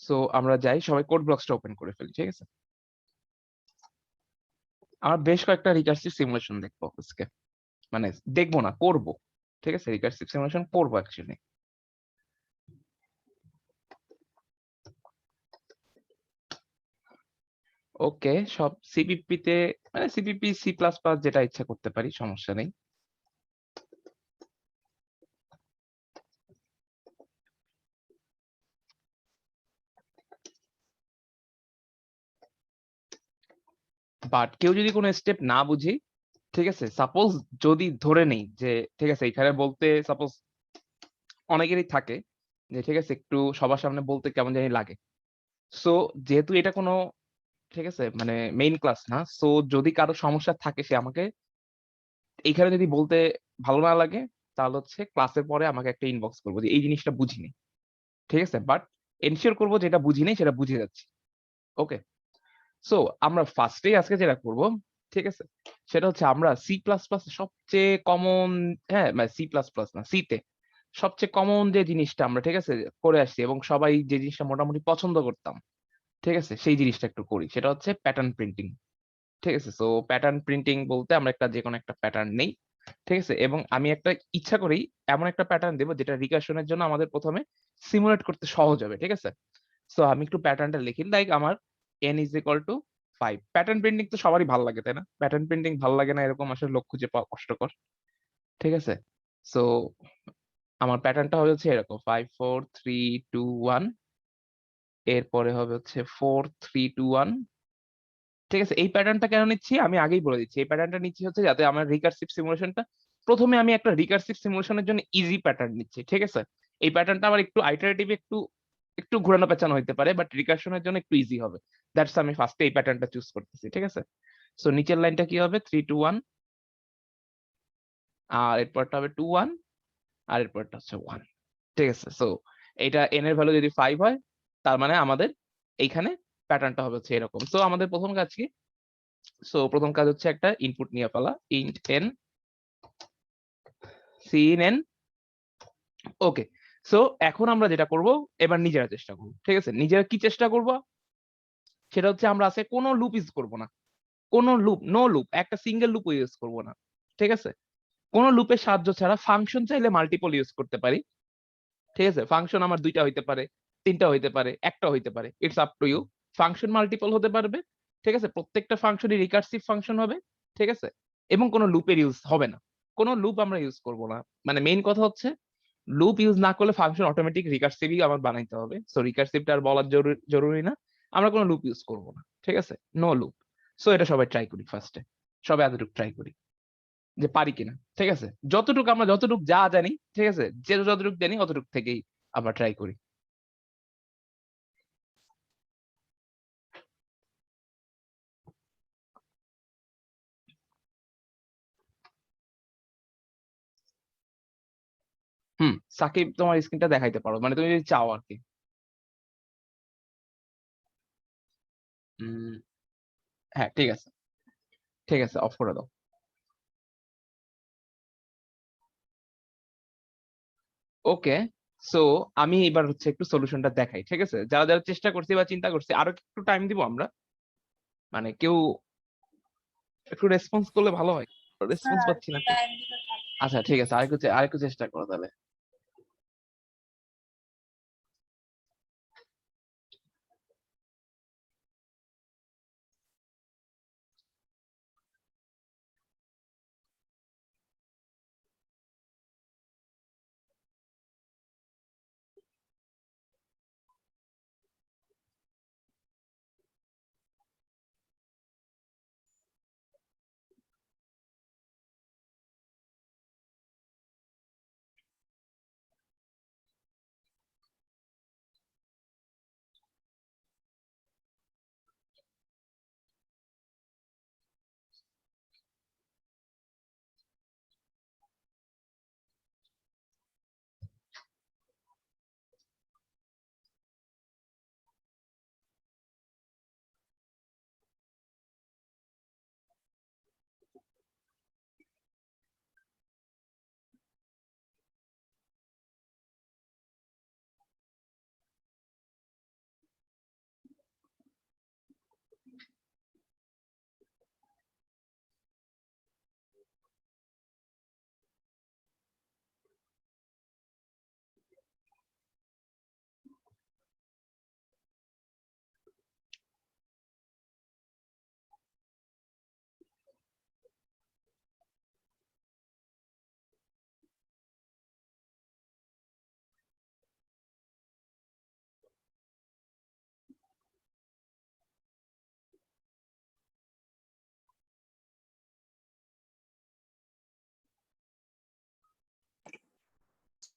So আমরা যাই, সবাই কোড ব্লকসটা ওপেন করে ফেলি, ঠিক আছে? আমরা বেশ কয়েকটা রিকার্সিভ সিমুলেশন দেখবো আজকে। মানে দেখবো না, করবো। ঠিক আছে, রিকার্সিভ সিমুলেশন করবো অ্যাকচুয়ালি। ওকে, সব সিপিপি তে, মানে সিপিপি সি প্লাস প্লাস যেটা ইচ্ছা করতে পারি, সমস্যা নেই। বাট কেউ যদি কোনো স্টেপ না বুঝি, ঠিক আছে, সাপোজ যদি ধরে নেই যে, ঠিক আছে, এখানে বলতে সাপোজ অনেকেরই থাকে যে, ঠিক আছে, একটু সবার সামনে বলতে কেমন জানি লাগে। সো যেহেতু এটা কোনো, ঠিক আছে, মানে মেইন ক্লাস না, সো যদি কারো সমস্যা থাকে সে আমাকে এইখানে যদি বলতে ভালো না লাগে, তাহলে হচ্ছে ক্লাসের পরে আমাকে একটা ইনবক্স করবো যে এই জিনিসটা বুঝিনি। ঠিক আছে, বাট এনশিওর করবো যেটা বুঝি নাই সেটা বুঝে যাচ্ছি। ওকে, সো আমরা ফার্স্টেই আজকে যেটা করব, ঠিক আছে, সেটা হচ্ছে আমরা সি প্লাস প্লাস সবচেয়ে কমন, হ্যাঁ, মানে সি প্লাস প্লাস না, সি তে সবচেয়ে কমন যে জিনিসটা আমরা, ঠিক আছে, করে আসছি এবং সবাই যে জিনিসটা মোটামুটি পছন্দ করতাম, ঠিক আছে, সেই জিনিসটা একটু করি, সেটা হচ্ছে প্যাটার্ন প্রিন্টিং। ঠিক আছে, সো প্যাটার্ন প্রিন্টিং বলতে আমরা একটা যেকোনো একটা প্যাটার্ন নেই, ঠিক আছে, এবং আমি একটা ইচ্ছা করেই এমন একটা প্যাটার্ন দেবো যেটা রিকার্শনের জন্য আমাদের প্রথমে সিমুলেট করতে সহজ হবে, ঠিক আছে? সো আমি একটু প্যাটার্নটা লিখি, লাইক আমার n is equal two 5। Pattern printing তো সবারই ভালো লাগে, তাই না? প্যাটার্ন প্রিন্টিং ভালো লাগে না এরকম আসলে লোক খুঁজে পাওয়া কষ্টকর। ঠিক আছে, সো আমার প্যাটার্নটা হবে হচ্ছে এরকম 5 4 3 2 1, এরপরে হবে হচ্ছে 4 3 2 1। ঠিক আছে, এই প্যাটার্নটা কেন নিচ্ছি আমি আগেই বলে দিচ্ছি। এই প্যাটার্নটা নিচ্ছি হচ্ছে যাতে আমার রিকার্সিভ সিমুলেশনটা, প্রথমে আমি একটা রিকার্সিভ সিমুলেশনের জন্য ইজি প্যাটার্ন নিচ্ছি, ঠিক আছে? এই প্যাটার্নটা আমার একটু আইটারেটিভ, একটু একটু ঘোরানো পেঁচানো হইতে পারে, বাট রিকার্শনের জন্য একটু ইজি হবে। দ্যাটস আমি ফার্স্টে এই প্যাটার্নটা চুজ করতেছি, ঠিক আছে? সো নিচের লাইনটা কি হবে, 3 2 1, আর এরপরটা হবে 2 1, আর এরপরটা হচ্ছে 1। ঠিক আছে, সো এটা n এর ভ্যালু যদি 5 হয়, তার মানে আমাদের এইখানে প্যাটার্নটা হবে হচ্ছে এরকম। সো আমাদের প্রথম কাজ কি? সো প্রথম কাজ হচ্ছে একটা ইনপুট নিয়ে ফেলা, int n cin। ওকে, সো এখন আমরা যেটা করব, এবার নিজেরা চেষ্টা করব, ঠিক আছে? নিজেরা কি চেষ্টা করব? সেটা হচ্ছে আমরা আছে কোনো লুপ ইউজ করব না। কোনো লুপ, নো লুপ, একটা সিঙ্গেল লুপ ইউজ করব না। ঠিক আছে, কোনো লুপের সাহায্য ছাড়া ফাংশন চাইলে মাল্টিপল ইউজ করতে পারি। ঠিক আছে, ফাংশন আমার 2টা হইতে পারে, 3টা হইতে পারে, একটা হইতে পারে, it's up to you. Function multiple হতে পারবে, ঠিক আছে, প্রত্যেকটা ফাংশনই রিকার্সিভ ফাংশন হবে, ঠিক আছে, এবং কোনো লুপের ইউজ হবে না। কোনো লুপ আমরা ইউজ করব না। মানে মেইন কথা হচ্ছে লুপ ইউজ না করলে ফাংশন অটোমেটিক রিকার্সিভই আমার বানাইতে হবে। সো রিকার্সিভটা আর বলার জরুরি না। আমরা কোনো লুপ ইউজ করব না, ঠিক আছে, নো লুপ। সো এটা সবাই ট্রাই করি ফার্স্টে, সবাই এতটুকু ট্রাই করি যে পারি কিনা। ঠিক আছে, যতটুকু আমরা যতটুকু যা জানি, ঠিক আছে, যে যতটুকু জানি অতটুকু থেকেই আমরা ট্রাই করি। হুম, সাকিব তোমার স্ক্রিনটা দেখাইতে পারো, মানে তুমি যদি চাও আর কি। উম, হ্যাঁ, ঠিক আছে, ঠিক আছে, অফ করে দাও। ওকে, সো আমি এবার হচ্ছে একটু সলিউশনটা দেখাই, ঠিক আছে? যারা যারা চেষ্টা করছি বা চিন্তা করছি, আরো একটু টাইম দিব আমরা, মানে কেউ একটু রেসপন্স করলে ভালো হয়। স্যার রেসপন্স আর পাচ্ছি একটু না তো। টাইম দিলে ভালো। আচ্ছা, ঠিক আছে, আরেকটু আরেকটু চেষ্টা করো তাহলে।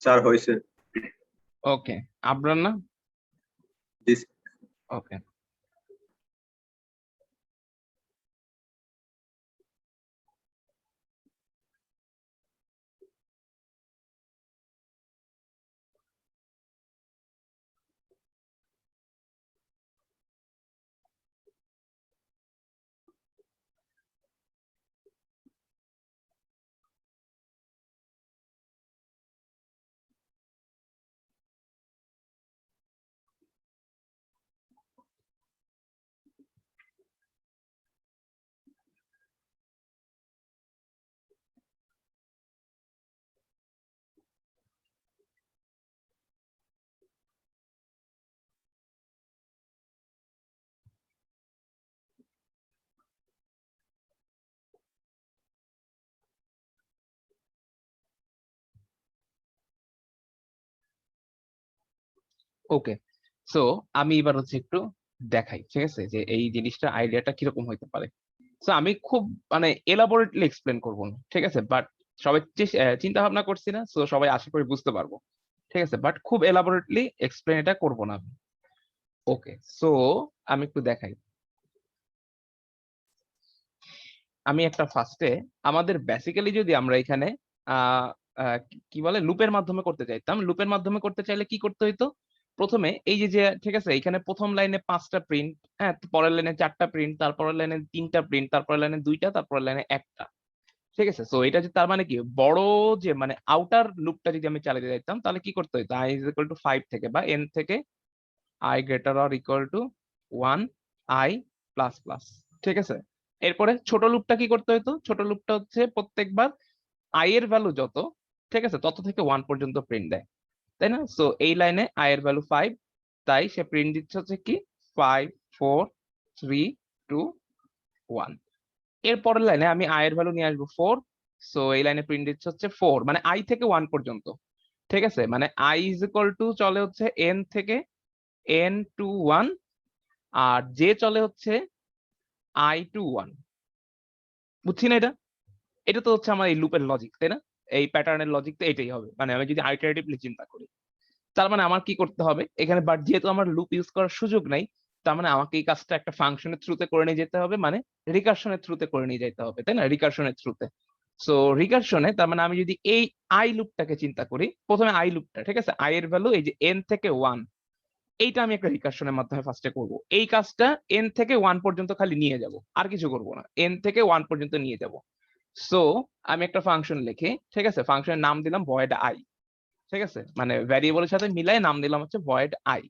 স্যার হয়েছে। ওকে, আবরার না? জি। ওকে। ওকে, সো আমি এবার হচ্ছে একটু দেখাই, ঠিক আছে, যে এই জিনিসটা আইডিয়াটা কিরকম হইতে পারে। সো আমি খুব মানে এলাবোরেটলি এক্সপ্লেন করবো না, ঠিক আছে, বাট সবাই চিন্তা ভাবনা করছি না, সো সবাই আশা করি বুঝতে পারবো, ঠিক আছে, বাট খুব এলাবোরেটলি এক্সপ্লেন এটা করবো না আমি। ওকে, সো আমি একটু দেখাই। আমি একটা ফার্স্টে আমাদের বেসিক্যালি যদি আমরা এখানে আহ আহ, কি বলে লুপের মাধ্যমে করতে চাইতাম, লুপের মাধ্যমে করতে চাইলে কি করতে হইতো? প্রথমে এই যে যে ঠিক আছে, এখানে প্রথম লাইনে 5টা প্রিন্ট, হ্যাঁ, পরের লাইনে 4টা প্রিন্ট, তারপরের লাইনে 3টা প্রিন্ট, তারপরের লাইনে 2টা, তারপরের লাইনে 1টা, ঠিক আছে। সো এটা যে তার মানে কি বড় যে মানে আউটার লুপটা যদি আমি চালাতে চাইতাম তাহলে কি করতে হইতো? i ইজ ইকুয়াল টু 5 থেকে বা n থেকে i greater or equal to 1 i plus plus, ঠিক আছে। এরপরে ছোট লুপটা কি করতে হইতো? ছোট লুপটা হচ্ছে প্রত্যেকবার i এর ভ্যালু যত, ঠিক আছে, তত থেকে 1 পর্যন্ত প্রিন্ট দেয়, তাই না? সো এই লাইনে i এর ভ্যালু 5, তাই সে প্রিন্ট দিচ্ছে হচ্ছে কি 5 4 3 2 1। এর পরের লাইনে আমি i এর ভ্যালু নিয়ে আসবো 4, সো এই লাইনে প্রিন্ট দিচ্ছে হচ্ছে 4, মানে i থেকে 1 পর্যন্ত, ঠিক আছে। মানে i ইজ ইকুয়াল টু চলে হচ্ছে n থেকে n টু 1, আর যে চলে হচ্ছে i টু 1। বুঝছি না এটা? এটা তো হচ্ছে আমার এই লুপের লজিক, তাই না? এই প্যাটার্নের লজিক তো এটাই হবে, মানে আমি যদি আইটারেটিভলি চিন্তা করি, তার মানে আমার কি করতে হবে এখানে, বাট যেহেতু আমার লুপ ইউজ করার সুযোগ নাই, তার মানে আমাকে এই কাজটা একটা ফাংশনের থ্রুতে করে নিয়ে যেতে হবে, মানে রিকারশনের থ্রুতে করে নিয়ে যেতে হবে, তাই না? রিকারশনের থ্রুতে। সো রিকারশনে তার মানে আমি যদি এই আই লুপটাকে চিন্তা করি, প্রথমে আই লুপটা, ঠিক আছে, আই এর ভ্যালু এই যে এন থেকে 1, এইটা আমি একটা রিকারশনের মাধ্যমে ফার্স্টে করব। এই কাজটা এন থেকে 1 পর্যন্ত খালি নিয়ে যাব, আর কিছু করব না, এন থেকে 1 পর্যন্ত নিয়ে যাব। সো আমি একটা ফাংশন লিখি, ঠিক আছে, ফাংশনের নাম দিলাম ভয়েড আই, ঠিক আছে, মানে ভ্যারিয়েবলের সাথে মিলাই নাম দিলাম হচ্ছে ভয়েড আই।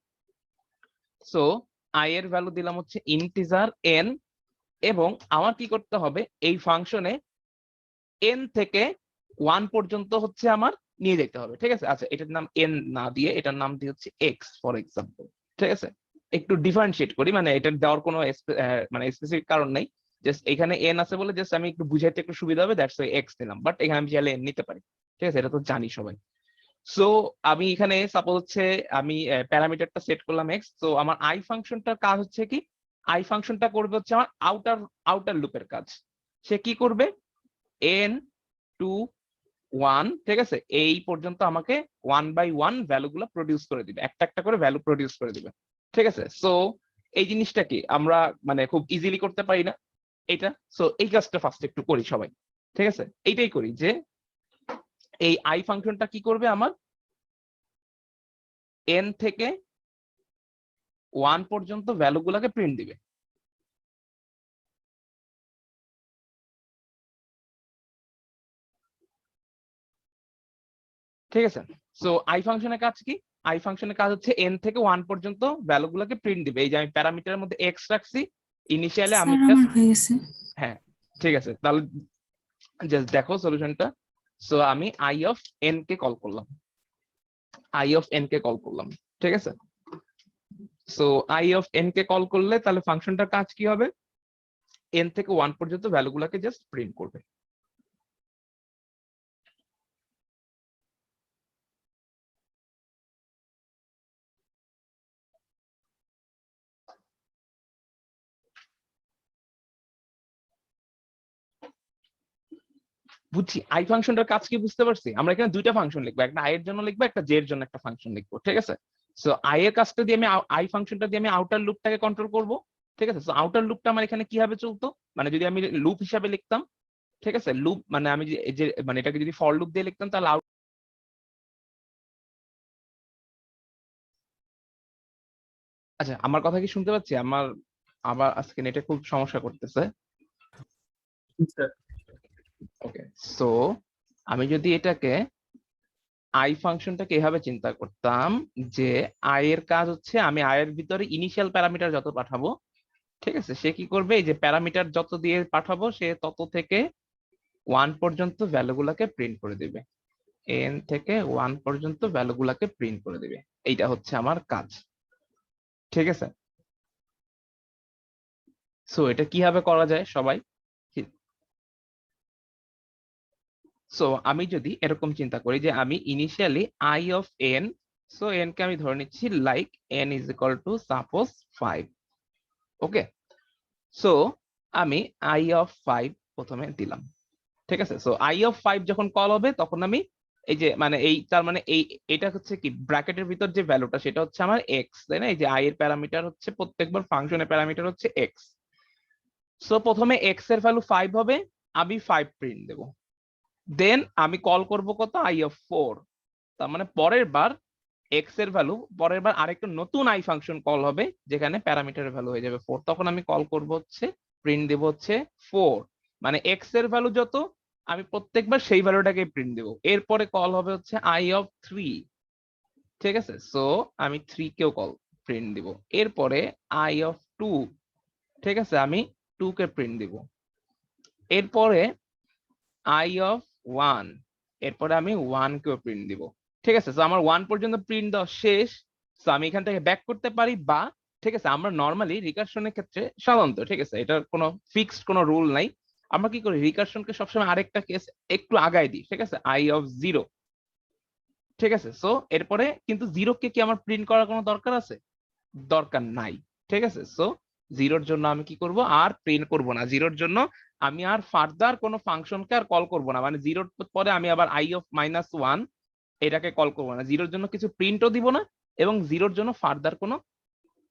সো আই এর ভ্যালু দিলাম হচ্ছে ইন্টিজার এন, এবং আমার কি করতে হবে এই ফাংশনে এন থেকে 1 পর্যন্ত হচ্ছে আমার নিয়ে যেতে হবে, ঠিক আছে। আচ্ছা, এটার নাম এন না দিয়ে এটার নাম দিয়ে হচ্ছে এক্স ফর এক্সাম্পল, ঠিক আছে। একটু ডিফারেন্সিয়েট করি, মানে এটা দেওয়ার কোনো মানে স্পেসিফিক কারণ নেই, জাস্ট এখানে এন আছে বলে জাস্ট আমি একটু বুঝাইতে একটু সুবিধা হবে, দ্যাটস ওয়াই এক্স দিলাম, বাট এখানে আমি চাইলে এন নিতে পারি, ঠিক আছে, এটা তো জানি সবাই। সো আমি এখানে সাপোজ হচ্ছে আমি প্যারামিটারটা সেট করলাম এক্স, তো আমার আই ফাংশনটার কাজ হচ্ছে কি, আই ফাংশনটা করবে হচ্ছে আমার আউটার আউটার লুপের কাজ। সে কি করবে? এন টু 1, ঠিক আছে, এই পর্যন্ত আমাকে 1 বাই 1 ভ্যালু গুলো প্রডিউস করে দিবে, একটা একটা করে ভ্যালু প্রডিউস করে দিবে, ঠিক আছে। সো এই জিনিসটা কি আমরা মানে খুব ইজিলি করতে পারি না এটা? সো এই কাজটা ফার্স্ট একটু করি সবাই, ঠিক আছে, এইটাই করি যে এই আই ফাংশনটা কি করবে আমার এন থেকে 1 পর্যন্ত ভ্যালু গুলাকে প্রিন্ট দিবে, ঠিক আছে। সো আই ফাংশনের কাজ কি? আই ফাংশনের কাজ হচ্ছে এন থেকে 1 পর্যন্ত ভ্যালু গুলাকে প্রিন্ট দিবে। এই যে আমি প্যারামিটারের মধ্যে এক্স রাখছি, ইনিশিয়ালি আমি স্যার আমার হয়ে গেছে। হ্যাঁ, ঠিক আছে, তাহলে জাস্ট দেখো সলিউশনটা। সো আমি i of n k call করলাম, i of n k call করলাম, ঠিক আছে। So i of n k call করলে তাহলে ফাংশনটার কাজ কি হবে? এন থেকে 1 পর্যন্ত ভ্যালু গুলাকে জাস্ট প্রিন্ট করবে। বুঝছি, আই ফাংশনটার কাজ কি বুঝতে পারছি? আমরা এখানে দুইটা ফাংশন লিখবো, একটা আই এর জন্য লিখবো, একটা জে এর জন্য একটা ফাংশন লিখবো, ঠিক আছে? সো আই এর কাজটা দিয়ে আমি আই ফাংশনটা দিয়ে আমি আউটার লুপটাকে কন্ট্রোল করব, ঠিক আছে? সো আউটার লুপটা আমার এখানে কিভাবে চলতো, মানে যদি আমি লুপ হিসাবে লিখতাম, ঠিক আছে, লুপ মানে আমি যে মানে এটাকে যদি ফর লুপ দিয়ে লিখতাম তাহলে আচ্ছা আমার কথা কি শুনতে পাচ্ছি? আমার আবার আজকে নেটে খুব সমস্যা করতেছে। ওকে, সো আমি যদি এটাকে আই ফাংশনটাকে এভাবে চিন্তা করতাম যে আই এর কাজ হচ্ছে আমি আই এর ভিতরে ইনিশিয়াল প্যারামিটার যত পাঠাবো, ঠিক আছে, সে কি করবে, এই যে প্যারামিটার যত দিয়ে পাঠাবো সে তত থেকে 1 পর্যন্ত ভ্যালুগুলোকে প্রিন্ট করে দিবে, এন থেকে 1 পর্যন্ত ভ্যালুগুলোকে প্রিন্ট করে দিবে। এইটা হচ্ছে আমার কাজ, ঠিক আছে? সো এটা কিভাবে করা যায় সবাই? সো আমি যদি এরকম চিন্তা করি যে আমি initially I of N, so N K আমি ধরে নিচ্ছি like N is equal two suppose 5। Okay, so আমি আই অফ 5 প্রথমে দিলাম, ঠিক আছে? সো আই অফ 5 যখন কল হবে তখন আমি এই যে মানে এই তার মানে এই এটা হচ্ছে কি ব্র্যাকেটের ভিতর যে ভ্যালুটা সেটা হচ্ছে আমার এক্স, তাই না? এই যে আই এর প্যারামিটার হচ্ছে প্রত্যেকবার ফাংশনের প্যারামিটার হচ্ছে এক্স। সো প্রথমে এক্স এর ভ্যালু 5 হবে, আমি 5 প্রিন্ট দেব, দেন আমি কল করব কত, আই অফ 4। তার মানে পরের বার এক্স এর ভ্যালু, পরের বার আরেকটা নতুন আই ফাংশন কল হবে যেখানে প্যারামিটারের ভ্যালু হয়ে যাবে 4, তখন আমি কল করব হচ্ছে প্রিন্ট দেব হচ্ছে 4। মানে এক্স এর ভ্যালু যত আমি প্রত্যেকবার সেই ভ্যালুটাকে প্রিন্ট দেব। এরপরে কল হবে হচ্ছে আই অফ 3, ঠিক আছে? সো আমি 3 কেও কল প্রিন্ট দিব। এরপরে আই অফ 2, ঠিক আছে, আমি 2 কে প্রিন্ট দিব। এরপরে আই অফ 1, এরপরে আমি 1 কেও প্রিন্ট দিব, ঠিক আছে? তো আমার 1 পর্যন্ত প্রিন্ট দেওয়া শেষ। তো আমি এখান থেকে ব্যাক করতে পারি বা, ঠিক আছে, আমরা নর্মালি রিকারশনের ক্ষেত্রে সাধারণত, ঠিক আছে, এটার কোনো ফিক্সড কোনো রুল নাই, আমরা কি করি রিকারশনকে সবসময় আরেকটা কেস একটু আগায় দিই, ঠিক আছে, আই অফ 0, ঠিক আছে? সো এরপরে কিন্তু 0 কে কি আমার প্রিন্ট করার কোনো দরকার আছে? দরকার নাই, ঠিক আছে? সো 0-র জন্য আমি কি করব, আর প্রিন্ট করব না 0-র জন্য। আমি আর ফার্দার কোনো ফাংশনকে আর কল করব না, মানে 0-র পরে আমি আবার আই অফ -1 এটাকে কল করব না, 0-র জন্য কিছু প্রিন্টও দিব না এবং 0-র জন্য ফার্দার কোনো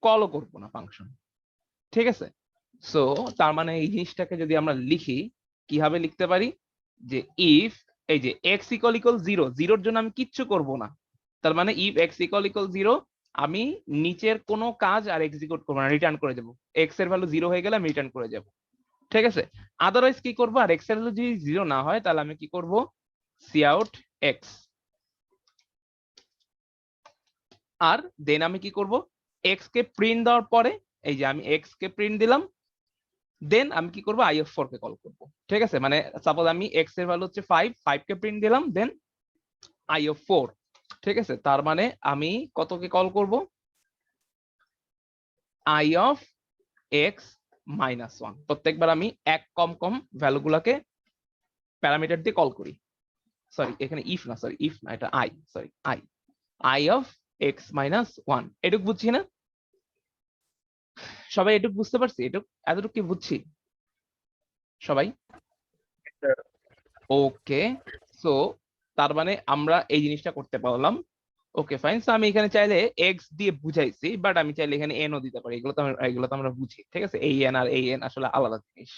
কলও করব না ফাংশন, ঠিক আছে? সো তার মানে এই জিনিসটাকে যদি আমরা লিখি, কিভাবে লিখতে পারি যে ইফ এই যে এক্স ইকুয়াল ইকুয়াল 0, 0-র জন্য আমি কিচ্ছু করব না, তার মানে ইফ এক্স ইকুয়াল ইকুয়াল 0 আমি নিচের কোনো কাজ আর এক্সিকিউট করবো না, রিটার্ন করে দেবো। এক্স এর ভ্যালু 0 হয়ে গেলে আমি রিটার্ন করে যাব, ঠিক আছে? আদারওয়াইজ কি করবো, আর এক্স এর ভ্যালু যদি 0 না হয় তাহলে আমি কি করব, সি আউট এক্স, আর দেন আমি কি করব, এক্স কে প্রিন্ট দেওয়ার পরে এই যে আমি এক্স কে প্রিন্ট দিলাম, দেন আমি কি করব, আই অফ 4 কে কল করব, ঠিক আছে? মানে সাপোজ আমি এক্স এর ভ্যালু হচ্ছে 5, 5 কে প্রিন্ট দিলাম, দেন আই অফ 4, ঠিক আছে? তার মানে আমি কতকে কল করব, আই অফ এক্স -1, প্রত্যেকবার আমি এক কম কম ভ্যালু গুলাকে প্যারামিটার দিয়ে কল করি। সরি এখানে ইফ না, সরি ইফ না, এটা I, sorry I, I of x -1, এটুকু বুঝছি না সবাই? এটুকু বুঝতে পারছি? এটুকু এতটুকু কি বুঝছি সবাই? ওকে, সো তার মানে আমরা এই জিনিসটা করতে পারলাম। ওকে ফাইন, সো আমি এখানে চাইলে এক্স দিয়ে বুঝাইছি, বাট আমি চাইলে এখানে এনও দিতে পারি, এগুলো তো আমরা বুঝি, ঠিক আছে? এই এন আর এই এন আসলে আলাদা জিনিস।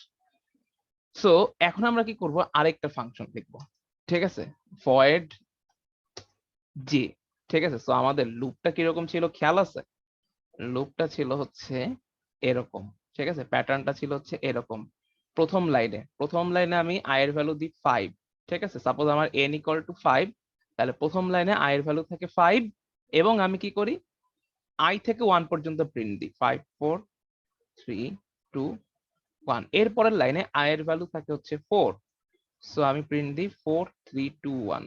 সো এখন আমরা কি করব, আরেকটা ফাংশন লিখবো, ঠিক আছে, ভয়েড জি, ঠিক আছে? সো আমাদের লুপটা কিরকম ছিল খেয়াল আছে? লুপটা ছিল হচ্ছে এরকম, ঠিক আছে, প্যাটার্নটা ছিল হচ্ছে এরকম। প্রথম লাইনে আমি আই এর ভ্যালু দিই 5, ঠিক আছে? সাপোজ আমার n ইকুয়াল টু 5, তাহলে প্রথম লাইনে আই এর ভ্যালু থাকে 5 এবং আমি কি করি, আই থেকে 1 পর্যন্ত প্রিন্ট দিই, 5 4 3 2 1। এর পরের লাইনে আই এর ভ্যালু থাকে হচ্ছে 4, সো আমি প্রিন্ট দিই 4 3 2 1,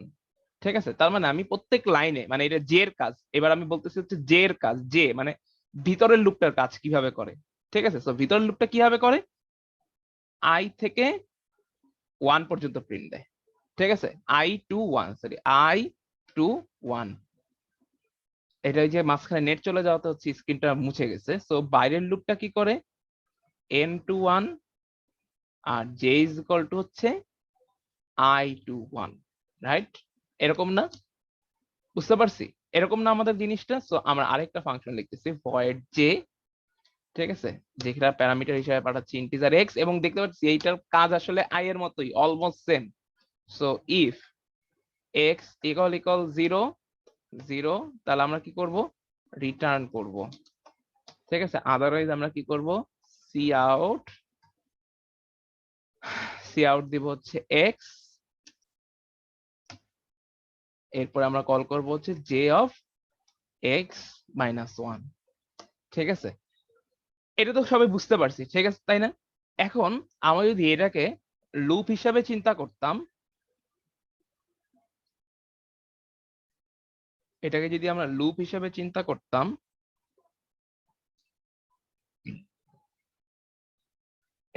ঠিক আছে? তার মানে আমি প্রত্যেক লাইনে, মানে এটা জে এর কাজ, এবার আমি বলতেছি হচ্ছে জে এর কাজ, জে মানে ভিতরের লুপটার কাজ কিভাবে করে, ঠিক আছে? সো ভিতরের লুপটা কিভাবে করে, আই থেকে 1 পর্যন্ত প্রিন্ট দেয়, ঠিক আছে? I to 1, sorry i to 1, এটা ওই যে মাঝখানে নেট চলে যাওয়াতে হচ্ছে স্ক্রিনটা মুছে গেছে। সো বাইরের লুপটা কি করে, n টু 1 আর j ইজ ইকুয়াল টু হচ্ছে I to 1, রাইট? এরকম না? বুঝতে পারছি? এরকম না আমাদের জিনিসটা? সো আমরা আরেকটা ফাংশন লিখতেছি void j, ঠিক আছে, যেটা প্যারামিটার হিসেবে পাঠাচ্ছি ইন্টিজার x, এবং দেখতে পাচ্ছি এইটার কাজ আসলে i এর মতোই, almost same. So if x equal 0, 0, তাহলে আমরা কি করব? রিটার্ন করব, ঠিক আছে। আদারওয়াইজ আমরা কি করব? সি আউট দিব হচ্ছে x, এরপর আমরা কল করব হচ্ছে j অফ x মাইনাস 1, ঠিক আছে। এটা তো সবাই বুঝতে পারছি, ঠিক আছে, তাই না? এখন আমরা যদি এটাকে লুপ হিসাবে চিন্তা করতাম, এটাকে যদি আমরা লুপ হিসাবে চিন্তা করতাম,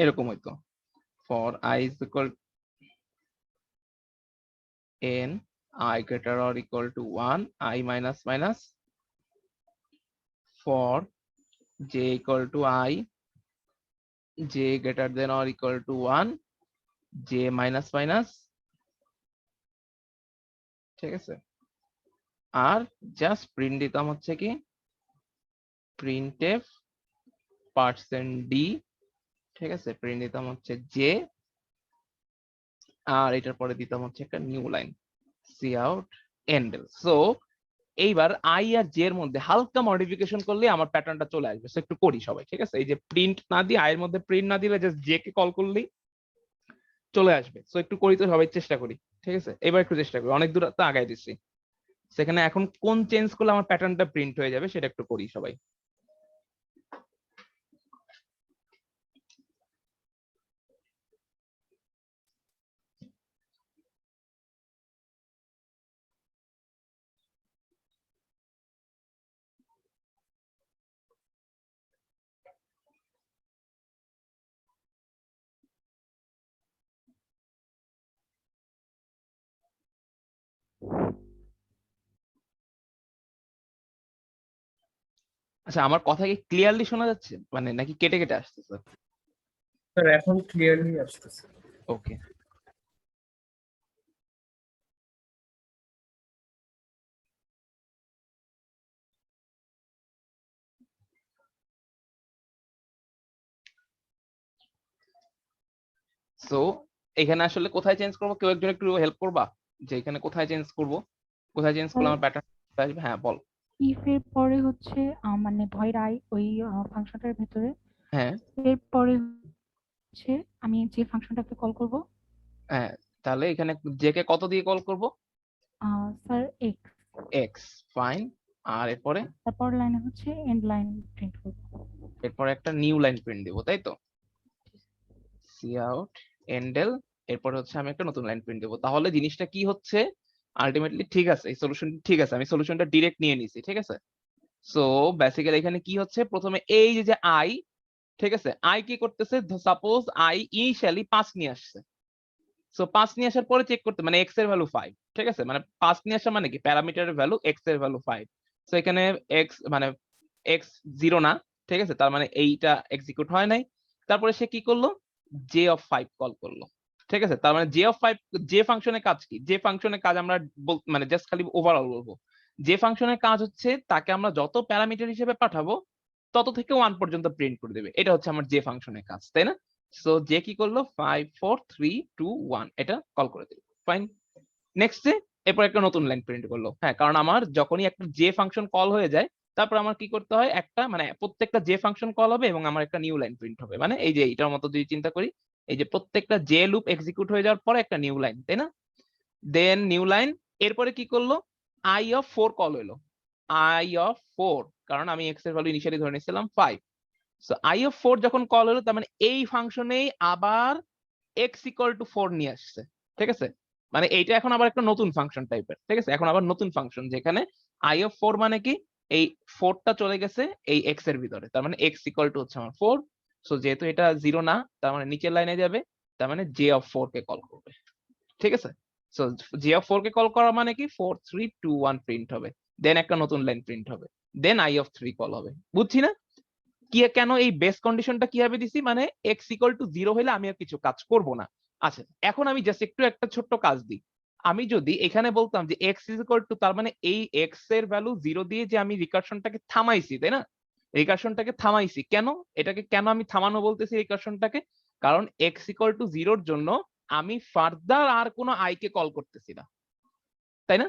এরকম হইতো for i is equal n, I greater or equal to 1, I minus minus, for j equal to I, j greater than or equal to 1, j minus minus, ঠিক আছে। আর জাস্ট প্রিন্ট দিতাম হচ্ছে কি printf %d, ঠিক আছে, print দিতাম হচ্ছে j, আর এটার পরে দিতাম হচ্ছে একটা new line cout endel। So এইবার i আর j এর মধ্যে হালকা মডিফিকেশন করলে আমার প্যাটার্নটা চলে আসবে। সো একটু করি সবাই, ঠিক আছে। এই যে প্রিন্ট না দিয়ে i এর মধ্যে প্রিন্ট না দিলে জাস্ট j কে কল করলেই চলে আসবে। সো একটু করি তো সবাই, চেষ্টা করি, ঠিক আছে। এবার একটু চেষ্টা করি, অনেক দূর তো আগাই দিচ্ছি। সেখানে এখন কোন চেঞ্জ করলে আমার প্যাটার্নটা প্রিন্ট হয়ে যাবে সেটা একটু করি সবাই। আচ্ছা, আমার কথা কি ক্লিয়ারলি শোনা যাচ্ছে, মানে নাকি কেটে কেটে আসতেছে? স্যার এখন ক্লিয়ারলি আসতেছে। ওকে। সো এখানে আসলে কোথায় চেঞ্জ করবো, কেউ একজন একটু হেল্প করবা যে এখানে কোথায় চেঞ্জ করব, কোথায় চেঞ্জ করলে আমার প্যাটার্ন আসবে? হ্যাঁ বল। ইফ এর পরে হচ্ছে মানে ভয়েড আই ওই ফাংশনটার ভেতরে, হ্যাঁ এরপরে হচ্ছে আমি যে ফাংশনটাকে কল করব হ্যাঁ, তাহলে এখানে জে কে কত দিয়ে কল করব? Sir x, x, fine. আর এরপরে তারপর লাইনে হচ্ছে এন্ড লাইন প্রিন্ট করব। এরপরে একটা নিউ লাইন প্রিন্ট দিব, তাই তো? cout endel, এরপরে হচ্ছে আমি একটা নতুন লাইন প্রিন্ট দেবো। তাহলে জিনিসটা কি হচ্ছে আলটিমেটলি? ঠিক আছে, এই সলিউশন ঠিক আছে, আমি সলিউশনটা ডিরেক্ট নিয়ে নিছি, ঠিক আছে। সো বেসিক্যালি এখানে কি হচ্ছে, প্রথমে এই যে আই, ঠিক আছে, আই কি করতেছে, সাপোজ আই ইনিশিয়ালি 5 নিয়ে আসছে। সো 5 নিয়ে আসার পরে চেক করতে, মানে এক্স এর ভ্যালু 5, ঠিক আছে, মানে 5 নিয়ে আসা মানে কি প্যারামিটারের ভ্যালু এক্স এর ভ্যালু 5। সো এখানে এক্স মানে এক্স 0 না, ঠিক আছে, তার মানে এইটা এক্সিকিউট হয় নাই। তারপরে সে কি করলো, জে অফ 5 কল করলো, ঠিক আছে। তার মানে জে অফ 5, যে ফাংশনের কাজ কি, যে ফাংশনের কাজ আমরা মানে জাস্ট খালি ওভারঅল বলবো, যে ফাংশনের কাজ হচ্ছে তাকে আমরা যত প্যারামিটার হিসেবে পাঠাবো তত থেকে 1 পর্যন্ত প্রিন্ট করে দেবে। এটা হচ্ছে আমার যে ফাংশনের কাজ, তাই না? সো যে কি করলো, 5 4 3 2 1 এটা কল করে দিল, ফাইন। নেক্সট এরপর একটা নতুন লাইন প্রিন্ট করলো। হ্যাঁ, কারণ আমার যখনই একটা যে ফাংশন কল হয়ে যায় তারপর আমার কি করতে হয়, একটা মানে প্রত্যেকটা যে ফাংশন কল হবে এবং আমার একটা নিউ লাইন প্রিন্ট হবে। মানে এই যে এটার মতো যদি চিন্তা করি, এই যে প্রত্যেকটা যে লুপ এক্সিকিউট হয়ে যাওয়ার পরে একটা নিউ লাইন, তাই না? দেন নিউ লাইন, এরপরে কি করলো, আই অফ 4 কল হলো, আই অফ 4, কারণ আমি এক্স এর ভ্যালু ইনিশিয়ালি ধরে নিয়েছিলাম 5। সো আই অফ 4 যখন কল হলো তার মানে এই ফাংশনেই আবার x ইকুয়াল টু 4 নিয়ে আসছে, ঠিক আছে। মানে এইটা এখন আবার একটা নতুন ফাংশন টাইপের, ঠিক আছে, এখন আবার নতুন ফাংশন, যেখানে আই অফ 4 মানে কি, এই 4টা চলে গেছে এই x এর ভিতরে, তার মানে x ইকুয়াল টু হচ্ছে আমার 4। সো যেহেতু এটা 0 না, তার মানে নিচের লাইনে যাবে, তার মানে j অফ 4 কে কল করবে, ঠিক আছে। So j of 4 K call করা মানে কি 4 3 2 1 প্রিন্ট হবে, দেন একটা নতুন লাইন প্রিন্ট হবে, দেন i অফ 3 কল হবে। বুঝছি না কি কেন এই বেস কন্ডিশনটা কিভাবে দিছি, মানে x ইকুয়াল টু 0 হলে আমি আর কিছু কাজ করব না, আচ্ছা, এখন আমি জাস্ট একটু একটা ছোট্ট কাজ দিই। আমি যদি এখানে বলতাম যে x ইজ ইকুয়াল টু, তার মানে এই x এর ভ্যালু 0 দিয়ে যে আমি রিকারশনটাকে থামাইছি, তাই না? রিকারশনটাকে থামাইছি কেন? এটাকে কেন আমি থামানো বলতেছি রিকারশনটাকে? কারণ x ইকুয়াল টু 0 এর জন্য আমি ফার্দার আর কোনো i কে কল করতেছি না, তাই না?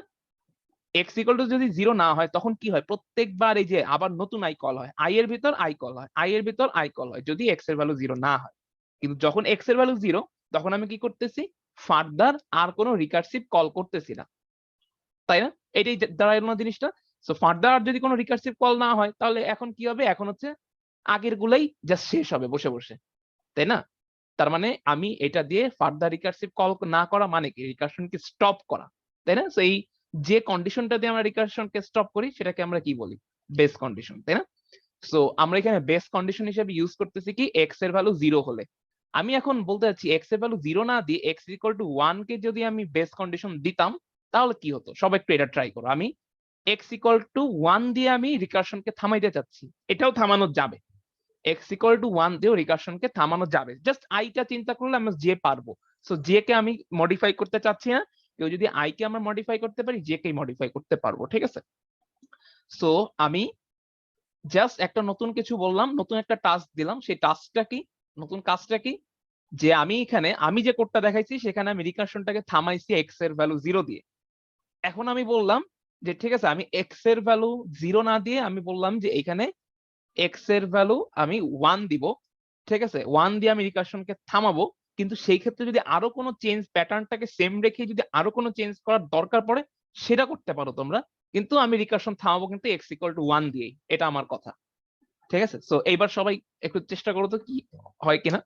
x ইকুয়াল টু যদি 0 না হয় তখন কি হয়? প্রত্যেকবার এই যে আবার নতুন i কল হয়, i এর ভিতর i কল হয়, i এর ভিতর i কল হয়, যদি x এর ভ্যালু 0 না হয়। কিন্তু যখন x এর ভ্যালু 0, তখন আমি কি করতেছি? ফার্দার আর কোনো রিকারসিভ কল করতেছি না, তাই না? এটাই দাঁড়ায় না জিনিসটা। সো ফার্দার যদি কোনো রিকারসিভ কল না হয়, তাহলে এখন কি হবে? এখন হচ্ছে আগের গুলাই জাস্ট শেষ হবে বসে বসে, তাই না? তার মানে আমি এটা দিয়ে ফার্দার রিকারসিভ কল না করা মানে কি? রিকারশনকে স্টপ করা, তাই না? সো এই যে কন্ডিশনটা দিয়ে আমরা রিকারশনকে স্টপ করি সেটাকে আমরা কি বলি? বেস কন্ডিশন, তাই না? সো আমরা এখানে বেস কন্ডিশন হিসেবে ইউজ করতেছি কি? x এর ভ্যালু 0 হলে। আমি এখন বলতে চাচ্ছি x এর ভ্যালু 0 না দিয়ে x ইকুয়াল টু 1 কে যদি আমি বেস কন্ডিশন দিতাম, তাহলে কি হতো? সবাই একটু এটা ট্রাই করো। আমি x ইকুয়াল টু 1 দিয়ে আমি রিকারশনকে থামাইতে চাচ্ছি। এটাও থামানো যাবে। x ইকুয়াল টু 1 দিয়েও রিকারশনকে থামানো যাবে। জাস্ট i টা চিন্তা করলে আমরা j পারবো। সো j কে আমি মডিফাই করতে চাচ্ছি না। কেউ যদি i কে আমরা মডিফাই করতে পারি, j কে মডিফাই করতে পারবো। ঠিক আছে? সো আমি জাস্ট একটা নতুন কিছু বললাম, নতুন একটা টাস্ক দিলাম। সেই টাস্কটা কি? নতুন কাজটা কি? যে আমি এখানে আমি যে কোডটা দেখাইছি সেখানে আমি রিকারশনটাকে থামাইছি x এর ভ্যালু 0 দিয়ে। এখন আমি বললাম যে ঠিক আছে, আমি x এর ভ্যালু 0 না দিয়ে আমি বললাম যে এখানে x এর ভ্যালু আমি 1 দিব। ঠিক আছে? 1 দিয়ে আমি রিকারশনকে থামাবো। কিন্তু সেই ক্ষেত্রে যদি আরো কোনো চেঞ্জ, প্যাটার্নটাকে সেম রেখে যদি আরো কোনো চেঞ্জ করার দরকার পড়ে, সেটা করতে পারো তোমরা। কিন্তু আমি রিকারশন থামাবো কিন্তু x ইকুয়াল টু 1 দিয়েই। এটা আমার কথা। ঠিক আছে? সো এইবার সবাই একটু চেষ্টা করো তো কি হয় কিনা।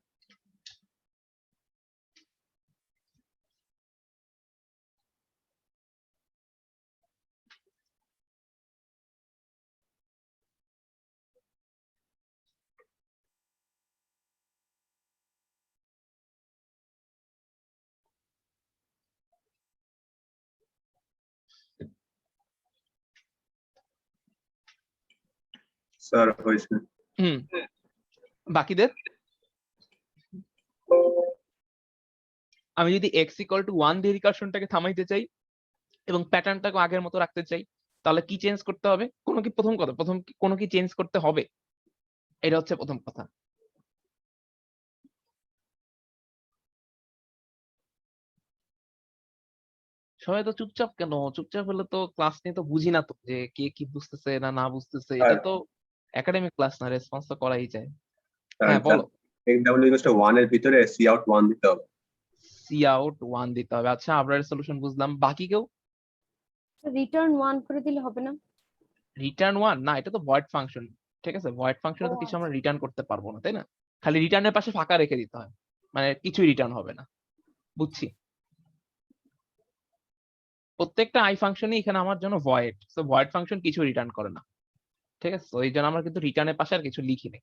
স্যার হয়েছে। বাকিদের? আমি যদি x ইকুয়াল টু 1 দিয়ে রিকারশনটাকে থামাইতে চাই এবং প্যাটার্নটাকে আগের মতো রাখতে চাই, তাহলে কি চেঞ্জ করতে হবে? প্রথম কথা, কোনো কি চেঞ্জ করতে হবে? এটা হচ্ছে প্রথম কথা। সবাই তো চুপচাপ কেন? চুপচাপ হলে তো ক্লাস নিয়ে তো বুঝি না তো যে কে কি বুঝতেছে না না বুঝতেছে। এটা তো একাডেমিক ক্লাস না, রেসপন্স তো করাই যায়। হ্যাঁ বলো। x1 এর ভিতরে c out 1 দিতে হবে। সি আউট 1 দিতে হবে। আচ্ছা, আবরারের সলিউশন বুঝলাম। বাকি কেউ? রিটার্ন 1 করে দিলে হবে না? রিটার্ন 1 না, এটা তো ভয়েড ফাংশন। ঠিক আছে? ভয়েড ফাংশনে তো কিছু আমরা রিটার্ন করতে পারবো না, তাই না? খালি রিটার্নের পাশে ফাঁকা রেখে দিতে হয়, মানে কিছুই রিটার্ন হবে না। বুঝছি। প্রত্যেকটা আই ফাংশনই এখানে আমার জন্য ভয়েড। সো ভয়েড ফাংশন কিছু রিটার্ন করে না। ঠিক আছে? তো এই জন্য আমরা কিন্তু রিটার্নের পাশে আর কিছু লিখি নাই।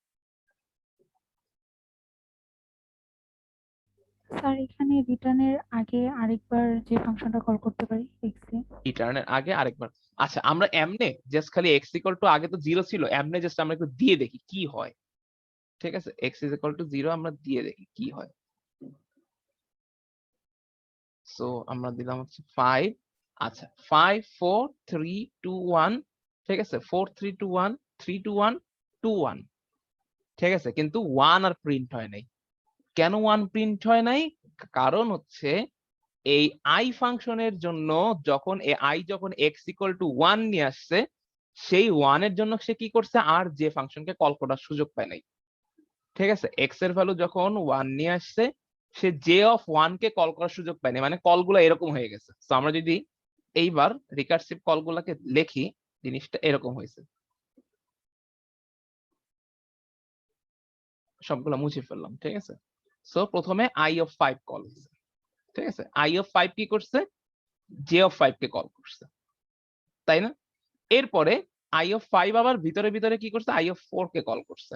স্যার এখানে রিটার্নের আগে আরেকবার যে ফাংশনটা কল করতে পারি x এ। রিটার্নের আগে আরেকবার। আচ্ছা, আমরা এমনে জাস্ট খালি x ইকুয়াল টু, আগে তো 0 ছিল, এমনে জাস্ট আমরা একটু দিয়ে দেখি কি হয়। ঠিক আছে? x ইজ ইকুয়াল টু 0 আমরা দিয়ে দেখি কি হয়। সো আমরা দিলাম হচ্ছে 5। আচ্ছা, 5 4 3 2 1। ঠিক আছে? 4 3 2 1 3 2 1 2 1। ঠিক আছে? কিন্তু 1 আর প্রিন্ট হয় নাই। কেন 1 প্রিন্ট হয় নাই? কারণ হচ্ছে এই i ফাংশনের জন্য যখন যখন x ইকুয়াল টু 1 নিয়ে আসছে, সেই 1 এর জন্য সে কি করছে? আর যে ফাংশনকে কল করার সুযোগ পায় নাই। ঠিক আছে? x এর ভ্যালু যখন 1 নিয়ে আসছে, সে j অফ 1 কে কল করার সুযোগ পায়নি। মানে কলগুলো এরকম হয়ে গেছে। তো আমরা যদি এইবার রিকারসিভ কলগুলোকে লিখি, জিনিসটা এরকম হয়েছে। সবগুলো মুছে ফেললাম। ঠিক আছে? সো প্রথমে i অফ 5 কল হয়েছে। ঠিক আছে? i অফ 5 কি করছে? j অফ 5 কে কল করছে, তাই না? এরপরে i অফ 5 আবার ভিতরে ভিতরে কি করছে? i অফ 4 কে কল করছে।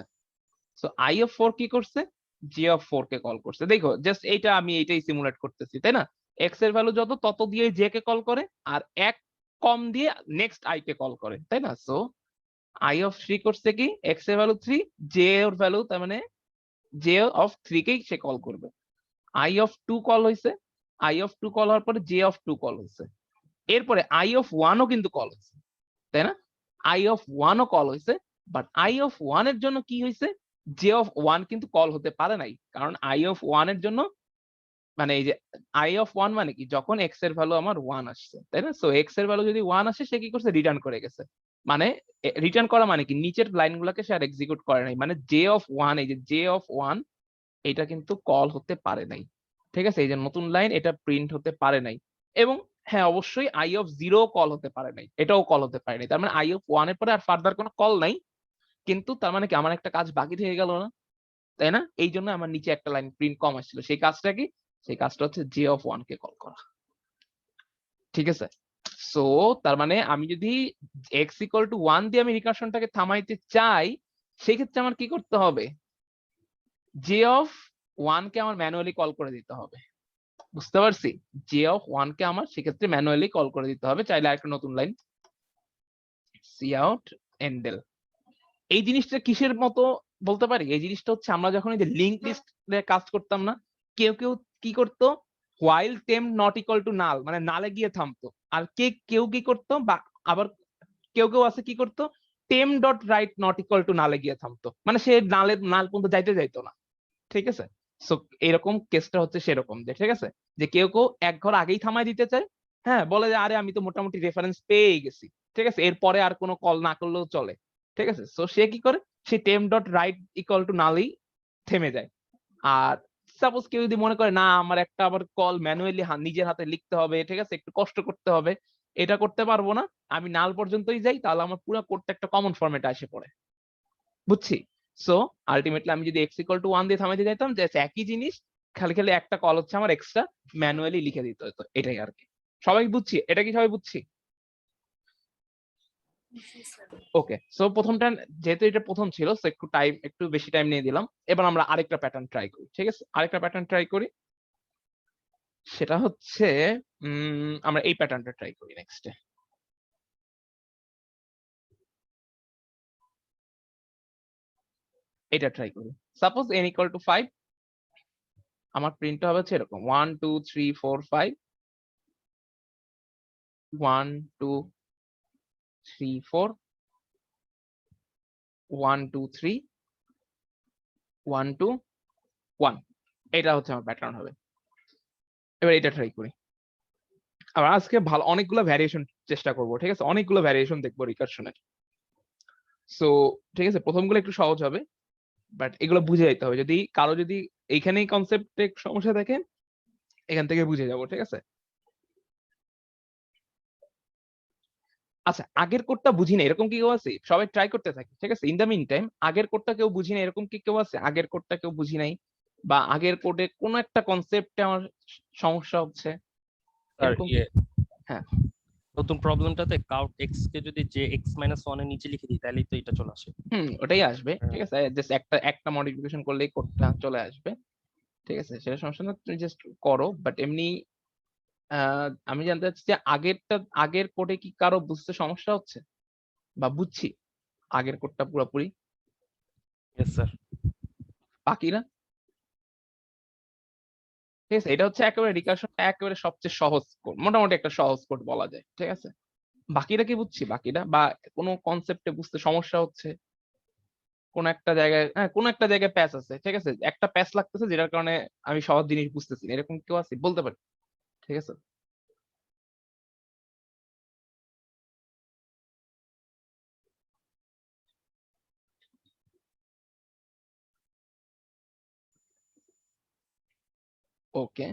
সো i অফ 4 কি করছে? j অফ 4 কে কল করছে। দেখো জাস্ট আমি এইটাই সিমুলেট করতেছি, তাই না? x এর ভ্যালু যত তত দিয়ে j কে কল করে, আর এক কম দিয়ে নেক্সট i কে কল করে, তাই না? সো i অফ 3 করছে কি? x এর ভ্যালু 3, j এর ভ্যালু তার মানে j অফ 3 কেই সে কল করবে। আই অফ টু কল হয়েছে, আই অফ টু কল হওয়ার পরে জে অফ টু কল হয়েছে, এরপরে আই অফ ওয়ানও কিন্তু কল হয়েছে, তাই না? আই অফ ওয়ানও কল হয়েছে, বাট আই অফ ওয়ান এর জন্য কি হয়েছে, জে অফ ওয়ান কিন্তু কল হতে পারে নাই, কারণ আই অফ ওয়ান এর জন্য মানে এই যে আই অফ ওয়ান মানে কি, যখন এক্স এর ভ্যালু আমার ওয়ান আসছে, তাই না? সো এক্স এর ভ্যালু যদি ওয়ান আসে, সে কি করছে, রিটার্ন করে গেছে। মানে রিটার্ন করা মানে কি, নিচের লাইন গুলাকে সে আর এক্সিকিউট করে নাই, মানে জে অফ ওয়ান, এই যে জে অফ ওয়ান এটা কিন্তু কল হতে পারে নাই, ঠিক আছে? এই যে নতুন লাইন, এটা প্রিন্ট হতে পারে নাই। এবং হ্যাঁ, অবশ্যই আই অফ জিরো কল হতে পারে নাই, এটাও কল হতে পারে নাই। তার মানে আই অফ ওয়ান এর পরে আর ফার্দার কোনো কল নাই, কিন্তু তার মানে কি আমার একটা কাজ বাকি থেকে গেল না, তাই না? এই জন্য আমার নিচে একটা লাইন প্রিন্ট কম আসছিল। সেই কাজটা কি, সেই কাজটা হচ্ছে J of one K call করা, ঠিক আছে? সো তার মানে আমি যদি এক্স ইকুয়াল টু ওয়ান দিয়ে আমি রিকার্শনটাকে থামাইতে চাই, সেক্ষেত্রে আমার কি করতে হবে, জে অফ ওয়ান কে আমার ম্যানুয়ালি কল করে দিতে হবে। বুঝতে পারছি? জে অফ ওয়ান কে আমার সেক্ষেত্রে ম্যানুয়ালি কল করে দিতে হবে। চাইলে আরেকটা নতুন লাইন, সি আউট এন্ডেল। এই জিনিসটা কিসের মতো বলতে পারি? এই জিনিসটা হচ্ছে আমরা যখন এই যে লিঙ্ক লিস্ট কাজ করতাম না, কেউ কেউ কি করতো, while temp not equal to null, মানে নালে গিয়ে থামতো। আর কেউ কি করতো, বা আবার কেউ আছে কি করতো, temp dot right not equal to নালে গিয়ে থামতো, মানে সে নাল পর্যন্ত যাইতো না, ঠিক আছে? সো এরকম কেসটা হচ্ছে সেরকম, যে ঠিক আছে, যে কেউ এক ঘর আগেই থামাই দিতে চায়, হ্যাঁ, বলে যে আরে আমি তো মোটামুটি রেফারেন্স পেয়ে গেছি, ঠিক আছে, এরপরে আর কোনো কল না করলেও চলে, ঠিক আছে? সো সে কি করে, সে টেম ডট রাইট ইকুয়াল টু নালেই থেমে যায়। আর সাপোজ কেউ যদি মনে করে না, আমার একটা আবার কল ম্যানুয়ালি নিজের হাতে লিখতে হবে, ঠিক আছে, একটু কষ্ট করতে হবে, এটা করতে পারবো না, আমি নাল পর্যন্তই যাই, তাহলে আমার পুরো কোডটা একটা কমন ফরম্যাটে আসে পড়ে, বুঝছি? সো আলটিমেটলি আমি যদি এক্স ইকুয়াল টু ওয়ান দিয়ে থামাইতে চাইতাম, যে একই জিনিস, খালি খালি একটা কল হচ্ছে আমার এক্সট্রা, ম্যানুয়ালি লিখে দিতে হতো, এটাই আর কি। সবাই বুঝছি? এটা কি সবাই বুঝছি? ওকে, সো প্রথমটা যেহেতু এটা প্রথম ছিল, সো একটু বেশি টাইম নিয়ে দিলাম। এবার আমরা আরেকটা প্যাটার্ন ট্রাই করি, ঠিক আছে? আরেকটা প্যাটার্ন ট্রাই করি, সেটা হচ্ছে আমরা এই প্যাটার্নটা ট্রাই করি নেক্সটে। এটা ট্রাই করি। সাপোজ n ইকুয়াল টু 5, আমার প্রিন্ট হবে হচ্ছে এরকম 1 2 3 4 5, 1 2 3 4, 1 2 3, 1 2 1, এটা হচ্ছে আমার প্যাটার্ন হবে। এবার এটা ট্রাই করি। আবার আজকে ভালো অনেকগুলো ভ্যারিয়েশন চেষ্টা করব, ঠিক আছে? অনেকগুলো ভ্যারিয়েশন দেখবো রিকারশনের। সো ঠিক আছে, প্রথমগুলো একটু সহজ হবে, বাট এগুলো বুঝে যেতে হবে। কারো যদি এইখানেই কনসেপ্টে সমস্যা থাকে, এখান থেকে বুঝে যাবো, ঠিক আছে? আচ্ছা, আগের কোডটা বুঝি না এরকম কি কেউ আছে? সবাই ট্রাই করতে থাকে, ঠিক আছে? ইন দ্য মিন টাইম আগের কোডটা কেউ বুঝি না এরকম কি কেউ আছে? আগের কোডটা কেউ বুঝি নাই, বা আগের কোডে কোনো একটা কনসেপ্টে আমার সমস্যা হচ্ছে, স্যার এরকম কি? হ্যাঁ, নতুন প্রবলেমটাতে কাউন্ট এক্স কে যদি যে এক্স মাইনাস ওয়ান এর নিচে লিখে দিই তাহলেই তো এটা চলে আসে। ওটাই আসবে, ঠিক আছে? জাস্ট একটা মডিফিকেশন করলেই কোডটা চলে আসবে, ঠিক আছে? সেটা সমস্যা না, তুমি জাস্ট করো। বাট এমনি আমি জানতে চাচ্ছি যে আগের কোডে কি কারো বুঝতে সমস্যা হচ্ছে, বা বুঝছি আগের কোডটা পুরোপুরি? Yes sir. বাকিরা? ঠিক আছে, এটা হচ্ছে একেবারে রিকারশন একেবারে সবচেয়ে সহজ কোড, মোটামুটি একটা সহজ কোড বলা যায়, ঠিক আছে? বাকিরা কি বুঝছি? বাকিরা বা কোনো কনসেপ্টে বুঝতে সমস্যা হচ্ছে, কোন একটা জায়গায়, হ্যাঁ, কোন একটা জায়গায় প্যাচ আছে, ঠিক আছে, একটা প্যাচ লাগতেছে যেটার কারণে আমি সহজ জিনিস বুঝতেছি না, এরকম কেউ আছে? বলতে পারি, ঠিক আছে? ওকে,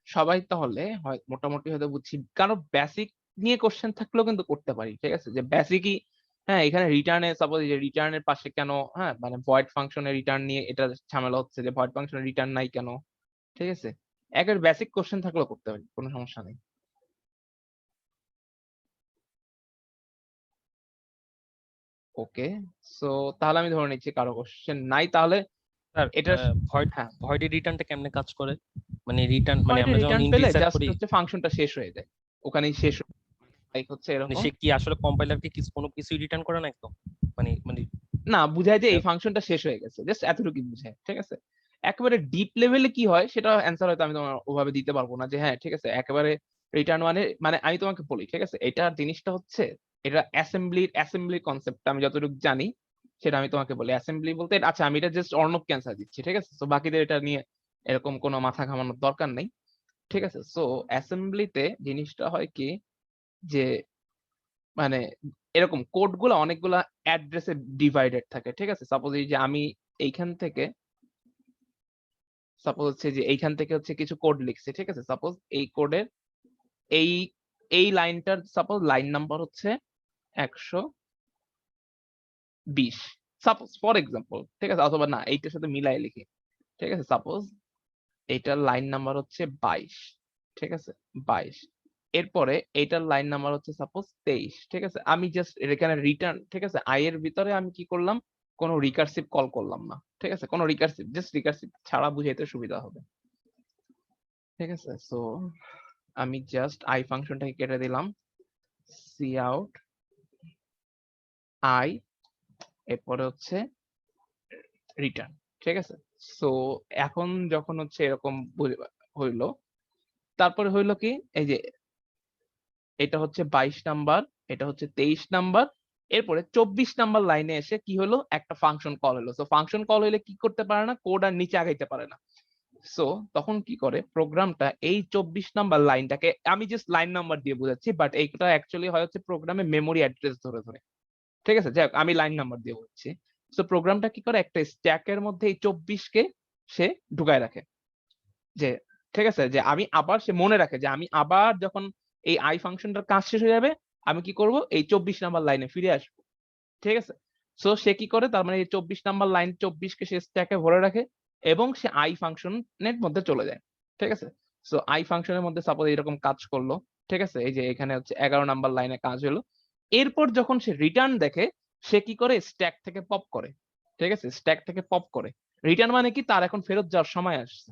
সবাই তাহলে হয় মোটামুটি হয়তো বুঝছি। কারো বেসিক নিয়ে কোশ্চেন থাকলেও কিন্তু করতে পারি, ঠিক আছে? যে বেসিকই, হ্যাঁ, এখানে রিটার্নে সাপোজ যে রিটার্নের পাশে কেন, হ্যাঁ, মানে ভয়েড ফাংশনের রিটার্ন নিয়ে এটা ঝামেলা হচ্ছে, যে ভয়েড ফাংশনের রিটার্ন নাই কেন, ঠিক আছে? একের বেসিক কোশ্চেন থাকলেও করতে পারি, কোনো সমস্যা নেই। ওকে, সো তাহলে আমি ধরে নিচ্ছি কারো কোশ্চেন নাই, তাহলে স্যার এটা ভয়েড হ্যাঁ ভয়েড রিটার্নটা কেমনে কাজ করে? মানে রিটার্ন মানে ভয়েড আমরা যখন রিটার্ন পেলে ইন্টিজার জাস্ট করি, হচ্ছে ফাংশনটা শেষ হয়ে যায়, ওখানেই শেষ লাইক হচ্ছে মানে এরকম। সে কি আসলে কম্পাইলারকে কিছু কোনো কিছুই রিটার্ন করে না একদম, মানে মানে না, বুঝায় যে এই ফাংশনটা শেষ হয়ে গেছে, জাস্ট এতটুকুই বুঝায়, ঠিক আছে। একেবারে ডিপ লেভেলে কি হয় সেটা অ্যান্সার হয়তো আমি তোমার ওভাবে দিতে পারবো না, যে হ্যাঁ ঠিক আছে একেবারে রিটার্ন মানে আমি তোমাকে বলি, ঠিক আছে, এটার জিনিসটা হচ্ছে এটা অ্যাসেম্বলি কনসেপ্ট আমি যতটুকু জানি সেটা আমি তোমাকে বলি। অ্যাসেম্বলি বলতে আচ্ছা আমি এটা জাস্ট অর্ণব ক্যান্সার দিচ্ছি, ঠিক আছে, তো বাকিদের এটা নিয়ে এরকম কোনো মাথা ঘামানোর দরকার নেই, ঠিক আছে। সো অ্যাসেম্বলিতে জিনিসটা হয় কি, যে মানে এরকম কোড গুলা অনেকগুলা অ্যাড্রেসে ডিভাইডেড থাকে, ঠিক আছে। সাপোজ এই যে আমি এইখান থেকে সাপোজ হচ্ছে যে এইখান থেকে হচ্ছে কিছু কোড লিখছি, ঠিক আছে, সাপোজ এই কোডের এই এই লাইনটার সাপোজ লাইন নাম্বার হচ্ছে 120, সাপোজ ফর এক্সাম্পল, ঠিক আছে, অথবা না এইটার সাথে মিলাই লিখি, ঠিক আছে, সাপোজ এইটার লাইন নাম্বার হচ্ছে 22, ঠিক আছে, 22। এরপরে এইটার লাইন নাম্বার হচ্ছে সাপোজ 23, ঠিক আছে। আমি জাস্ট এখানে রিটার্ন, ঠিক আছে, আই এর ভিতরে আমি কি করলাম, কোনো রিকার্সিভ কল করলাম না, ঠিক আছে, কোনো রিকার্সিভ, জাস্ট রিকার্সিভ ছাড়া বুঝাইতে সুবিধা হবে, ঠিক আছে। সো আমি জাস্ট আই ফাংশনটাকে কেটে দিলাম, সি আউট আই, এরপরে হচ্ছে রিটার্ন, ঠিক আছে। সো এখন যখন হচ্ছে এরকম হইলো, তারপরে হইলো কি, এই যে এটা হচ্ছে 22 নাম্বার, এটা হচ্ছে 23 নাম্বার, এরপরে 24 নাম্বার লাইনে এসে কি হলো, একটা ফাংশন কল হলো। সো ফাংশন কল হইলে কি করতে পারে না, কোড আর নিচে আগাইতে পারে না। সো তখন কি করে প্রোগ্রামটা, এই 24 নাম্বার লাইনটাকে আমি জাস্ট লাইন নাম্বার দিয়ে বোঝাচ্ছি, বাট এইটা অ্যাকচুয়ালি হয় হচ্ছে প্রোগ্রামে মেমোরি অ্যাড্রেস ধরে ধরে, ঠিক আছে, যাই হোক আমি লাইন নাম্বার দিয়ে বলছি। সো প্রোগ্রামটা কি করে, একটা স্ট্যাকের মধ্যে এই 24 কে সে ঢুকায় রাখে, যে ঠিক আছে, যে আমি আবার সে মনে রাখে যে আমি আবার যখন এই আই ফাংশনটার কাজ শেষ হয়ে যাবে আমি কি করব, এই 24 নাম্বার লাইনে ফিরে আসবো, ঠিক আছে। সো সে কি করে, তার মানে এই 24 নাম্বার লাইন 24 কে সে স্ট্যাকে ভরে রাখে এবং সে আই ফাংশনের মধ্যে চলে যায়, ঠিক আছে। সো আই ফাংশনের মধ্যে সাপোজ এরকম কাজ করলো, ঠিক আছে, এই যে এখানে হচ্ছে 11 নাম্বার লাইনে কাজ হলো। এরপর যখন সে রিটার্ন দেখে সে কি করে, স্ট্যাক থেকে পপ করে, ঠিক আছে, স্ট্যাক থেকে পপ করে। রিটার্ন মানে কি, তার এখন ফেরত যাওয়ার সময় আসছে,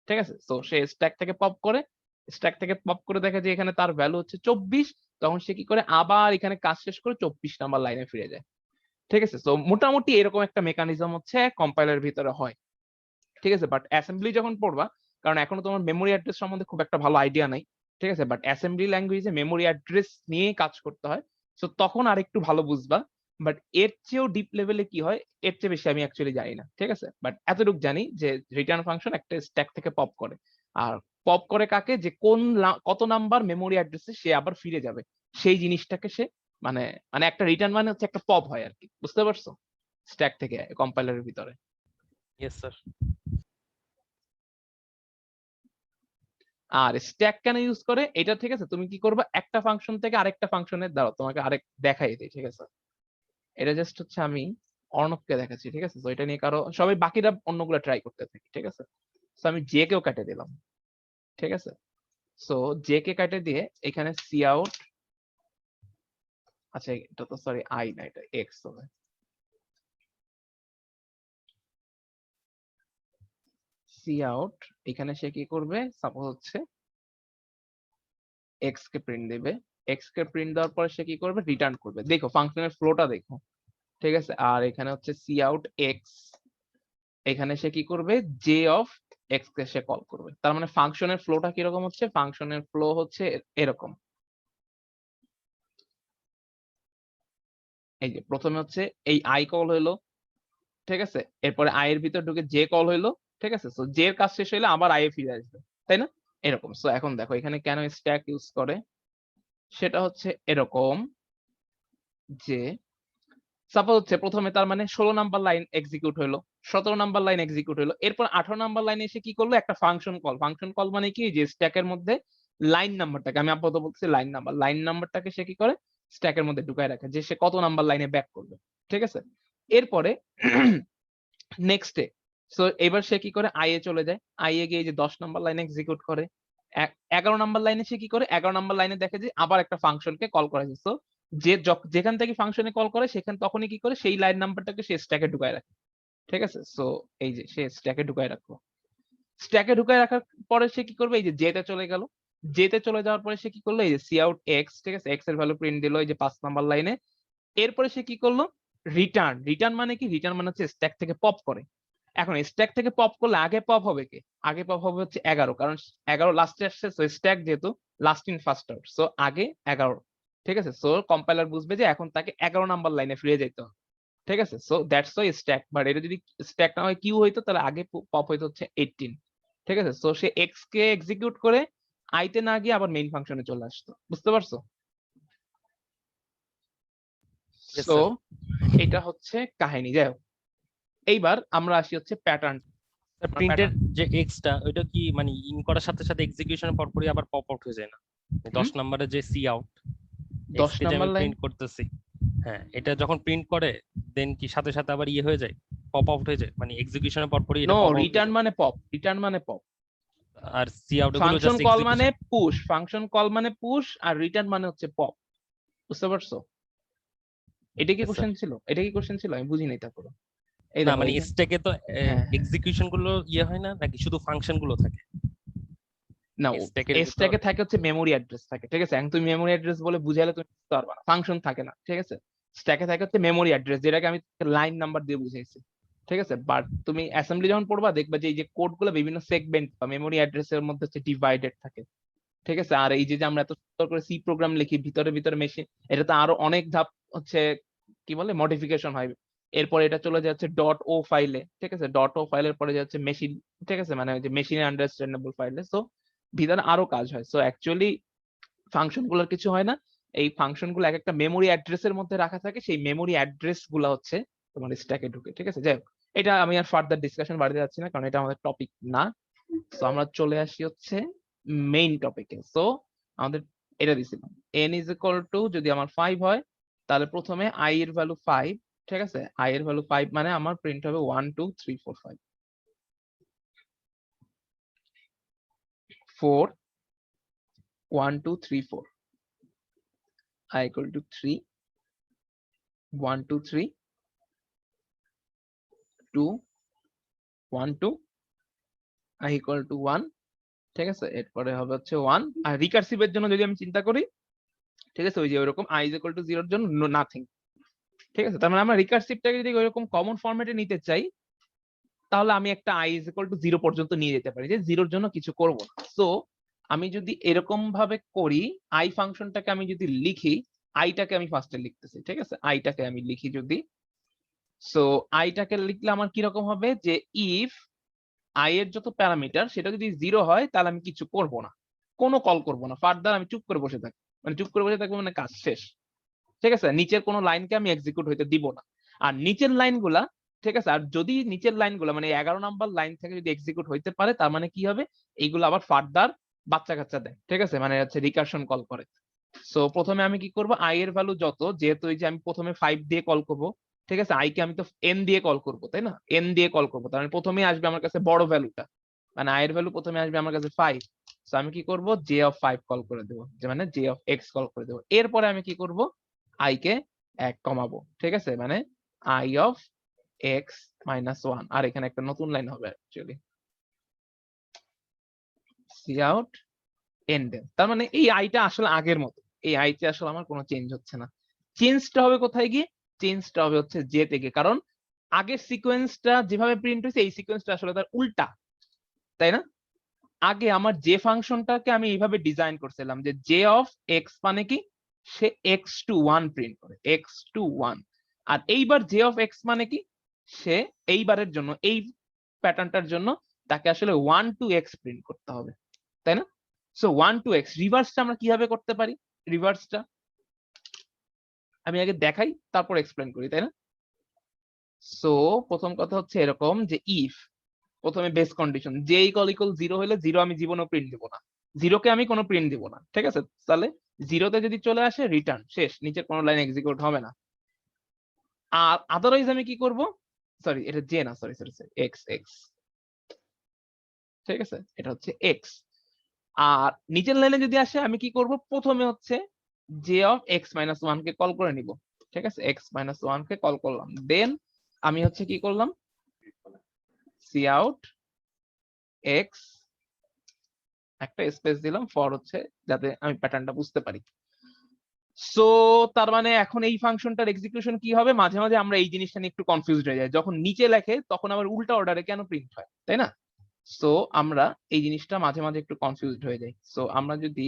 ঠিক আছে। তো সে স্ট্যাক থেকে পপ করে, স্ট্যাক থেকে পপ করে দেখে যে এখানে তার ভ্যালু হচ্ছে 24, তখন সে কি করে, আবার এখানে কাজ শেষ করে 24 নাম্বার লাইনে ফিরে যায়, ঠিক আছে। তো মোটামুটি এরকম একটা মেকানিজম হচ্ছে কম্পাইলারের ভিতরে হয়, ঠিক আছে। বাট অ্যাসেম্বলি যখন পড়বা, কারণ এখনো তোমার মেমোরি অ্যাড্রেস সম্বন্ধে খুব একটা ভালো আইডিয়া নাই, ঠিক আছে, বাট অ্যাসেম্বলি ল্যাঙ্গুয়েজে মেমোরি অ্যাড্রেস নিয়ে কাজ করতে হয়, সো তখন আর একটু ভালো বুঝবা। বাট এর চেয়েও ডিপ লেভেলে কি হয় এর চেয়ে বেশি আমি অ্যাকচুয়ালি জানি না, ঠিক আছে। বাট এতটুকু জানি যে রিটার্ন ফাংশন একটা স্ট্যাক থেকে পপ করে, আর পপ করে কাকে, যে কত নাম্বার মেমোরি অ্যাড্রেসে সে আবার ফিরে যাবে সেই জিনিসটাকে সে মানে মানে একটা রিটার্ন মানে হচ্ছে একটা পপ হয় আর কি, বুঝতে পারছো, স্ট্যাক থেকে কম্পাইলারের ভিতরে। Yes sir. আর স্ট্যাক কেন ইউজ করে এটা, ঠিক আছে, তুমি কি করবে, একটা ফাংশন থেকে আরেকটা ফাংশনের দ্বারা তোমাকে আরেক দেখাই দেই, ঠিক আছে। এটা জাস্ট হচ্ছে আমি অর্ণবকে দেখাচ্ছি, ঠিক আছে। তো এটা নিয়ে কারো সবাই বাকিরা অন্যগুলো ট্রাই করতে থাকি, ঠিক আছে। তো আমি জে কেও কেটে দিলাম, ঠিক আছে। সো জে কে কেটে দিয়ে এখানে সি আউট, আচ্ছা এটা তো সরি আই না, এটা এক্স হবে, সি আউট, এখানে সে কি করবে, সাপোজ হচ্ছে এক্স কে প্রিন্ট দেবে, এক্স কে প্রিন্ট দেওয়ার পরে সে কি করবে, রিটার্ন করবে। দেখো ফাংশনের ফ্লোটা দেখো, ঠিক আছে। আর এখানে হচ্ছে সি আউট এক্স, এখানে সে কি করবে, J of x K say call করবে। তার মানে ফাংশনের ফ্লোটা কিরকম হচ্ছে, ফাংশনের ফ্লো হচ্ছে এরকম, এই যে প্রথমে হচ্ছে এই আই কল হইলো, ঠিক আছে, এরপরে আই এর ভিতর ঢুকে জে কল হইলো, ঠিক আছে। সো জে এর কাজ শেষ হইলে আবার আই এ ফিরে আসবে, তাই না, এরকম। সো এখন দেখো এখানে কেন স্ট্যাক ইউজ করে, সেটা হচ্ছে এরকম, যে সাপোজ হচ্ছে প্রথমে তার মানে 16 নাম্বার লাইন এক্সিকিউট হলো, 17 নাম্বার লাইন এক্সিকিউট হলো, এরপর 18 নাম্বার লাইনে এসে কি করলো, একটা ফাংশন কল। ফাংশন কল মানে কি, যে স্ট্যাকের মধ্যে লাইন নাম্বারটাকে, আমি আপাতত বলতেছি লাইন নাম্বারটাকে সে কি করে, স্ট্যাকের মধ্যে ঢুকায় রাখে, যে সে কত নাম্বার লাইনে ব্যাক করবে, ঠিক আছে। এরপরে নেক্সট ডে, সো এবার সে কি করে, আই এ চলে যায়, আই এ গিয়ে যে 10 নাম্বার লাইনে এক্সিকিউট করে, 11 নাম্বার লাইনে সে কি করে, 11 নাম্বার লাইনে দেখে যে আবার একটা ফাংশনকে কল করা হয়েছে। সো যে যেখান থেকে ফাংশনে কল করে সেখানে তখনই কি করে, সেই লাইন নাম্বারটাকে সে স্ট্যাকে ঢুকায় রাখে, ঠিক আছে? সো এই যে সে স্ট্যাকে ঢুকায় রাখলো। স্ট্যাকে ঢুকায় রাখার পরে সে কি করবে, এই যে জেতে চলে গেল। জেতে চলে যাওয়ার পরে সে কি করলো, এই যে সি আউট এক্স, ঠিক আছে, এক্স এর ভ্যালু প্রিন্ট দিল এই যে 5 নাম্বার লাইনে। এরপরে সে কি করলো, রিটার্ন। রিটার্ন মানে কি, রিটার্ন মানে হচ্ছে স্ট্যাক থেকে পপ করে। এখন স্ট্যাক থেকে পপ করলে আগে পপ হবে কে, আগে পপ হবে হচ্ছে 11, কারণ 11 লাস্টে আসছে। সো স্ট্যাক যেহেতু last in first out, so আগে 11, ঠিক আছে। সো কম্পাইলার বুঝবে যে এখন তাকে 11 নাম্বার লাইনে ফিরে যেতে হবে, ঠিক আছে। So that's why stack. But এটা যদি স্ট্যাক না হয় কিউ হইতো, তাহলে আগে পপ হইতো হচ্ছে 18, ঠিক আছে। সো সে এক্স কে এক্সিকিউট করে আইতে না গিয়ে আবার মেইন ফাংশনে চলে আসতো, বুঝতে পারছো? Yes, so sir. এটা হচ্ছে কাহিনী। যাই হোক, এইবার আমরা আসি হচ্ছে প্যাটার্ন। প্রিন্টের যে এক্সটা ওইটা কি মানে ইন করার সাথে সাথে এক্সিকিউশনের পরপরই আবার পপ আউট হয়ে যায় না? 10 নম্বরে যে C out 10 number line, print করতেছি, হ্যাঁ, এটা যখন প্রিন্ট করে দেন কি সাথে সাথে আবার ইয়ে হয়ে যায়, পপ আউট হয়ে যায়, মানে এক্সিকিউশনের পরপরই এটা নো, pop out হয়ে রিটার্ন যায়। মানে পপ, রিটার্ন মানে পপ। আর সি আউট গুলো ফাংশন জাস্ট কল মানে পুশ, ফাংশন কল মানে পুশ, আর রিটার্ন মানে হচ্ছে পপ, বুঝতে পারছো? এটা কি Yes, sir. কোশ্চেন ছিল? এটা কি কোশ্চেন ছিল? আমি বুঝি নাই তারপরে। এই না দেখো, মানে এই যে- স্ট্যাকে তো হ্যাঁ। এক্সিকিউশন গুলো ইয়ে হয় না নাকি শুধু ফাংশন গুলো থাকে? না, স্ট্যাকের স্ট্যাকে থাকে হচ্ছে মেমোরি অ্যাড্রেস থাকে, ঠিক আছে। এখন তুমি মেমোরি অ্যাড্রেস বলে বুঝাইলে তুমি বুঝতে পারবা না, ফাংশন থাকে না, ঠিক আছে। স্ট্যাকে থাকে হচ্ছে মেমোরি অ্যাড্রেস, যেটাকে আমি লাইন নাম্বার দিয়ে বুঝাইছি, ঠিক আছে। বাট তুমি অ্যাসেম্বলি যখন পড়বা দেখবা যে এই যে কোড গুলো বিভিন্ন সেগমেন্ট বা মেমোরি অ্যাড্রেসের মধ্যে হচ্ছে ডিভাইডেড থাকে, ঠিক আছে। আর এই যে যে আমরা এত সুন্দর করে সি প্রোগ্রাম লিখি, ভিতরে ভিতরে মেশিন, এটা তো আরো অনেক ধাপ হচ্ছে কি বলে মডিফিকেশন হয়। এরপরে এটা চলে যাচ্ছে ডট ও ফাইলে, ঠিক আছে। ডট ও ফাইলের পরে যাচ্ছে মেশিন, ঠিক আছে, মানে ওই যে মেশিনের আন্ডারস্ট্যান্ডেবল ফাইলে। সো ভিতরে আরো কাজ হয়। সো অ্যাকচুয়ালি ফাংশন গুলোর কিছু হয় না, এই ফাংশন গুলো এক একটা মেমোরি অ্যাড্রেসের মধ্যে রাখা থাকে, সেই মেমোরি অ্যাড্রেস গুলা হচ্ছে তোমার স্ট্যাকে ঢুকে, ঠিক আছে। যাই হোক, এটা আমি আর ফার্দার ডিসকাশন বাড়াতে যাচ্ছি না, কারণ এটা আমাদের টপিক না। সো আমরা চলে আসি হচ্ছে মেইন টপিকে। সো আমাদের এটা দিছিলাম n ইজ ইকুয়াল টু, যদি আমার 5 হয় তাহলে প্রথমে i এর ভ্যালু 5, ঠিক আছে। i এর ভ্যালু 5 মানে আমার প্রিন্ট হবে 1 2 3 4 5 4 1 2 3 4, i equal to 3 1 2 3 2 1 2, i equal to 1, ঠিক আছে। এরপরে হবে হচ্ছে 1। আর রিকার্সিভের জন্য যদি আমি চিন্তা করি, ঠিক আছে, ওই যে ওইরকম i is equal to 0 এর জন্য নাথিং, ঠিক আছে। তার মানে আমরা রিকার্সিভটাকে যদি ওইরকম কমন ফরম্যাটে নিতে চাই, তাহলে আমি একটা i is equal to 0 পর্যন্ত নিয়ে যেতে পারি, যে 0 এর জন্য কিছু করব না। সো আমি যদি এরকম ভাবে করি, i ফাংশনটাকে আমি যদি লিখি, আইটাকে আমি ফার্স্টে লিখতেছি, ঠিক আছে। আইটাকে আমি লিখি যদি, সো আইটাকে লিখলে আমার কি রকম হবে, যে ইফ i এর যত প্যারামিটার সেটা যদি 0 হয়, তাহলে আমি কিছু করব না, কোনো কল করব না ফার্দার, আমি চুপ করে বসে থাকবো। মানে চুপ করে বসে থাকবো মানে কাজ শেষ, ঠিক আছে। নিচের কোনো লাইনকে আমি এক্সিকিউট হইতে দিব না। আর নিচের লাইনগুলা, ঠিক আছে, আর যদি নিচের লাইনগুলো মানে 11 নাম্বার লাইন থেকে যদি এক্সিকিউট হইতে পারে, তার মানে কি হবে, এইগুলো আবার ফার্দার বাচ্চা কাচ্চা দেয়, ঠিক আছে, মানে হচ্ছে রিকারশন কল করে। সো প্রথমে আমি কি করব, i এর ভ্যালু যত, যেহেতু এই যে আমি প্রথমে 5 দিয়ে কল করব, ঠিক আছে, i কে আমি তো n দিয়ে কল করব, তাই না, n দিয়ে কল করব, তার মানে প্রথমেই আসবে আমার কাছে বড় ভ্যালুটা, মানে i এর ভ্যালু প্রথমে আসবে আমার কাছে 5। সো আমি কি করব, j of 5 কল করে দেব, যে মানে j of x কল করে দেব। এরপরে আমি কি করব, i কে 1 কমাবো, ঠিক আছে, মানে i of x minus 1। আর এখানে একটা নতুন লাইন হবে অ্যাকচুয়ালি, cout end। তার মানে এই আইটা আসলে আগের মতো, এই আইতে আসলে আমার কোনো চেঞ্জ হচ্ছে না। চেঞ্জটা হবে কোথায় গিয়ে, চেঞ্জটা হবে হচ্ছে জে থেকে, কারণ আগের সিকোয়েন্সটা যেভাবে প্রিন্ট হয়েছে এই সিকোয়েন্সটা আসলে তার উল্টা, তাই না। আগে আমার যে ফাংশনটাকে আমি এইভাবে ডিজাইন করছিলাম যে জে অফ এক্স মানে কি, সে এক্স টু 1 প্রিন্ট করে, এক্স টু 1। আর এইবার জে অফ এক্স মানে কি, সে এইবারের জন্য এই প্যাটার্নটার জন্য তাকে আসলে 1 টু এক্স প্রিন্ট করতে হবে, তাই না। সো 1 টু এক্স রিভার্সটা আমরা কিভাবে করতে পারি, রিভার্সটা আমি আগে দেখাই তারপর এক্সপ্লেন করি, তাই না। সো প্রথম কথা হচ্ছে এরকম যে ইফ প্রথমে base condition J equal equal 0 হলে 0 আমি জীবনেও প্রিন্ট দিব না, 0 কে আমি কোনো প্রিন্ট দিব না, ঠিক আছে। তাহলে 0 তে যদি চলে আসে রিটার্ন, শেষ, নিচের কোনো লাইন এক্সিকিউট হবে না। আর আদারওয়াইজ আমি কি করব, সরি এটা জে না, sorry sorry sorry x x, ঠিক আছে, এটা হচ্ছে এক্স। আর নিচের লাইনে যদি আসে আমি কি করব, প্রথমে হচ্ছে J of x minus 1 K call করে নিব, ঠিক আছে, এক্স মাইনাস 1 কে কল করলাম, দেন আমি হচ্ছে কি করলাম, সি আউট এক্স, একটা স্পেস দিলাম ফর হচ্ছে যাতে আমি প্যাটার্নটা বুঝতে পারি। সো তার মানে এখন এই ফাংশনটার এক্সিকিউশন কি হবে, মাঝে মাঝে আমরা এই জিনিসটা নিয়ে একটু কনফিউজড হয়ে যাই, যখন নিচে লেখে তখন আবার উল্টা অর্ডারে কেন প্রিন্ট হয়, তাই না? সো আমরা এই জিনিসটা মাঝে মাঝে একটু কনফিউজড হয়ে যাই। সো আমরা যদি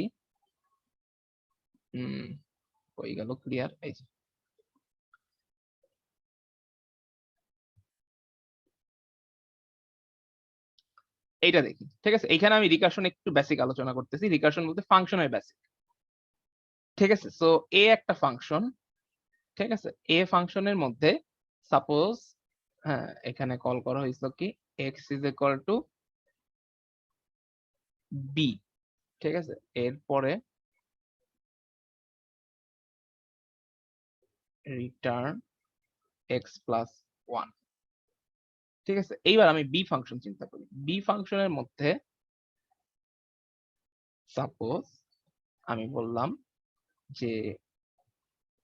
হয়ে গেল ক্লিয়ার, এই যে এইটা দেখি, ঠিক আছে? এখানে আমি রিকার্শন একটু বেসিক আলোচনা করতেছি। রিকার্শন বলতে ফাংশনের বেসিক, ঠিক আছে? সো এ একটা ফাংশন, ঠিক আছে? এ ফাংশনের মধ্যে সাপোজ হ্যাঁ এখানে কল করা হয়েছিল কি x is equal to b, ঠিক আছে? এরপরে রিটার্ন এক্স প্লাস ওয়ান, ঠিক আছে? এইবার আমি বি ফাংশন চিন্তা করি। বি ফাংশনের মধ্যে সাপোজ আমি বললাম যে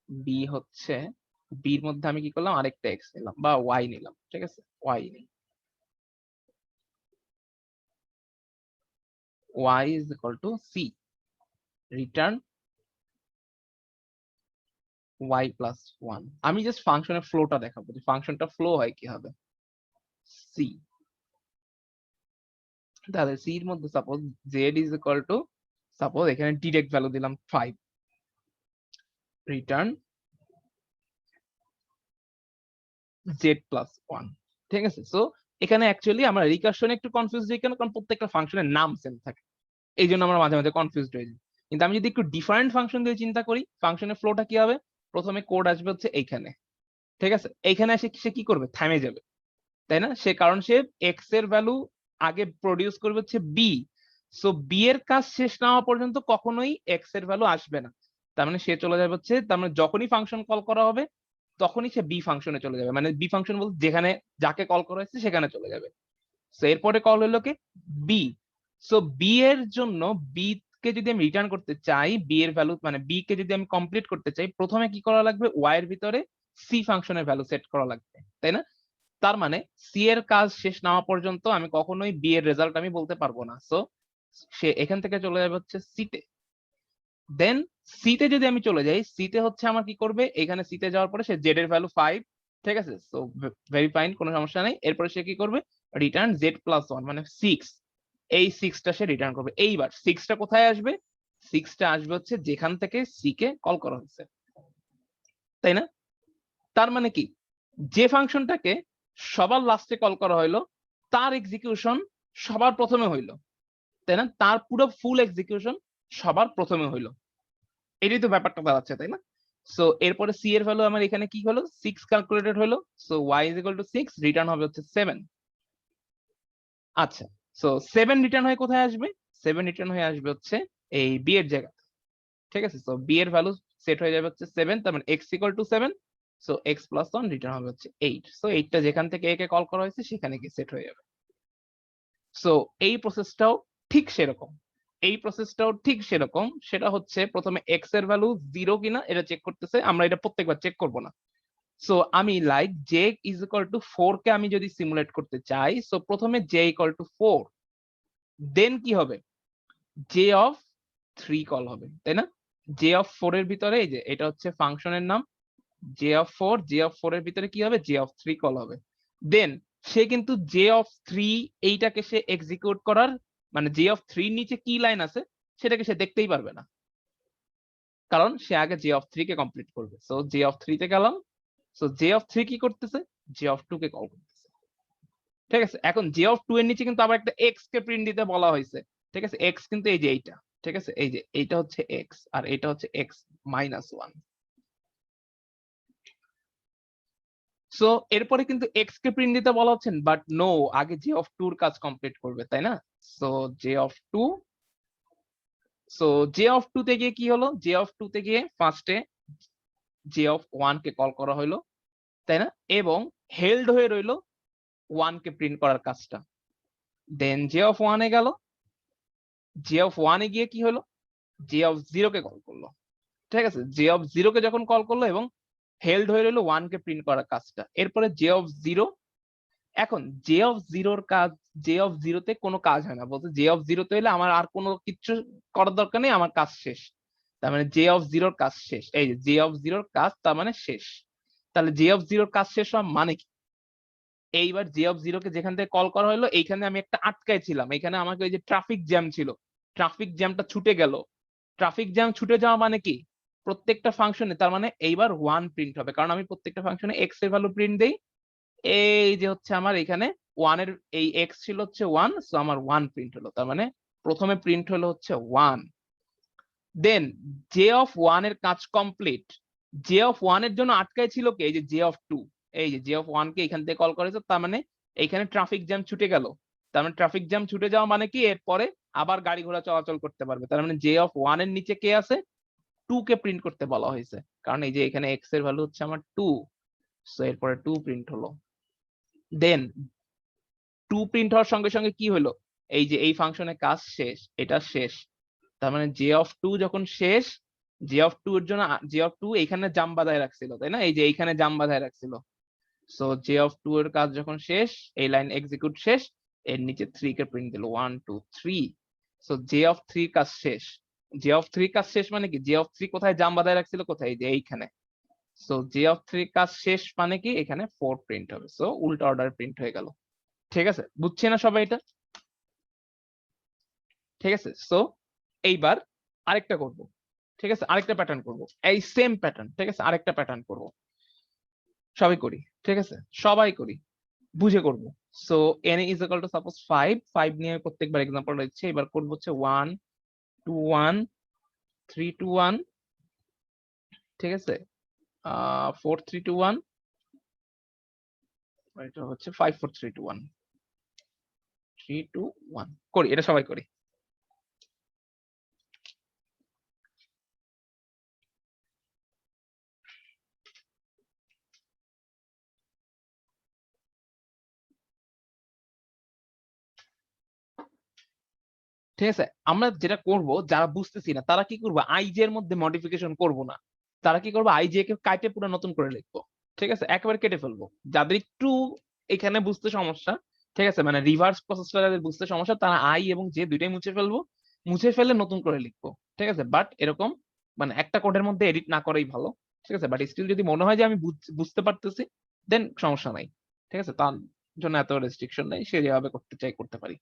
বি হচ্ছে, বির মধ্যে আমি কি করলাম আরেকটা এক্স নিলাম বা ওয়াই নিলাম, ঠিক আছে? ওয়াই নিই, y is equal to c, return y plus one. আমি জাস্ট ফাংশনের ফ্লোটা দেখাবো যে ফাংশনটা ফ্লো হয় কি হবে। সি, তাহলে সি এর মধ্যে suppose Z is equal two, suppose এখানে ডিরেক্ট ভ্যালু দিলাম 5, রিটার্ন জেড প্লাস ওয়ান, ঠিক আছে? সো এখানে অ্যাকচুয়ালি আমরা রিকার্শনে একটু কনফিউজ হই কেন, কারণ প্রত্যেকটা ফাংশনের নাম সেম থাকে, এই জন্য আমরা মাঝে মাঝে কনফিউজড হয়ে যাই। কিন্তু আমি যদি একটু ডিফারেন্ট ফাংশন দিয়ে চিন্তা করি, ফাংশনের ফ্লোটা কি হবে, প্রথমে কোড আসবে হচ্ছে এইখানে, ঠিক আছে? এইখানে এসে সে কি করবে, থামে যাবে, তাই না? সে কারণ সে এক্স এর ভ্যালু আগে প্রডিউস করবে হচ্ছে বি, সো বি এর কাজ শেষ না হওয়া পর্যন্ত কখনোই এক্স এর ভ্যালু আসবে না। তার মানে সে চলে যাবে হচ্ছে, তার মানে যখনই ফাংশন কল করা হবে তখনই সে বি ফাংশনে চলে যাবে, মানে বি ফাংশন বলতে যেখানে যাকে কল করা হয়েছে সেখানে চলে যাবে। সো এরপরে কল হলো কি বি, সো বি এর জন্য বি কে যদি আমি রিটার্ন করতে চাই, বি এর ভ্যালু মানে বি কে যদি আমি কমপ্লিট করতে চাই, প্রথমে কি করা লাগবে, ওয়াই এর ভিতরে সি ফাংশনের ভ্যালু সেট করা লাগবে, তাই না? তার মানে সি এর কাজ শেষ না হওয়া পর্যন্ত আমি কখনোই বি এর রেজাল্ট আমি বলতে পারবো না। সো সে এখান থেকে চলে যাবে হচ্ছে সিতে। দেন সিতে যদি আমি চলে যাই, সিতে হচ্ছে আমার কি করবে, এখানে সিতে যাওয়ার পরে সে জেড এর ভ্যালু 5, ঠিক আছে? সো ভেরি ফাইন, কোনো সমস্যা নেই। এরপরে সে কি করবে, রিটার্ন জেড প্লাস ওয়ান মানে 6, এই 6টা সে রিটার্ন করবে। এইবার 6টা কোথায় আসবে, 6টা আসবে হচ্ছে যেখান থেকে সি কে কল করা হয়েছে, তাই না? তার মানে কি, যে ফাংশনটাকে সবার লাস্টে কল করা হইলো তার এক্সিকিউশন সবার প্রথমে হইলো, তাই না? তার পুরো ফুল এক্সিকিউশন সবার প্রথমে হইলো, এটাই তো ব্যাপারটা দাঁড়াচ্ছে, তাই না? সো এরপরে সি এর ভ্যালু আমার এখানে কি হলো, 6 ক্যালকুলেটেড হলো। So y is equal to 6, return হবে হচ্ছে 7। আচ্ছা, সো 7 রিটার্ন হয়ে কোথায় আসবে, 7 রিটার্ন হয়ে আসবে হচ্ছে এই বি এর জায়গা, ঠিক আছে? সো বি এর ভ্যালু সেট হয়ে যাবে হচ্ছে 7, তার মানে x equal to 7, so x plus 1 return হবে হচ্ছে 8। সো 8টা যেখান থেকে a কে কল করা হয়েছে সেখানে গিয়ে সেট হয়ে যাবে। সো এই প্রসেসটাও ঠিক সেরকম, এই প্রসেসটাও ঠিক সেরকম। সেটা হচ্ছে প্রথমে x এর ভ্যালু 0 কিনা এটা চেক করতেছে, আমরা এটা প্রত্যেকবার চেক করব না। সো আমি like j is equal two 4 কে আমি যদি সিমুলেট করতে চাই, সো প্রথমে j ইকুয়াল টু 4, দেন কি হবে, j অফ 3 কল হবে, তাই না? j অফ 4 এর ভিতরে এই যে এটা হচ্ছে ফাংশনের নাম j অফ 4, j অফ 4 এর ভিতরে কি হবে, j অফ 3 কল হবে। দেন সে কিন্তু j অফ 3 এইটাকে সে এক্সিকিউট করার মানে j অফ 3 নিচে কি লাইন আছে সেটাকে সে দেখতেই পারবে না, কারণ সে আগে j অফ 3 কে কমপ্লিট করবে। সো j অফ 3 তে গেলাম, সো j অফ 3 কি করতেছে, j অফ 2 কে কল করতেছে, ঠিক আছে? এখন j অফ 2 এর নিচে কিন্তু আবার একটা x কে প্রিন্ট দিতে বলা হয়েছে, ঠিক আছে? x কিন্তু এই যে এইটা, ঠিক আছে? এই যে এইটা হচ্ছে x আর এটা হচ্ছে x মাইনাস 1। সো এরপরে কিন্তু x কে প্রিন্ট দিতে বলা হচ্ছে, বাট নো, আগে j অফ 2 এর কাজ কমপ্লিট করবে, তাই না? So j of 2, so j of 2 তে গিয়ে কি হলো, j অফ 2 তে গিয়ে ফার্স্টে j অফ 1 কে কল করা হলো, তাই না? এবং হেল্ড হয়ে রইলো 1 কে প্রিন্ট করার কাজটা। দেন j অফ 1 এ গেল, j অফ 1 এ গিয়ে কি হলো, j অফ 0 কে কল করলো, ঠিক আছে? j অফ 0 কে যখন কল করলো এবং হেল্ড হয়ে রইলো 1 কে প্রিন্ট করার কাজটা, এরপরে j অফ 0 এখন জে অফ জিরোর কাজ, জে অফ জিরোতে কোনো কাজ হয় না, বলতে জে অফ জিরোতে হলে আমার আর কোনো কিছু করার দরকার নেই, আমার কাজ শেষ। তার মানে জে অফ জিরোর কাজ শেষ, এই যে জে অফ জিরোর কাজ তার মানে শেষ। তাহলে জে অফ জিরোর কাজ শেষ হওয়া মানে কি? এইবার জে অফ জিরোকে যেখান থেকে কল করা হলো এইখানে আমি একটা আটকায় ছিলাম, এখানে আমাকে ওই যে ট্রাফিক জ্যাম ছিল, ট্রাফিক জ্যামটা ছুটে গেল। ট্রাফিক জ্যাম ছুটে যাওয়া মানে কি? প্রত্যেকটা ফাংশনে তার মানে এইবার 1 প্রিন্ট হবে, কারণ আমি প্রত্যেকটা ফাংশনে এক্স এর ভ্যালু প্রিন্ট দেই। এই যে হচ্ছে আমার এখানে 1 এর এই এক্স ছিল হচ্ছে 1, সো আমার 1 প্রিন্ট হলো, তার মানে প্রথমে প্রিন্ট হলো হচ্ছে 1। দেন জে অফ 1 এর কাজ কমপ্লিট। জে অফ 1 এর জন্য আটকায় ছিল কি? এই যে জে অফ 2, এই যে জে অফ 1 কে এখান থেকে কল করেছে, তার মানে এইখানে ট্রাফিক জ্যাম ছুটে গেল। তার মানে ট্রাফিক জ্যাম ছুটে যাওয়া মানে কি? এরপরে আবার গাড়ি ঘোড়া চলাচল করতে পারবে। তার মানে জে অফ 1 এর নিচে কে আছে? 2 কে প্রিন্ট করতে বলা হয়েছে, কারণ এই যে এখানে এক্স এর ভ্যালু হচ্ছে আমার 2, সো এরপরে 2 প্রিন্ট হলো। দেন 2 প্রিন্ট হওয়ার সঙ্গে সঙ্গে কি হলো? এই যে এই ফাংশনের কাজ শেষ, এটা শেষ। তার মানে জে অফ 2 যখন শেষ, জে অফ 2 এর জন্য জে অফ 2 এইখানে জাম বাঁধায় রাখছিল, তাই না? এই যে এইখানে জাম বাঁধায় রাখছিল। সো জে অফ 2 এর কাজ যখন শেষ, এই লাইন এক্সিকিউট শেষ, এর নিচে 3 কে প্রিন্ট দিল 1 2 3। সো জে অফ 3 কাজ শেষ। জে অফ 3 কাজ শেষ মানে কি? জে অফ 3 কোথায় জাম বাঁধায় রাখছিল? কোথায়? এই যে এইখানে। সো জে অফ 3 কাজ শেষ মানে কি? এখানে 4 প্রিন্ট হবে, সো উল্টা অর্ডার প্রিন্ট হয়ে গেল। ঠিক আছে, বুঝছি না সবাই এটা? ঠিক আছে, সো এইবার আরেকটা করব। ঠিক আছে, আরেকটা প্যাটার্ন করব, এই সেম প্যাটার্ন। ঠিক আছে, আরেকটা প্যাটার্ন করব, সবাই করি। ঠিক আছে, সবাই করি, বুঝে করব। So n is equal two suppose 5 নিয়ে প্রত্যেকবার एग्जांपल দিচ্ছি। এবার করব হচ্ছে 1 2 1 3 2 1। ঠিক আছে, 4 3 2 1, এটা হচ্ছে 5 4 3 2 1 3 2 1 করি, এটা সবাই করি। ঠিক আছে, আমরা যেটা করব, যারা বুঝতেছি না তারা কি করবো, আইজে এর মধ্যে মডিফিকেশন করব না, তারা কি করবো, আইজে কে কাটে পুরো নতুন করে লিখবো। ঠিক আছে, একেবারে কেটে ফেলবো। যাদের একটু এখানে বুঝতে সমস্যা, ঠিক আছে, মানে রিভার্স প্রসেসটা যাদের বুঝতে সমস্যা, তারা আই এবং জে দুইটাই মুছে ফেলবো, মুছে ফেলে নতুন করে লিখবো। ঠিক আছে, বাট এরকম মানে একটা কোডের মধ্যে এডিট না করাই ভালো। ঠিক আছে, বাট স্টিল যদি মনে হয় যে আমি বুঝতে পারতেছি, দেন সমস্যা নাই। ঠিক আছে, তার জন্য এত রেস্ট্রিকশন নেই, সে যেভাবে করতে চাই করতে পারি।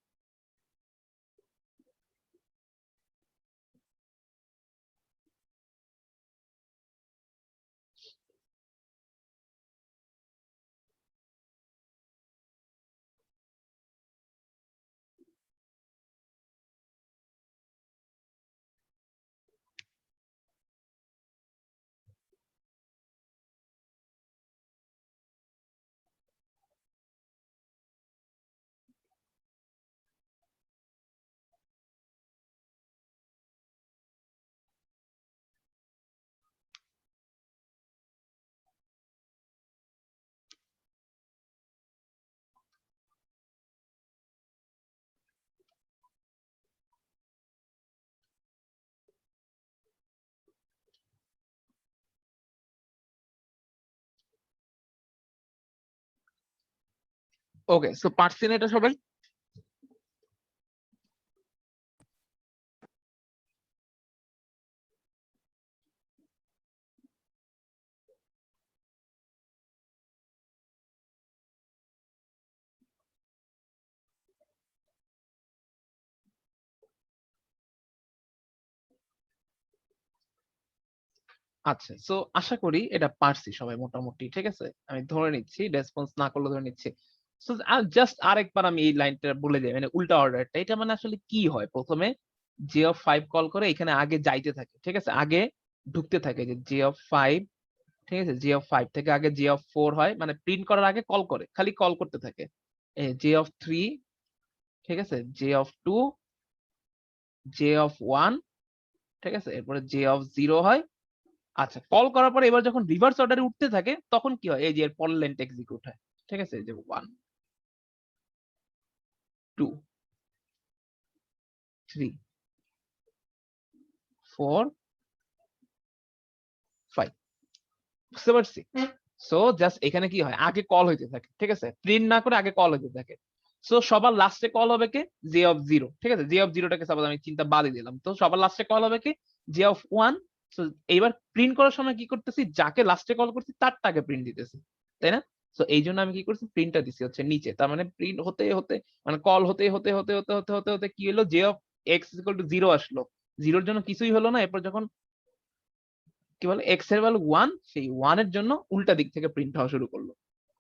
ওকে, সো পারছি না এটা সবাই? আচ্ছা, সো আশা করি এটা পারছি সবাই মোটামুটি। ঠিক আছে, আমি ধরে নিচ্ছি, রেসপন্স না করলে ধরে নিচ্ছি। সো জাস্ট আরেকবার আমি এই লাইনটা বলে যাই, মানে উল্টা অর্ডারটা। এটা মানে আসলে কি হয়, প্রথমে জে অফ 5 কল করে এখানে আগে যাইতে থাকে। ঠিক আছে, আগে ঢুকতে থাকে যে জে অফ 5। ঠিক আছে, জে অফ 5 থেকে আগে জে অফ 4 হয়, মানে প্রিন্ট করার আগে কল করে, খালি কল করতে থাকে। জে অফ 3, ঠিক আছে, জে অফ 2, জে অফ 1। ঠিক আছে, এরপরে জে অফ 0 হয়। আচ্ছা, কল করার পরে এবার যখন রিভার্স অর্ডারে উঠতে থাকে তখন কি হয়, এই যে এর পরের লাইনটা এক্সিকিউট হয়। ঠিক আছে, এই যে 1 2 3 4 5। বুঝতে পারছি? সো জাস্ট এখানে কি হয়, আগে কল হইতে থাকে, ঠিক আছে, প্রিন্ট না করে আগে কল হইতে থাকে। সো সবার লাস্টে কল হবে কে, জে অফ জিরো, ঠিক আছে, জে অফ জিরোটাকে সাপোজ আমি চিন্তা বাদই দিলাম, তো সবার লাস্টে কল হবে কে, জে অফ ওয়ান। সো এইবার প্রিন্ট করার সময় কি করতেছি, যাকে লাস্টে কল করছি তারটাকে প্রিন্ট দিতেছি, তাই না? সো এই জন্য আমি কি করছি, প্রিন্টটা দিছি হচ্ছে নিচে, তার মানে প্রিন্ট হতে হতে মানে কল হতে হতে হতে হতে হতে হতে হতে কি হলো, J of x equal to zero আসলো, জিরোর জন্য কিছুই হলো না, এরপর যখন কি বলে এক্স এর ভ্যালু ওয়ান, সেই ওয়ান এর জন্য উল্টা দিক থেকে প্রিন্ট হওয়া শুরু করলো,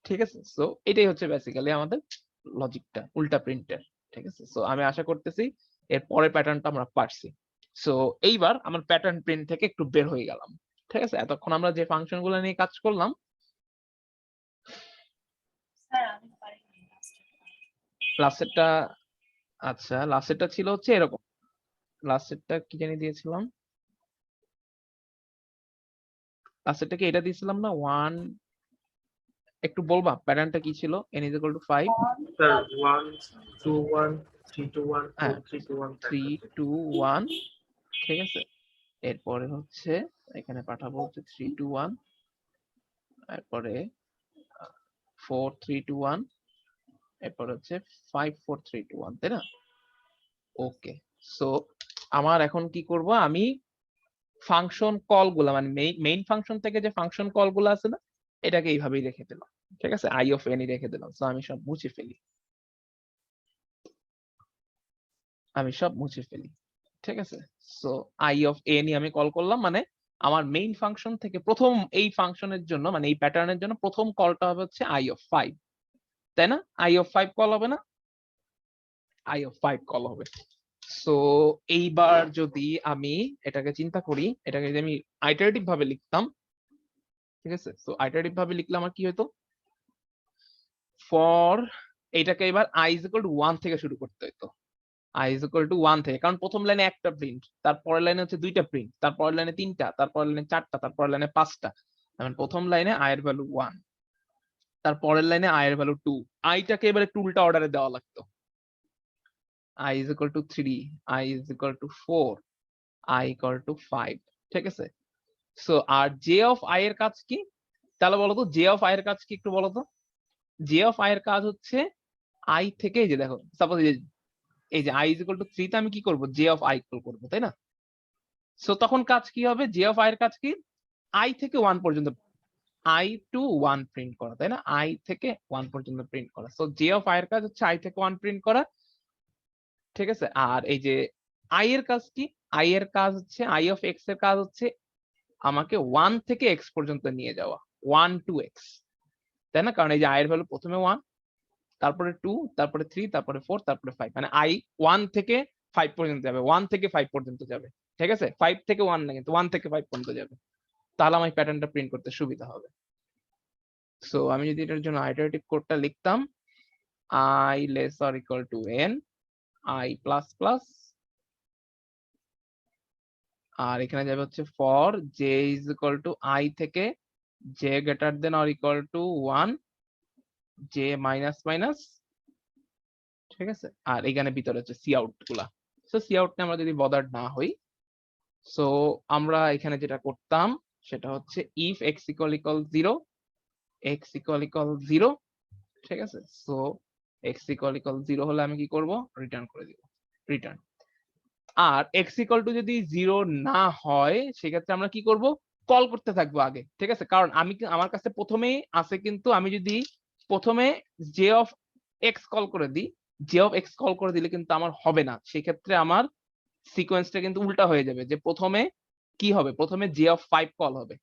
ঠিক আছে। সো এটাই হচ্ছে বেসিক্যালি আমাদের লজিকটা, উল্টা প্রিন্টের, ঠিক আছে। সো আমি আশা করতেছি এর পরের প্যাটার্নটা আমরা পারছি। সো এইবার আমার প্যাটার্ন প্রিন্ট থেকে একটু বের হয়ে গেলাম, ঠিক আছে। এতক্ষণ আমরা যে ফাংশন গুলো নিয়ে কাজ করলাম, লাস্টেরটা, আচ্ছা লাস্টেরটা ছিল হচ্ছে এরকম, লাস্টেরটা কি জানি দিয়েছিলাম, লাস্টেরটা কি এটা দিয়েছিলাম না, ওয়ান, একটু বলবা প্যাটার্নটা কি ছিল, n is equal to 5, sir 1 2 1 3 2 1 হ্যাঁ 4 3 2 1 3 2 1, ঠিক আছে। এরপরে হচ্ছে এখানে পাঠাবো হচ্ছে 3 2 1, এরপরে 4 3 2 1, এরপর হচ্ছে 5 4 3 2 1, তাই না? ওকে। সো আমার এখন কি করব, আমি ফাংশন কল গুলা মানে মেইন ফাংশন থেকে যে ফাংশন কল গুলো আছে না, এটাকে এইভাবেই রেখে দিলাম, ঠিক আছে, আই অফ এন রেখে দিলাম। সো আমি সব মুছে ফেলি, ঠিক আছে। সো আই অফ এন আমি কল করলাম, মানে আমার মেইন ফাংশন থেকে প্রথম এই ফাংশনের জন্য মানে এই প্যাটার্নের জন্য প্রথম কলটা হবে হচ্ছে আই অফ 5, তাই না? আই অফ 5 কল হবে না, আই অফ 5 কল হবে। সো এইবার যদি আমি এটাকে চিন্তা করি, এটাকে যদি আমি আইটারেটিভ ভাবে লিখতাম, ঠিক আছে। সো আইটারেটিভ ভাবে লিখলে আমার কি হতো, ফর এইটাকে এবার i is equal to 1 থেকে শুরু করতে হতো, i is equal to 1 থেকে, কারণ প্রথম লাইনে একটা প্রিন্ট, তারপরের লাইনে হচ্ছে দুইটা প্রিন্ট, তারপরের লাইনে তিনটা, তারপরের লাইনে চারটা, তারপরের লাইনে পাঁচটা, মানে প্রথম লাইনে i এর ভ্যালু 1, তারপরের লাইনে i এর ভ্যালু 2, i টাকে এবার একটু উল্টা অর্ডারে দেওয়া লাগতো, i is equal to 3, i is equal to 4, i equal to 5, ঠিক আছে। সো আর j অফ i এর কাজ কি, তাহলে বলো তো j অফ i এর কাজ কি একটু বলো তো। j অফ i এর কাজ হচ্ছে i থেকে, এই যে দেখো সাপোজ এই যে i is equal to 3 তে আমি কি করব, j অফ i কল করব, তাই না? সো তখন কাজ কি হবে, j অফ i এর কাজ কি, i থেকে 1 পর্যন্ত, i to 1 প্রিন্ট করা, তাই না, i থেকে 1 পর্যন্ত প্রিন্ট করা। সো j অফ i এর কাজ হচ্ছে i থেকে 1 প্রিন্ট করা, ঠিক আছে। আর এই যে i এর কাজ কি, i এর কাজ হচ্ছে i অফ x এর কাজ হচ্ছে আমাকে 1 থেকে x পর্যন্ত নিয়ে যাওয়া, 1 to x, তাই না? কারণ এই যে i এর ভ্যালু প্রথমে 1, তারপরে 2, তারপরে 3, তারপরে 4, তারপরে 5, মানে i 1 থেকে 5 পর্যন্ত যাবে, 1 থেকে 5 পর্যন্ত যাবে, ঠিক আছে। 5 থেকে 1 না, কিন্তু 1 থেকে 5 পর্যন্ত যাবে, তাহলে আমার প্যাটার্নটা প্রিন্ট করতে সুবিধা হবে। সো আমি যদি এটার জন্য আইটারেটিভ কোডটা লিখতাম, i less or equal to n, i plus plus, আর এখানে যাবে হচ্ছে for j is equal to i থেকে j greater than or equal to 1, j minus minus, ঠিক আছে। আর এখানে ভিতরে হচ্ছে সি আউট গুলা। সো সি আউট নিয়ে আমরা যদি বদার না হই, সো আমরা এখানে যেটা করতাম সেটা হচ্ছে if x equal 0, x equal 0, ঠিক আছে। সো x equal 0 হলে আমি কি করব, রিটার্ন করে দিব, রিটার্ন। আর x equal to যদি 0 না হয় সেক্ষেত্রে আমরা কি করব, কল করতে থাকবো আগে, ঠিক আছে। কারণ আমি আমার কাছে প্রথমেই আছে, কিন্তু আমি যদি প্রথমে j অফ x কল করে দিই, j অফ x কল করে দিলে কিন্তু আমার হবে না, সেক্ষেত্রে আমার সিকোয়েন্সটা কিন্তু উল্টা হয়ে যাবে, যে প্রথমে কি হবে, প্রথমে j অফ 5 কল হবে,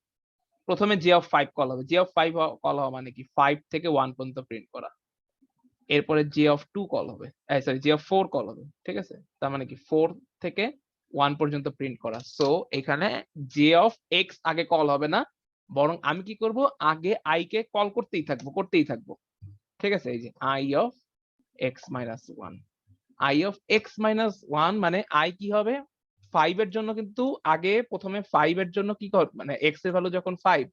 প্রথমে j অফ 5 কল হবে, j অফ 5 কল হওয়া মানে কি 5 থেকে 1 পর্যন্ত প্রিন্ট করা, এরপরে j অফ 2 কল হবে, সরি j অফ 4 কল হবে, ঠিক আছে। তার মানে কি 4 থেকে 1 পর্যন্ত প্রিন্ট করা। সো এখানে j অফ x আগে কল হবে না, বরং আমি কি করব, আগে i কে কল করতেই থাকবো, ঠিক আছে। এই যে i of x minus 1, i of x minus 1 মানে i কি হবে, 5 এর জন্য কিন্তু আগে প্রথমে 5 এর জন্য কি কর, মানে x এর ভ্যালু যখন 5,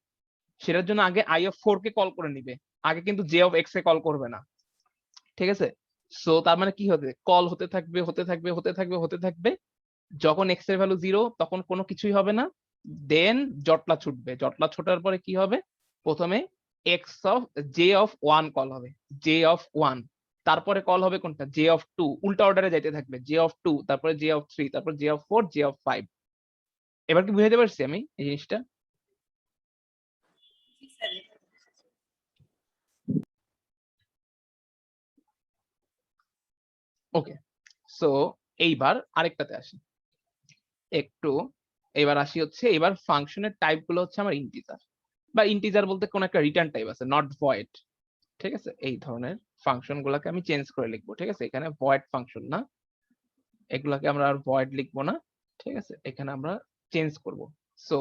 সেটার জন্য আগে i অফ 4 কে কল করে নিবে, আগে কিন্তু j of x A call করবে না, ঠিক আছে। সো তার মানে কি হবে, কল হতে থাকবে, যখন x এর ভ্যালু 0 তখন কোনো কিছুই হবে না, দেন জটলা ছুটবে, জটলা ছোটার পরে কি হবে, প্রথমে x of J of 1 call হবে, জে অফ 1, তারপরে কল হবে কোনটা, জে অফ 2, উল্টা অর্ডারে যাইতে থাকবে, জে অফ 2, তারপরে জে অফ 3, তারপর জে অফ 4, জে অফ 5। এবার কি বুঝাতে পারছি আমি এই জিনিসটা? ওকে, সো এইবার আরেকটাতে আসি একটু। এবার আসি হচ্ছে, এবার ফাংশনের টাইপ গুলো হচ্ছে আমার ইন্টিজার, বা ইন্টিজার বলতে কোন একটা রিটার্ন টাইপ আছে, নট ভয়েড। ঠিক আছে, এই ধরনের ফাংশন গুলাকে আমি চেঞ্জ করে লিখবো। ঠিক আছে, এখানে ভয়েড ফাংশন না, এগুলাকে আমরা আর ভয়েড লিখবো না। ঠিক আছে, এখানে আমরা চেঞ্জ করব। সো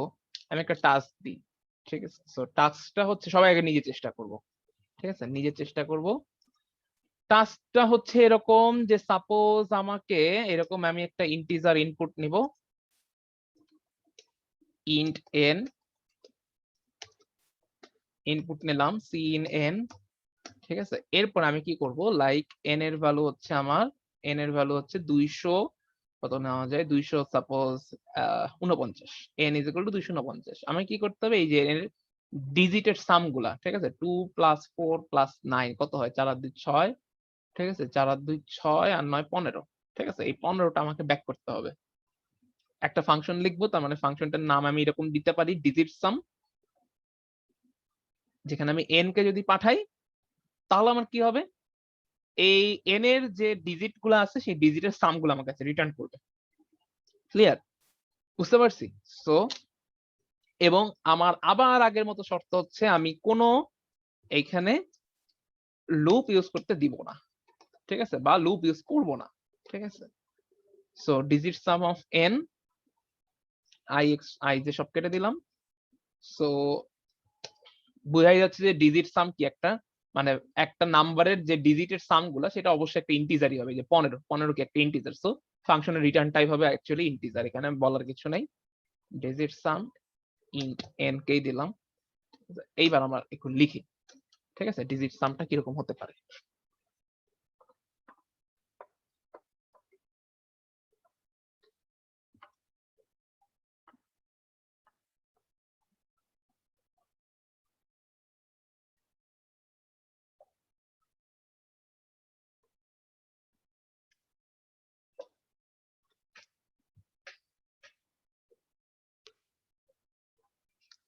আমি একটা টাস্ক দিই। ঠিক আছে, সো টাস্কটা হচ্ছে, সবাই আগে নিজে চেষ্টা করব। ঠিক আছে, নিজে চেষ্টা করব। টাস্কটা হচ্ছে এরকম যে সাপোজ আমাকে এরকম আমি একটা ইন্টিজার ইনপুট নিব, ইন্ট n, ইনপুট নিলাম সি ইন n। ঠিক আছে, এরপর আমি কি করব, লাইক n এর ভ্যালু হচ্ছে আমার, n এর ভ্যালু হচ্ছে 200, কত নেওয়া যায়, 200 suppose 49, n is equal two 249। আমি কি করতে হবে, এই যে n এর ডিজিটের সাম গুলা, ঠিক আছে, 2 + 4 + 9 কত হয়, 4 আর 2 6। ঠিক আছে, 4 আর 2 6 আর 9 15। ঠিক আছে, এই 15টা আমাকে ব্যাক করতে হবে। একটা ফাংশন লিখবো, তার মানে ফাংশনটার নাম আমি এরকম দিতে পারি, ডিজিট সাম, যেখানে আমি n কে যদি পাঠাই তাহলে আমার কি হবে, এই n এর যে ডিজিট গুলো আছে সেই ডিজিটের সাম গুলো আমার কাছে রিটার্ন করবে। ক্লিয়ার? বুঝতে পারছি? সো এবং আমার আবার আগের মতো শর্ত হচ্ছে, আমি কোনো এইখানে লুপ ইউজ করতে দিব না। ঠিক আছে, বা লুপ ইউজ করব না। ঠিক আছে, so digit some of n, i যে সব কেটে দিলাম। সো বোঝাই যাচ্ছে যে ডিজিট সাম কি, একটা মানে একটা নাম্বারের যে ডিজিটের সাম গুলা সেটা অবশ্যই একটা ইন্টিজারই হবে, যে 15 কি একটা ইন্টিজার। সো ফাংশনের রিটার্ন টাইপ হবে অ্যাকচুয়ালি ইন্টিজার, এখানে বলার কিছু নাই। ডিজিট সাম ইন্ট n কেই দিলাম। এইবার আমরা একটু লিখি। ঠিক আছে, ডিজিট সামটা কিরকম হতে পারে।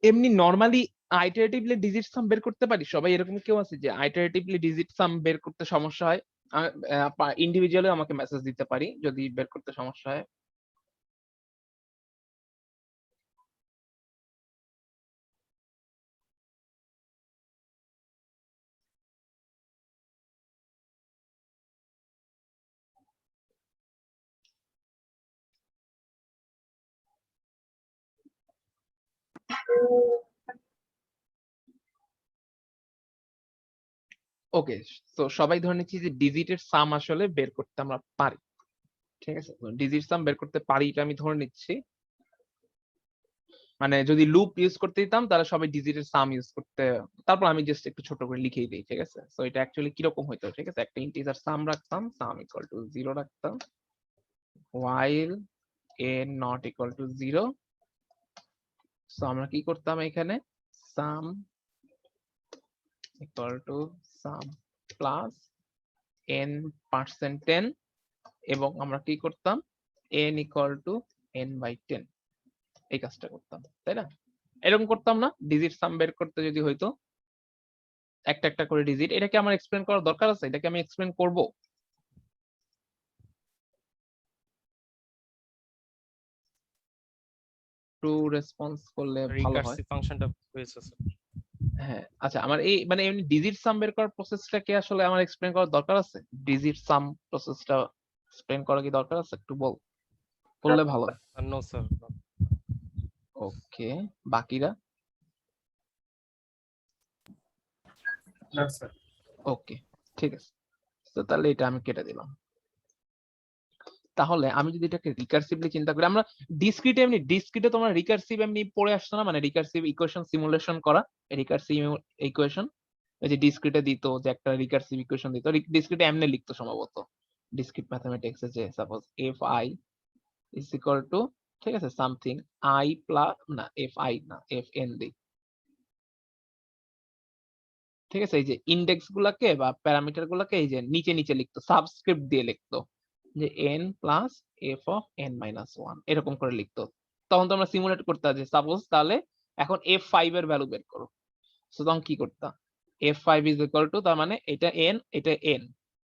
এমনি নরমালি আইটারেটিভলি ডিজিট সাম বের করতে পারি সবাই, এরকম কেউ আছে যে আইটারেটিভলি ডিজিট সাম বের করতে সমস্যা হয়? ইন্ডিভিজুয়ালি আমাকে মেসেজ দিতে পারি যদি বের করতে সমস্যা হয়। ওকে, তো সবাই ধরে নিচ্ছি যে ডিজিটের সাম আসলে বের করতে আমরা পারি। ঠিক আছে, ডিজিট সাম বের করতে পারি এটা আমি ধরে নিচ্ছি। মানে যদি লুপ ইউজ করতে দিতাম তাহলে সবাই ডিজিটের সাম ইউজ করতে, তারপর আমি জাস্ট একটু ছোট করে লিখেই দিই। ঠিক আছে, সো এটা অ্যাকচুয়ালি কিরকম হইতো, ঠিক আছে, একটা ইন্টিজার সাম রাখতাম, সাম ইকুয়াল টু 0 রাখতাম, while n not equal to 0। So আমরা কি করতাম এখানে, সাম equal to some plus n%10, এবং আমরা কি করতাম, n ইকুয়াল টু n/10, এই কাজটা করতাম, তাই না? এরকম করতাম না ডিজিট সাম বের করতে যদি হইতো, একটা একটা করে ডিজিট। এটা কি আমার এক্সপ্লেন করার দরকার আছে? এটাকে আমি এক্সপ্লেন করব? ট্রু রেসপন্স করলে ভালো হয়। রিকার্সিভ ফাংশনটা হয়েছে স্যার। হ্যাঁ, আচ্ছা, আমার এই মানে এমনি ডিজিট সাম বের করার প্রসেসটা কি আসলে আমার এক্সপ্লেন করার দরকার আছে? ডিজিট সাম প্রসেসটা এক্সপ্লেন করা কি দরকার আছে? একটু বললে ভালো হয়। No sir. ওকে, বাকিরা? না স্যার। ওকে, ঠিক আছে, তো তাহলে এটা আমি কেটে দিলাম। তাহলে আমি যদি এটাকে রিকার্সিভলি চিন্তা করি, আমরা ডিসক্রিটে তোমরা রিকার্সিভ এমনি পড়ে আসছো না, মানে রিকার্সিভ ইকুয়েশন সিমুলেশন করা, রিকার্সিভ ইকুয়েশন, ওই যে ডিসক্রিটে দিত যে একটা রিকার্সিভ ইকুয়েশন দিত, ডিসক্রিটে এমনি লিখতো সম্ভবত, ডিসক্রিট ম্যাথমেটিক্স এ, যে suppose F I is equal two, ঠিক আছে, সামথিং আই প্লাস, না এফ আই না এফ এন দিই, ঠিক আছে, এই যে ইন্ডেক্স গুলাকে বা প্যারামিটার গুলাকে এই যে নিচে নিচে লিখতো, সাবস্ক্রিপ্ট দিয়ে লিখতো, যে n plus f of n minus one এরকম করে লিখতো। তখন তো আমরা সিমুলেট করতাম যে সাপোজ তাহলে এখন f5 এর ভ্যালু বের করো। সো তখন কি করতাম, f5 ইজ ইকুয়াল টু, তার মানে এটা n এটা n,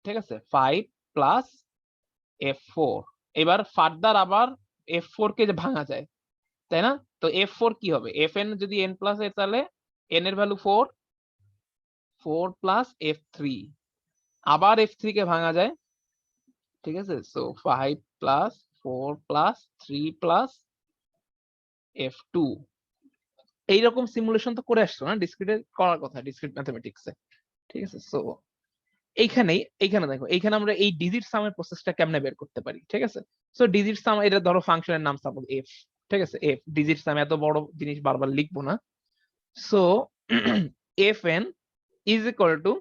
ঠিক আছে, 5 প্লাস f4। এবার ফার্দার আবার f4 কে যে ভাঙা যায়, তাই না? তো f4 কি হবে, fn যদি n প্লাস এ তাহলে n এর ভ্যালু 4, 4 প্লাস f3, আবার f3 কে ভাঙা যায়, ঠিক আছে, so 5 plus 4 plus 3 plus f2। এইরকম সিমুলেশন তো করে আসছো না, ডিসক্রিটে করার কথা, ডিসক্রিট ম্যাথমেটিক্সে, ঠিক আছে। সো এইখানে দেখো, এইখানে আমরা এই ডিজিট সামের প্রসেসটা কেমনে বের করতে পারি, ঠিক আছে। সো ডিজিট সাম, এটা ধরো ফাংশনের নাম সাপোজ এফ, ঠিক আছে, এফ ডিজিট সাম, এত বড় জিনিস বারবার লিখবো না। So F N is equal two,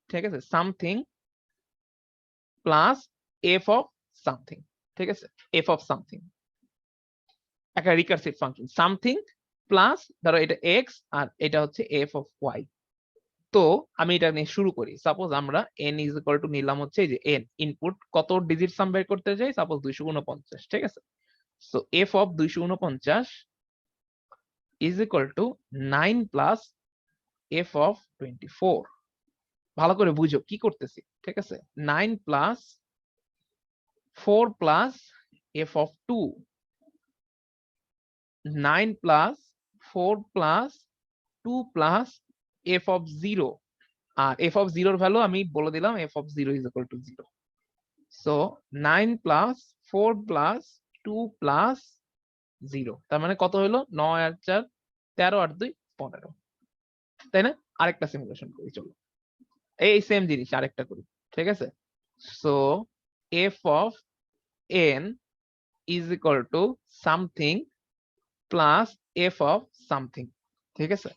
ঠিক আছে, something plus f of something, ঠিক আছে, এফ অফ সামথিং একটা রিকার্সিভ ফাংশন, সামথিং প্লাস ধরো এটা এক্স আর এটা হচ্ছে এফ অফ ওয়াই। তো আমি এটা নিয়ে শুরু করি, সাপোজ আমরা n ইজ ইকুয়াল টু নিলাম হচ্ছে এই যে n ইনপুট, কত ডিজিট সাম বের করতে চাই, সাপোজ 249, ঠিক আছে। So f of 249 is equal to 9 plus f of 24। ভালো করে বুঝো কি করতেছি, ঠিক আছে, 9 plus 4 plus f of 2, 9 plus 4 plus 2 plus f of 0, আর এফ অফ 0 এর ভ্যালু আমি বলে দিলাম, f of 0 is equal to 0। So 9 plus 4 plus 2 plus 0, তার মানে কত হলো, 9 আর 4 13 আর 2 15, তাই না? আরেকটা সিমুলেশন করি, চলো এই সেম জিনিস আরেকটা করি, ঠিক আছে। So f of n is equal to something plus f of something, ঠিক আছে।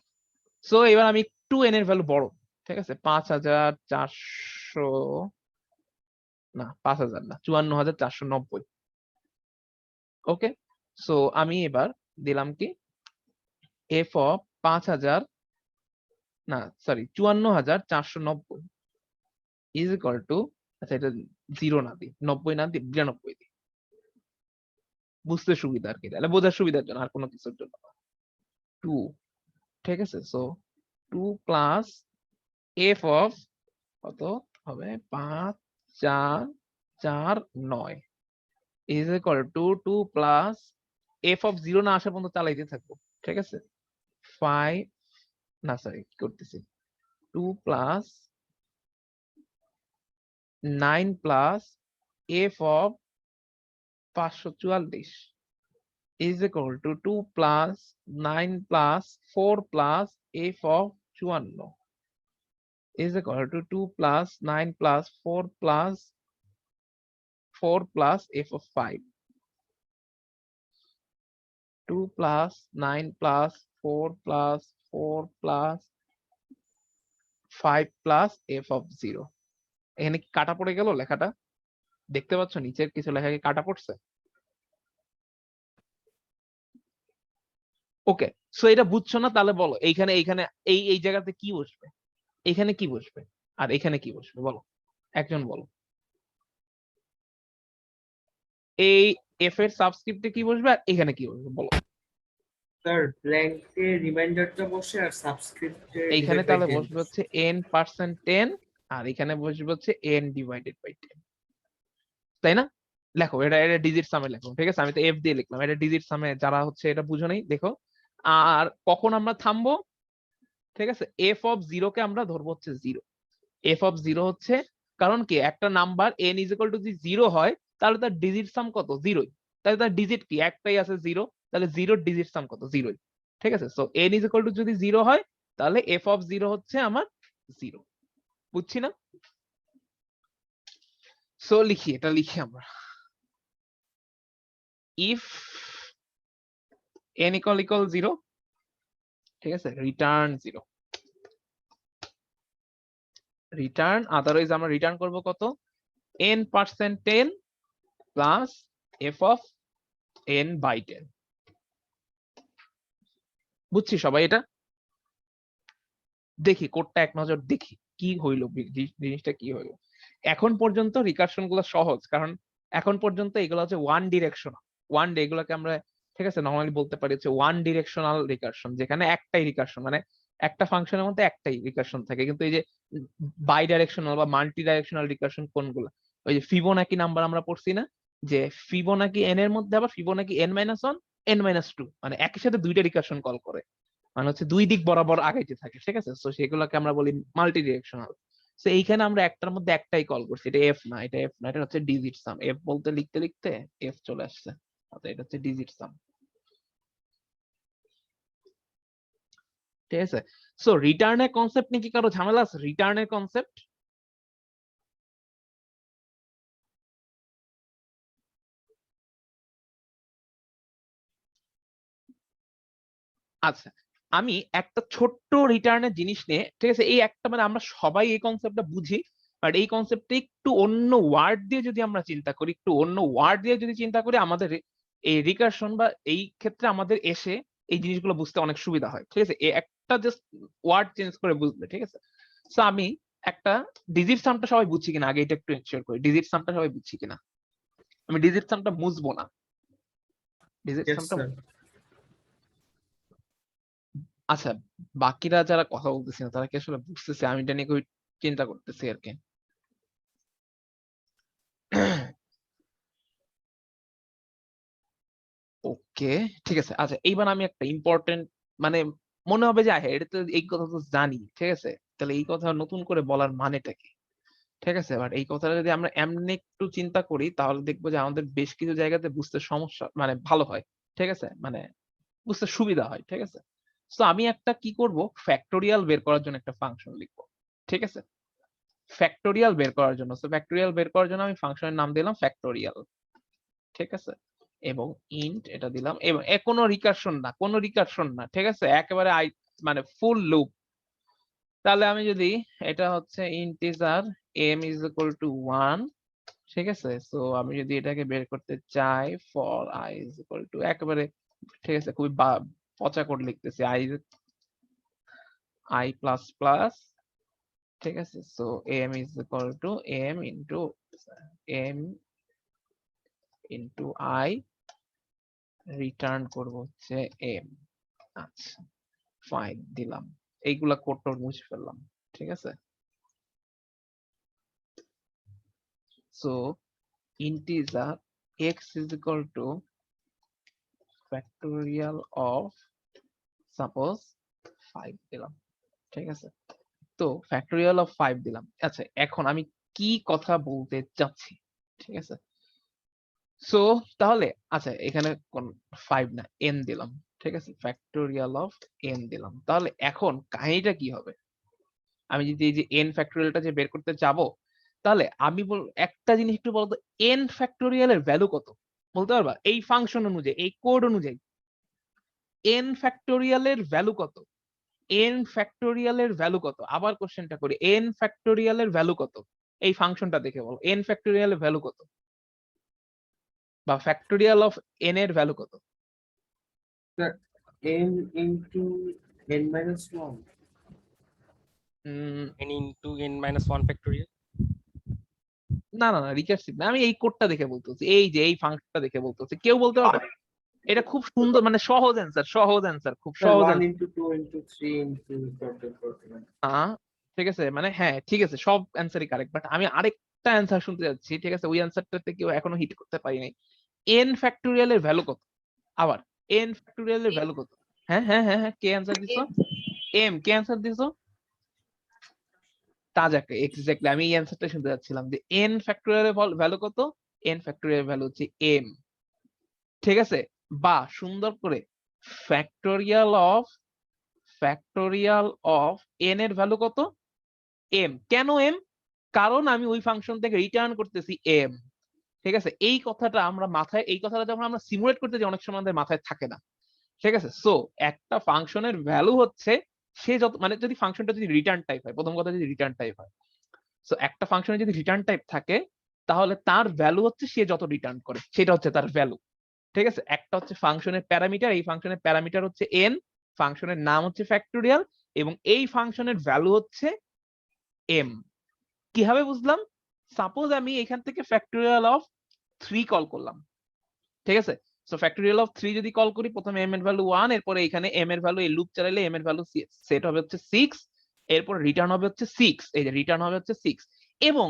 সো এবার আমি একটু n এর ভ্যালু বড়, ঠিক আছে, 5400, না 5000 না, 54490। ওকে, সো আমি এবার দিলাম কি, এফ অফ 5000, না সরি 54490 ইজ ইকুয়াল টু, আচ্ছা এটা 0 না দিই, 90 না দিই, 92 দিই, বুঝতে সুবিধা আর কি, তাহলে বোঝার সুবিধার জন্য, আর কোনো কিছুর জন্য 2, ঠিক আছে। সো 2 প্লাস এফ অফ কত হবে, 5449 is equal two 2 plus f of 0 না আসা পর্যন্ত চালাইতে থাকবো, ঠিক আছে, 5, না সরি কি করতেছি, 2 plus 9 plus f of 544 is equal to 2 plus 9 plus 4 plus f of 54 is equal to 2 plus 9 plus 4 plus f of 5, 2 plus 9 plus 4 plus 4 plus 5 plus f of 0। এখানে কি কাটা পড়ে গেল লেখাটা, দেখতে পাচ্ছ নিচের কিছু লেখা কি কাটা পড়ছে? ওকে, সো এটা বুঝছো না, তাহলে বলো এইখানে এইখানে এই এই জায়গাতে কি বসবে, এখানে কি বসবে আর এখানে কি বসবে, বলো একজন বলো। এই এফ এর সাবস্ক্রিপ্টে কি বসবে আর এখানে কি বসবে, বলো। স্যার ব্ল্যাঙ্কে রিমাইন্ডারটা বসে আর সাবস্ক্রিপ্টে এইখানে তাহলে বসবে হচ্ছে n% 10 আর এখানে বসবে হচ্ছে n ডিভাইডেড বাই 10, তাই না? লেখো এটা, এটা ডিজিট সামে লেখো, ঠিক আছে, আমি তো এফ দিয়ে লিখলাম, এটা ডিজিট সামে, যারা হচ্ছে এটা বুঝো নাই দেখো। আর কখন আমরা থামবো, ঠিক আছে, এফ অফ 0 কে আমরা ধরবো হচ্ছে 0, এফ অফ 0 হচ্ছে, কারণ কি একটা number n is equal two যদি 0 হয় তাহলে তার ডিজিট সাম কত, 0, তাহলে তার ডিজিট কি একটাই আছে 0, তাহলে 0 ডিজিট সাম কত, 0, ঠিক আছে। So n is equal two যদি 0 হয় তাহলে এফ অফ 0 হচ্ছে আমার 0, বুঝছি না? সো লিখি, এটা লিখি আমরা, ইফ n ইকুয়াল 0, ঠিক আছে, রিটার্ন 0, রিটার্ন, আদারওয়াইজ আমরা রিটার্ন করব কত, n% 10 plus f of n by 10। বুঝছি সবাই এটা? দেখি কোডটা এক নজর দেখি কি হইলো, জিনিসটা কি হইলো। এখন পর্যন্ত রিকারশন গুলো সহজ, কারণ এখন পর্যন্ত এগুলো হচ্ছে ওয়ান ডিরেকশনাল। এগুলোকে আমরা ঠিক আছে নর্মালি বলতে পারি হচ্ছে ওয়ান ডিরেকশনাল রিকারশন, যেখানে একটাই রিকারশন, মানে একটা ফাংশনের মধ্যে একটাই রিকারশন থাকে। কিন্তু এই যে বাই ডাইরেকশনাল বা মাল্টি ডাইরেকশনাল রিকারশন কোনগুলো, ওই যে ফিবোনাকি নাম্বার আমরা পড়ছি না, যে ফিবোনাকি এন এর মধ্যে আবার ফিবোনাকি n-1 n-2, মানে একই সাথে দুইটা রিকারশন কল করে, মানে হচ্ছে দুই দিক বরাবর আগাইতে থাকে, ঠিক আছে। তো সেগুলোকে আমরা বলি মাল্টি ডিরেকশনাল। তো এইখানে আমরা একটার মধ্যে একটাই কল করছি, এটা এফ না, এটা হচ্ছে ডিজিট সাম। এফ বলতে লিখতে লিখতে এফ চলে আসছে, আচ্ছা এটা হচ্ছে ডিজিট সাম, ঠিক আছে। সো রিটার্নের কনসেপ্ট নিয়ে কি কারো ঝামেলা আছে? রিটার্নের কনসেপ্ট আচ্ছা, আমি একটা ছোট্ট রিটার্নের জিনিস নিয়ে, ঠিক আছে, এই একটা মানে আমরা সবাই এই কনসেপ্টটা বুঝি, বাট এই কনসেপ্টটা একটু অন্য ওয়ার্ড দিয়ে যদি আমরা চিন্তা করি, আমাদের এই রিকারশন বা এই ক্ষেত্রে আমাদের এসে এই জিনিসগুলো বুঝতে অনেক সুবিধা হয়, ঠিক আছে। এই একটা জাস্ট ওয়ার্ড চেঞ্জ করে বুঝলে, ঠিক আছে। সো আমি একটা ডিজিট সামটা সবাই বুঝছি কিনা আগে এটা একটু এনশিওর করি, ডিজিট সামটা সবাই বুঝছি কিনা। আমি ডিজিট সামটা মুছবো না, ডিজিট Yes, সামটা sir. আচ্ছা, বাকিরা যারা কথা বলতেছে না তারা কি আসলে বুঝতেছে? আমি এটা নিয়ে খুবই চিন্তা করতেছি আর কি। ওকে, ঠিক আছে। আচ্ছা, এইবার আমি একটা ইম্পর্টেন্ট, মানে মনে হবে যে হ্যাঁ এটা তো এই কথা তো জানি, ঠিক আছে, তাহলে এই কথা নতুন করে বলার মানেটা কি, ঠিক আছে। বাট এই কথাটা যদি আমরা এমনি একটু চিন্তা করি তাহলে দেখবো যে আমাদের বেশ কিছু জায়গাতে বুঝতে সমস্যা, মানে ভালো হয়, ঠিক আছে, মানে বুঝতে সুবিধা হয়, ঠিক আছে। তো আমি একটা কি করব, ফ্যাক্টোরিয়াল বের করার জন্য একটা ফাংশন লিখবো, ঠিক আছে। ফ্যাক্টোরিয়াল বের করার জন্য, সো ফ্যাক্টোরিয়াল বের করার জন্য আমি ফাংশনের নাম দিলাম ফ্যাক্টোরিয়াল, ঠিক আছে। এবং ইন্ট এটা দিলাম, এবং কোনো রিকারশন না, ঠিক আছে, একেবারে মানে ফুল লুপ। তাহলে আমি যদি এটা হচ্ছে integer m is equal two 1, ঠিক আছে। সো আমি যদি এটাকে বের করতে চাই for i is equal two একেবারে, ঠিক আছে, খুবই পচা কোড লিখতেছি, i প্লাস প্লাস, ঠিক আছে। So m is equal two m into i, return করব হচ্ছে m। আচ্ছা, ফাইন দিলাম, এইগুলা কোড টোড মুছে ফেললাম, ঠিক আছে। So integer x is equal to factorial of suppose 5 দিলাম, ঠিক আছে। তো factorial of 5 দিলাম। আচ্ছা, এখন আমি কি কথা বলতে চাচ্ছি, ঠিক আছে। সো তাহলে আচ্ছা, এখানে কোন 5 না n দিলাম, ঠিক আছে, factorial of n দিলাম। তাহলে এখন কাহিনীটা কি হবে? আমি যদি এই যে n ফ্যাক্টোরিয়ালটা যে বের করতে যাব, তাহলে আমি একটা জিনিস একটু বলতো, n ফ্যাক্টোরিয়াল এর ভ্যালু কত বলতে পারবা? এই ফাংশন অনুযায়ী, এই কোড অনুযায়ী n ফ্যাক্টোরিয়াল এর ভ্যালু কত? n ফ্যাক্টোরিয়াল এর ভ্যালু কত? আবার কোশ্চেনটা করি, n ফ্যাক্টোরিয়াল এর ভ্যালু কত? এই ফাংশনটা দেখে বলো n ফ্যাক্টোরিয়াল এর ভ্যালু কত, বা ফ্যাক্টোরিয়াল অফ n এর ভ্যালু কত? N into n minus 1. n into n-1 factorial. না না না, রিকার্সিভ না, আমি এই কোডটা দেখে বলতেছি, এই যে এই ফাংশনটা দেখে বলতেছি। কেউ বলতে পারবে? এটা খুব সুন্দর, মানে সহজ অ্যান্সার, খুব Sir, সহজ 1 answer। into 2 into 3 into ঠিক আছে, মানে হ্যাঁ ঠিক আছে, সব অ্যান্সারই কারেক্ট, বাট আমি আরেকটা অ্যান্সার শুনতে যাচ্ছি, ঠিক আছে, ওই অ্যান্সারটাতে কেউ এখনো হিট করতে পারি নাই। n ফ্যাক্টোরিয়াল এর ভ্যালু কত? আবার n ফ্যাক্টোরিয়াল এর ভ্যালু কত? হ্যাঁ হ্যাঁ হ্যাঁ হ্যাঁ, কে অ্যান্সার দিছো? কে অ্যান্সার দিছো? তাজাকে, এক্স্যাক্টলি, আমি এই অ্যান্সারটা শুনতে যাচ্ছিলাম যে n ফ্যাক্টোরিয়াল এর ভ্যালু কত? n ফ্যাক্টোরিয়াল এর ভ্যালু হচ্ছে m, ঠিক আছে। বা সুন্দর করে ফ্যাক্টোরিয়াল অফ n এর ভ্যালু কত? m। কেন m? কারণ আমি ওই ফাংশন থেকে রিটার্ন করতেছি m, ঠিক আছে। এই কথাটা যখন আমরা সিমুলেট করতে যাই অনেক সময় আমাদের মাথায় থাকে না, ঠিক আছে। সো একটা ফাংশনের ভ্যালু হচ্ছে সে যত, মানে যদি ফাংশনটা যদি রিটার্ন টাইপ হয়, প্রথম কথা যদি রিটার্ন টাইপ হয়, সো একটা ফাংশনে যদি রিটার্ন টাইপ থাকে তাহলে তার ভ্যালু হচ্ছে সে যত রিটার্ন করে সেটা হচ্ছে তার ভ্যালু, ঠিক আছে। একটা হচ্ছে ফাংশনের প্যারামিটার, এই ফাংশনের প্যারামিটার হচ্ছে n, ফাংশনের নাম হচ্ছে ফ্যাক্টোরিয়াল, এবং এই ফাংশনের ভ্যালু হচ্ছে m। কিভাবে বুঝলাম? সাপোজ আমি এখান থেকে ফ্যাক্টোরিয়াল অফ 3 কল করলাম, ঠিক আছে? সো ফ্যাক্টোরিয়াল অফ 3 যদি কল করি, প্রথমে m এর ভ্যালু 1, এরপরে এখানে m এর ভ্যালু, এই লুপ চালাইলে m এর ভ্যালু সেট হবে হচ্ছে 6, এরপর রিটার্ন হবে হচ্ছে 6, এই যে রিটার্ন হবে হচ্ছে 6, এবং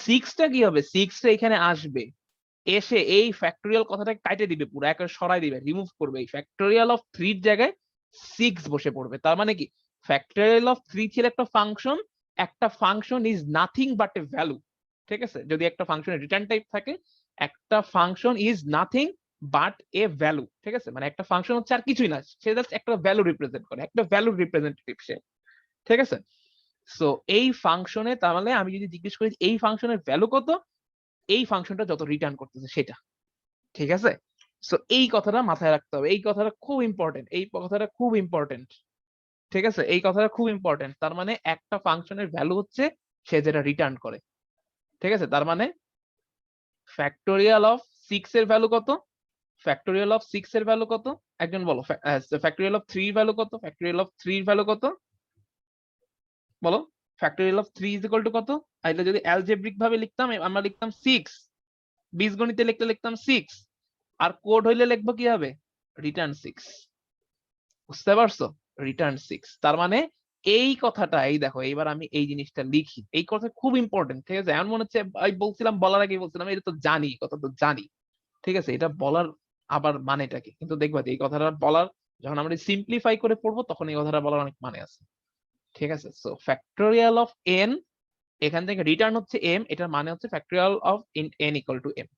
6টা কি হবে, 6টা এখানে আসবে, এসে এই ফ্যাক্টোরিয়াল কথাটাকে কাটে দিবে, পুরো একেবারে সরাই দিবে, রিমুভ করবে, এই ফ্যাক্টোরিয়াল অফ 3 এর জায়গায় 6 বসে পড়বে। তার মানে কি, ফ্যাক্টোরিয়াল অফ 3 ছিল একটা ফাংশন, একটা function is nothing but a value, ঠিক আছে? যদি একটা ফাংশনের রিটার্ন টাইপ থাকে, একটা function is nothing but a value, ঠিক আছে? মানে একটা ফাংশন হচ্ছে আর কিছুই না, সে জাস্ট একটা ভ্যালু রিপ্রেজেন্ট করে, একটা ভ্যালুর রিপ্রেজেন্টেটিভ সে, ঠিক আছে? সো এই ফাংশনে, তার মানে আমি যদি জিজ্ঞেস করি এই ফাংশনের ভ্যালু কত, এই ফাংশনটা যত রিটার্ন করতেছে সেটা, ঠিক আছে? সো এই কথাটা মাথায় রাখতে হবে, এই কথাটা খুব ইম্পর্টেন্ট, এই কথাটা খুব ইম্পর্টেন্ট, ঠিক আছে? এই কথাটা খুব ইম্পর্টেন্ট। তার মানে একটা ফাংশনের ভ্যালু হচ্ছে সে যেটা রিটার্ন করে, ঠিক আছে? তার মানে ফ্যাক্টোরিয়াল অফ 6 এর ভ্যালু কত, ফ্যাক্টোরিয়াল অফ 6 এর ভ্যালু কত, একজন বলো। ফ্যাক্টোরিয়াল অফ 3 এর ভ্যালু কত, ফ্যাক্টোরিয়াল অফ 3 এর ভ্যালু কত, বলো। Factorial of 3 is equal two কত? এটা যদি অ্যালজেব্রিক ভাবে লিখতাম, আমরা লিখতাম 6, বীজগণিতে লিখতাম 6, আর কোড হইলে লিখবো কি হবে, রিটার্ন 6, বুঝতে পারছো? রিটার্ন 6। তার মানে এই কথাটা, এই দেখো, এইবার আমি এই জিনিসটা লিখি, এই কথা খুব ইম্পর্টেন্ট, ঠিক আছে? এমন মনে হচ্ছে আমি বলছিলাম, বলার আগে বলছিলাম এটা তো জানি, কথা তো জানি, ঠিক আছে? এটা বলার আবার মানেটা কি, কিন্তু দেখবা যে এই কথাটা বলার, যখন আমরা সিম্পলিফাই করে পড়বো তখন এই কথাটা বলার অনেক মানে আছে, ঠিক আছে? সো ফ্যাক্টোরিয়াল অফ n, এখান থেকে রিটার্ন হচ্ছে m, এটার মানে হচ্ছে factorial of n equal to m,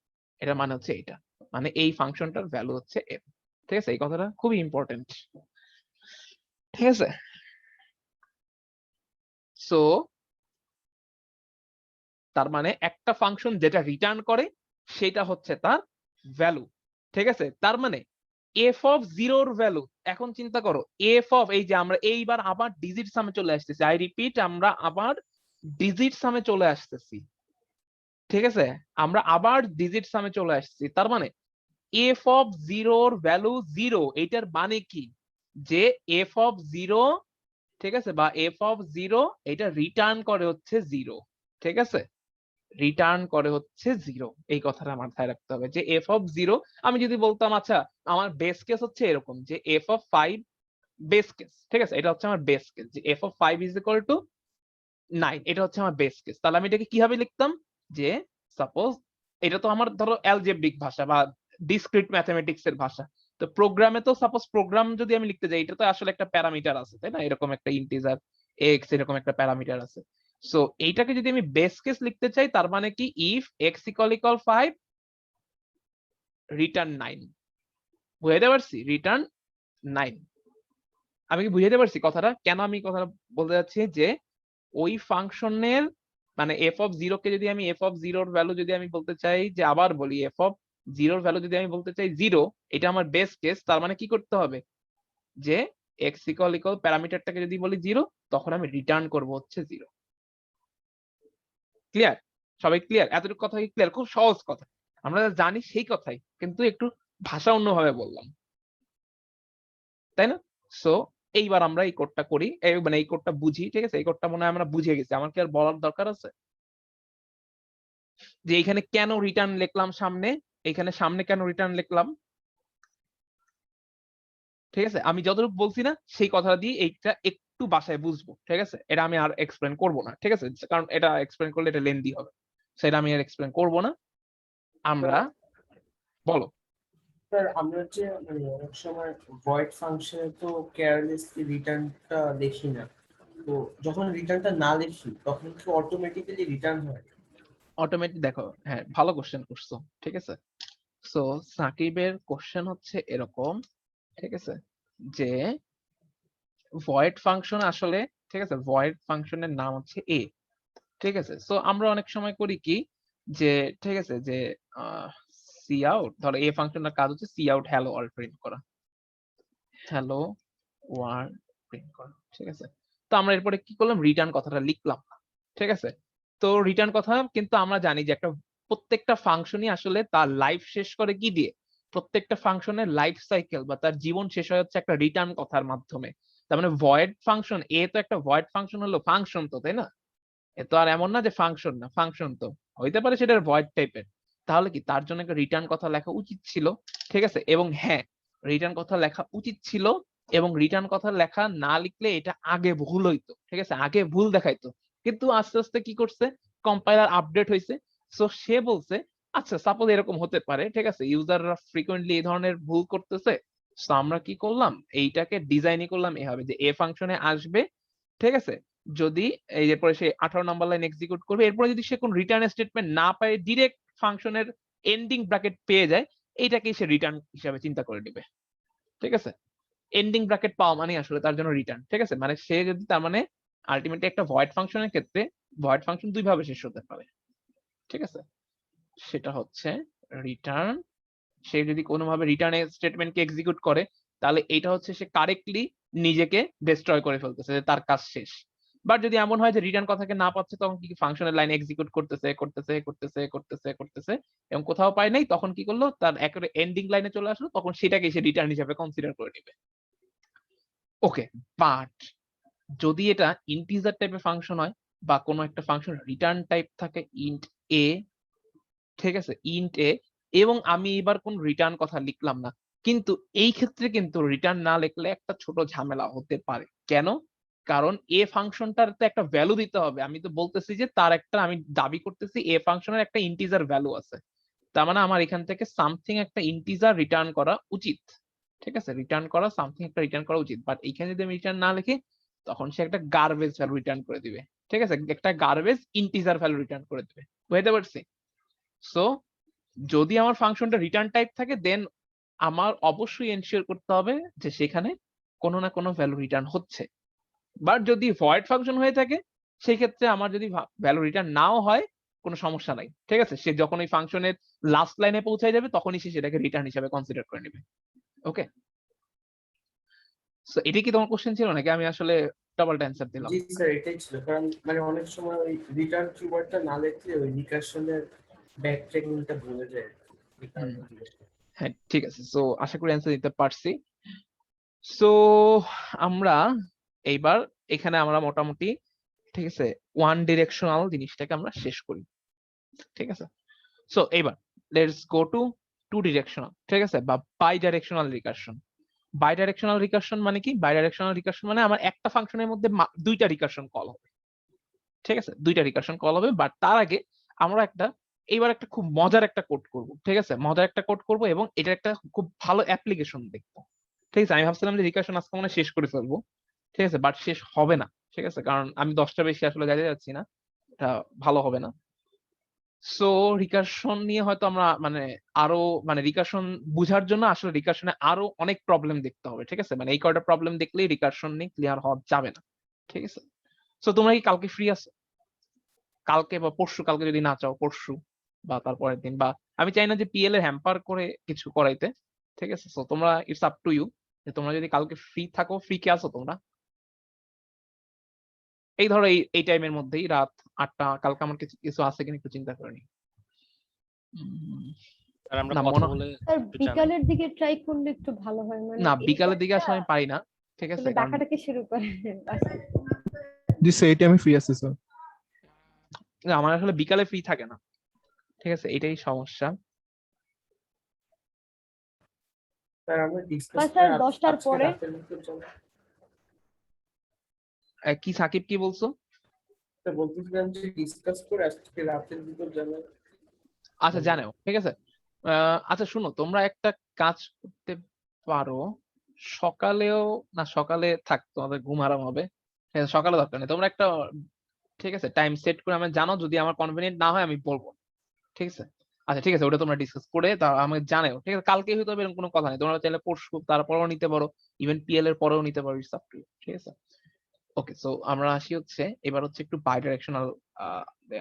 এটার মানে হচ্ছে এটা, মানে এই ফাংশনটার ভ্যালু হচ্ছে m, ঠিক আছে? এই কথাটা খুবই ইম্পর্টেন্ট, ঠিক আছে? সো তার মানে একটা ফাংশন যেটা রিটার্ন করে সেটা হচ্ছে তার ভ্যালু, ঠিক আছে? তার মানে এফ অফ জিরোর ভ্যালু, এখন চিন্তা করো, এফ অফ, এই যে আমরা এইবার আবার ডিজিট সামে চলে আসতেছি, আই রিপিট, আমরা আবার ডিজিট সামে চলে আসতেছি, ঠিক আছে? আমরা আবার ডিজিট সামে চলে আসছি, তার মানে এফ অফ জিরোর ভ্যালু 0, এইটার মানে কি, যে এফ অফ 0, ঠিক আছে, বা এফ অফ 0 এটা রিটার্ন করে হচ্ছে 0, ঠিক আছে? রিটার্ন করে হচ্ছে 0, এই কথাটা মাথায় রাখতে হবে, যে এফ অফ 0, আমি যদি বলতাম আচ্ছা আমার বেস কেস হচ্ছে এরকম, যে এফ অফ 5 বেস কেস, ঠিক আছে? এটা হচ্ছে আমার বেস কেস, যে F of 5 is equal to 9, এটা হচ্ছে আমার বেস কেস। তাহলে আমি এটাকে কিভাবে লিখতাম, যে সাপোজ এটা তো আমার ধরো অ্যালজেব্রিক ভাষা বা ডিসক্রিট ম্যাথমেটিক্স এর ভাষা, তো প্রোগ্রামে তো সাপোজ প্রোগ্রাম যদি আমি লিখতে যাই, এটা তো আসলে একটা প্যারামিটার আছে, তাই না? এরকম একটা ইন্টিজার এক্স, এরকম একটা প্যারামিটার আছে। সো এইটাকে যদি আমি বেস কেস লিখতে চাই, তার মানে কি, ইফ এক্স ইকুয়াল 5 রিটার্ন 9, বুঝাইতে পারছি? রিটার্ন 9, আমি কি বুঝাইতে পারছি কথাটা? কেন আমি কথাটা বলতে যাচ্ছি, যে ওই ফাংশনের, মানে এফ অফ 0 কে যদি আমি, এফ অফ 0 ভ্যালু যদি আমি বলতে চাই, যে আবার বলি, এফ অফ 0 ভ্যালু যদি আমি বলতে চাই 0, এটা আমার বেস কেস, তার মানে কি করতে হবে, যে এক্স ইকুয়াল প্যারামিটারটাকে যদি বলি 0, তখন আমি রিটার্ন করব হচ্ছে 0। ক্লিয়ার? সবাই ক্লিয়ার? এতটুকু কথা কি ক্লিয়ার? খুব সহজ কথা, আমরা যা জানি সেই কথাই, কিন্তু একটু ভাষা অন্যভাবে বললাম, তাই না? সো এইবার আমরা এই কোডটা করি, মানে এই কোডটা বুঝি, ঠিক আছে? এই কোডটা মনে হয় আমরা বুঝে গেছি, আমার কি আর বলার দরকার আছে, যে এখানে কেন রিটার্ন লিখলাম সামনে, এখানে সামনে কেন রিটার্ন লিখলাম, ঠিক আছে? আমি যতটুকু বলছি না সেই কথা দিয়ে এইটা একটু বাসায় বুঝবো, ঠিক আছে? এটা আমি আর এক্সপ্লেন করব না, ঠিক আছে? কারণ এটা এক্সপ্লেন করলে এটা লেন্দি হবে, সেটা আমি আর এক্সপ্লেন করব না। আমরা, বলো। স্যার আমরা যে মানে অনেক সময় ভয়েড ফাংশনে তো কেয়ারলেসলি রিটার্নটা দেখি না, তো যখন রিটার্নটা না লিখি তখন কি অটোমেটিক্যালি রিটার্ন হয়? অটোমেটিক, দেখো, হ্যাঁ ভালো কোশ্চেন করছো, ঠিক আছে? সো সাকিবের কোশ্চেন হচ্ছে এরকম, ঠিক আছে, যে ভয়েড ফাংশন আসলে, ঠিক আছে, ভয়েড ফাংশনের নাম হচ্ছে এ, ঠিক আছে? সো আমরা অনেক সময় করি কি, যে ঠিক আছে, যে সি আউট, ধরো এ ফাংশনের কাজ হচ্ছে C out hello world print করা, হ্যালো ওয়ার্ল্ড প্রিন্ট করা, ঠিক আছে? তো আমরা এরপরে কি করলাম, রিটার্ন কথাটা লিখলাম না, ঠিক আছে? তো রিটার্ন কথা, কিন্তু আমরা জানি যে একটা প্রত্যেকটা ফাংশনই আসলে তার লাইফ শেষ করে কি দিয়ে, প্রত্যেকটা ফাংশনের লাইফ সাইকেল বা তার জীবন শেষ হয় হচ্ছে একটা রিটার্ন কথার মাধ্যমে। তার মানে ভয়েড ফাংশন, এ তো একটা ভয়েড ফাংশন হলো ফাংশন তো, তাই না? এ তো আর এমন না যে ফাংশন না, ফাংশন তো হইতে পারে সেটার ভয়েড টাইপের। তাহলে কি তার জন্য একটা রিটার্ন কথা লেখা উচিত ছিল, ঠিক আছে? এবং হ্যাঁ, রিটার্ন কথা লেখা উচিত ছিল, এবং রিটার্ন কথা লেখা না লিখলে এটা আগে ভুল হইতো, ঠিক আছে? আগে ভুল দেখাইতো। কিন্তু আস্তে আস্তে কি করছে, কম্পাইলার আপডেট হইছে। সো সে বলছে আচ্ছা সাপোজ এরকম হতে পারে, ঠিক আছে, ইউজাররা ফ্রিকোয়েন্টলি এই ধরনের ভুল করতেছে। সো আমরা কি করলাম, এইটাকে ডিজাইনই করলাম এভাবে যে এ ফাংশনে আসবে, ঠিক আছে, যদি এই যে পরে সে 18 নাম্বার লাইন এক্সিকিউট করবে, এরপরে যদি সে কোন রিটার্ন স্টেটমেন্ট না পায়, ডিরেক্ট ফাংশনের এন্ডিং ব্র্যাকেট পেয়ে যায়, এইটাকেই সে রিটার্ন হিসাবে চিন্তা করে নেবে, ঠিক আছে? এন্ডিং ব্র্যাকেট পাওয়া মানে আসলে তার জন্য রিটার্ন, ঠিক আছে? মানে সে যদি তার মানে আলটিমেটলি একটা ভয়েড ফাংশনের ক্ষেত্রে ভয়েড ফাংশন দুই ভাবে শেষ হতে পারে, ঠিক আছে? সেটা হচ্ছে রিটার্ন, সে যদি কোনোভাবে রিটার্ন স্টেটমেন্টকে এক্সিকিউট করে, তাহলে এটা হচ্ছে সে কারেক্টলি নিজেকে ডিস্ট্রয় করে ফেলতেছে, যে তার কাজ শেষ। বাট যদি এমন হয় যে রিটার্ন কথাকে না পাচ্ছে, তখন কি ফাংশনের লাইন এক্সিকিউট করতেছে করতেছে করতেছে করতেছে করতেছে এবং কোথাও পায় নাই, তখন কি করলো, তার একেবারে এন্ডিং লাইনে চলে আসলো, তখন সেটাকে সে রিটার্ন হিসেবে কনসিডার করে নেবে। ওকে, বাট যদি এটা ইন্টিজার টাইপের ফাংশন হয়, বা কোনো একটা ফাংশন রিটার্ন টাইপ থাকে ইন্ট এ, ঠিক আছে, ইন্ট এ, এবং আমি এবার কোন রিটার্ন কথা লিখলাম না, কিন্তু এই ক্ষেত্রে কিন্তু রিটার্ন না লিখলে একটা ছোট ঝামেলা হতে পারে। কেন? কারণ এ ফাংশনটার তো একটা ভ্যালু দিতে হবে। আমি তো বলতেছি যে তার একটা, আমি দাবি করতেছি এ ফাংশনের একটা ইন্টিজার ভ্যালু আছে। তার মানে আমার এখান থেকে সামথিং একটা ইন্টিজার রিটার্ন করা উচিত, ঠিক আছে? রিটার্ন করা সামথিং একটা রিটার্ন করা উচিত। বাট এইখানে যদি আমি রিটার্ন না লিখি, তখন সে একটা গার্বেজ ভ্যালু রিটার্ন করে দিবে, ঠিক আছে? একটা গার্বেজ ইন্টিজার ভ্যালু রিটার্ন করে দিবে। বুঝতে পারছি? সো যদি আমার ফাংশনটা রিটার্ন টাইপ থাকে, দেন আমার অবশ্যই এনশিওর করতে হবে যে সেখানে কোনো না কোনো ভ্যালু রিটার্ন হচ্ছে। বাট যদি ভয়েড ফাংশন হয়ে থাকে, সেই ক্ষেত্রে আমার যদি ভ্যালু রিটার্ন নাও হয়, কোনো সমস্যা নাই, ঠিক আছে? সে যখন ওই ফাংশনের লাস্ট লাইনে পৌঁছায় যাবে, তখনই সে সেটাকে রিটার্ন হিসেবে কনসিডার করে নেবে। ওকে, সো এটা কি তোমার কোশ্চেন ছিল নাকি আমি আসলে ডাবলটা অ্যান্সার দিলাম? জি স্যার, এটাই ছিল। কারণ মানে অনেক সময় ওই রিটার্ন কিওয়ার্ডটা না লিখলে ওই রিকার্শনের ব্যাক ট্র্যাকিংটা ভুলে যায়। এই কারণে জিজ্ঞেস করলাম। হ্যাঁ, ঠিক আছে। সো আশা করি অ্যান্সার দিতে পারছি। সো আমরা এইবার এখানে আমরা মোটামুটি, ঠিক আছে, ওয়ান ডিরেকশনাল জিনিসটাকে আমরা শেষ করি, ঠিক আছে? সো এইবার let's go to two directional, ঠিক আছে, বা bidirectional recursion. Bidirectional recursion মানে কি? বাই ডাইরেকশনাল রিকারশন মানে আমার একটা ফাংশনের মধ্যে দুইটা রিকারশন কল হবে, ঠিক আছে? দুইটা রিকারশন কল হবে। বাট তার আগে আমরা এইবার একটা খুব মজার একটা কোড করব, ঠিক আছে? মজার একটা কোড করব এবং এটার একটা খুব ভালো অ্যাপ্লিকেশন দেখবো, ঠিক আছে? আমি ভাবছিলাম যে রিকারশন আজকে মনে হয় শেষ করে ফেলবো, ঠিক আছে, বাট শেষ হবে না, ঠিক আছে, কারণ আমি 10টা বেশি আসলে যাইতে যাচ্ছি না, এটা ভালো হবে না। সো রিকারশন নিয়ে হয়তো আমরা মানে আরো মানে রিকারশন বুঝার জন্য আসলে রিকারশনে আরো অনেক প্রবলেম দেখতে হবে, ঠিক আছে? মানে এই কয়টা প্রবলেম দেখলেই রিকারশন নিয়ে ক্লিয়ার হওয়া যাবে না, ঠিক আছে? সো তোমরা কি কালকে ফ্রি আছো? কালকে বা পরশু, কালকে যদি না চাও পরশু বা তারপরের দিন, বা আমি চাই না যে পিএল এর হ্যাম্পার করে কিছু করাইতে, ঠিক আছে? সো তোমরা, ইটস আপ টু ইউ, যে তোমরা যদি কালকে ফ্রি থাকো, ফ্রি কে আছো তোমরা? এই ধরো এই টাইমের মধ্যেই রাত 8টা, কালকে আমার কিছু কিছু আছে কিনা একটু চিন্তা করে নি। আর আমরা না, কথা মনে বলে স্যার একটু জানাই। বিকালের দিকে ট্রাই করলে একটু ভালো হয়, মানে না, এই বিকালের দিকে টাইমটা আসলে আমি পারি না, ঠিক আছে? আসলে কারণ ডাকাটাকে শুরু করে বাসায়। জি স্যার, এই টাইমে ফ্রি আছি স্যার। না, আমার আসলে বিকালে ফ্রি থাকে না, ঠিক আছে, এটাই সমস্যা। স্যার আমরা ডিসকাস বা করে স্যার 10টার আজকে পরে রাতের ভিতর যাবো। কি সাকিব কি বলছো? স্যার বলতেছিলাম যে ডিসকাস করে আজকে রাতের ভিতর যাবো। আচ্ছা, জানাও, ঠিক আছে। আচ্ছা শুনো, তোমরা একটা কাজ করতে পারো, সকালেও না, সকালে থাক, তোমাদের ঘুম আরাম হবে, ঠিক আছে, সকালে দরকার নেই। তোমরা একটা, ঠিক আছে, টাইম সেট করে আমাকে জানাও, যদি আমার কনভেনিয়েন্ট না হয় আমি বলবো, ঠিক আছে? আচ্ছা ঠিক আছে, ওটা তোমরা ডিসকাস করে তা আমাকে জানাও, ঠিক আছে? কালকে হয়তো এরকম কোনো কথা নেই, তোমরা চাইলে পরশু তারপরেও নিতে পারো, ইভেন পিএল এর পরেও নিতে পারো, ইটস আপ টু ইউ, ঠিক আছে? ওকে, সো আমরা আসি হচ্ছে এবার হচ্ছে একটু বাই ডাইরেকশনাল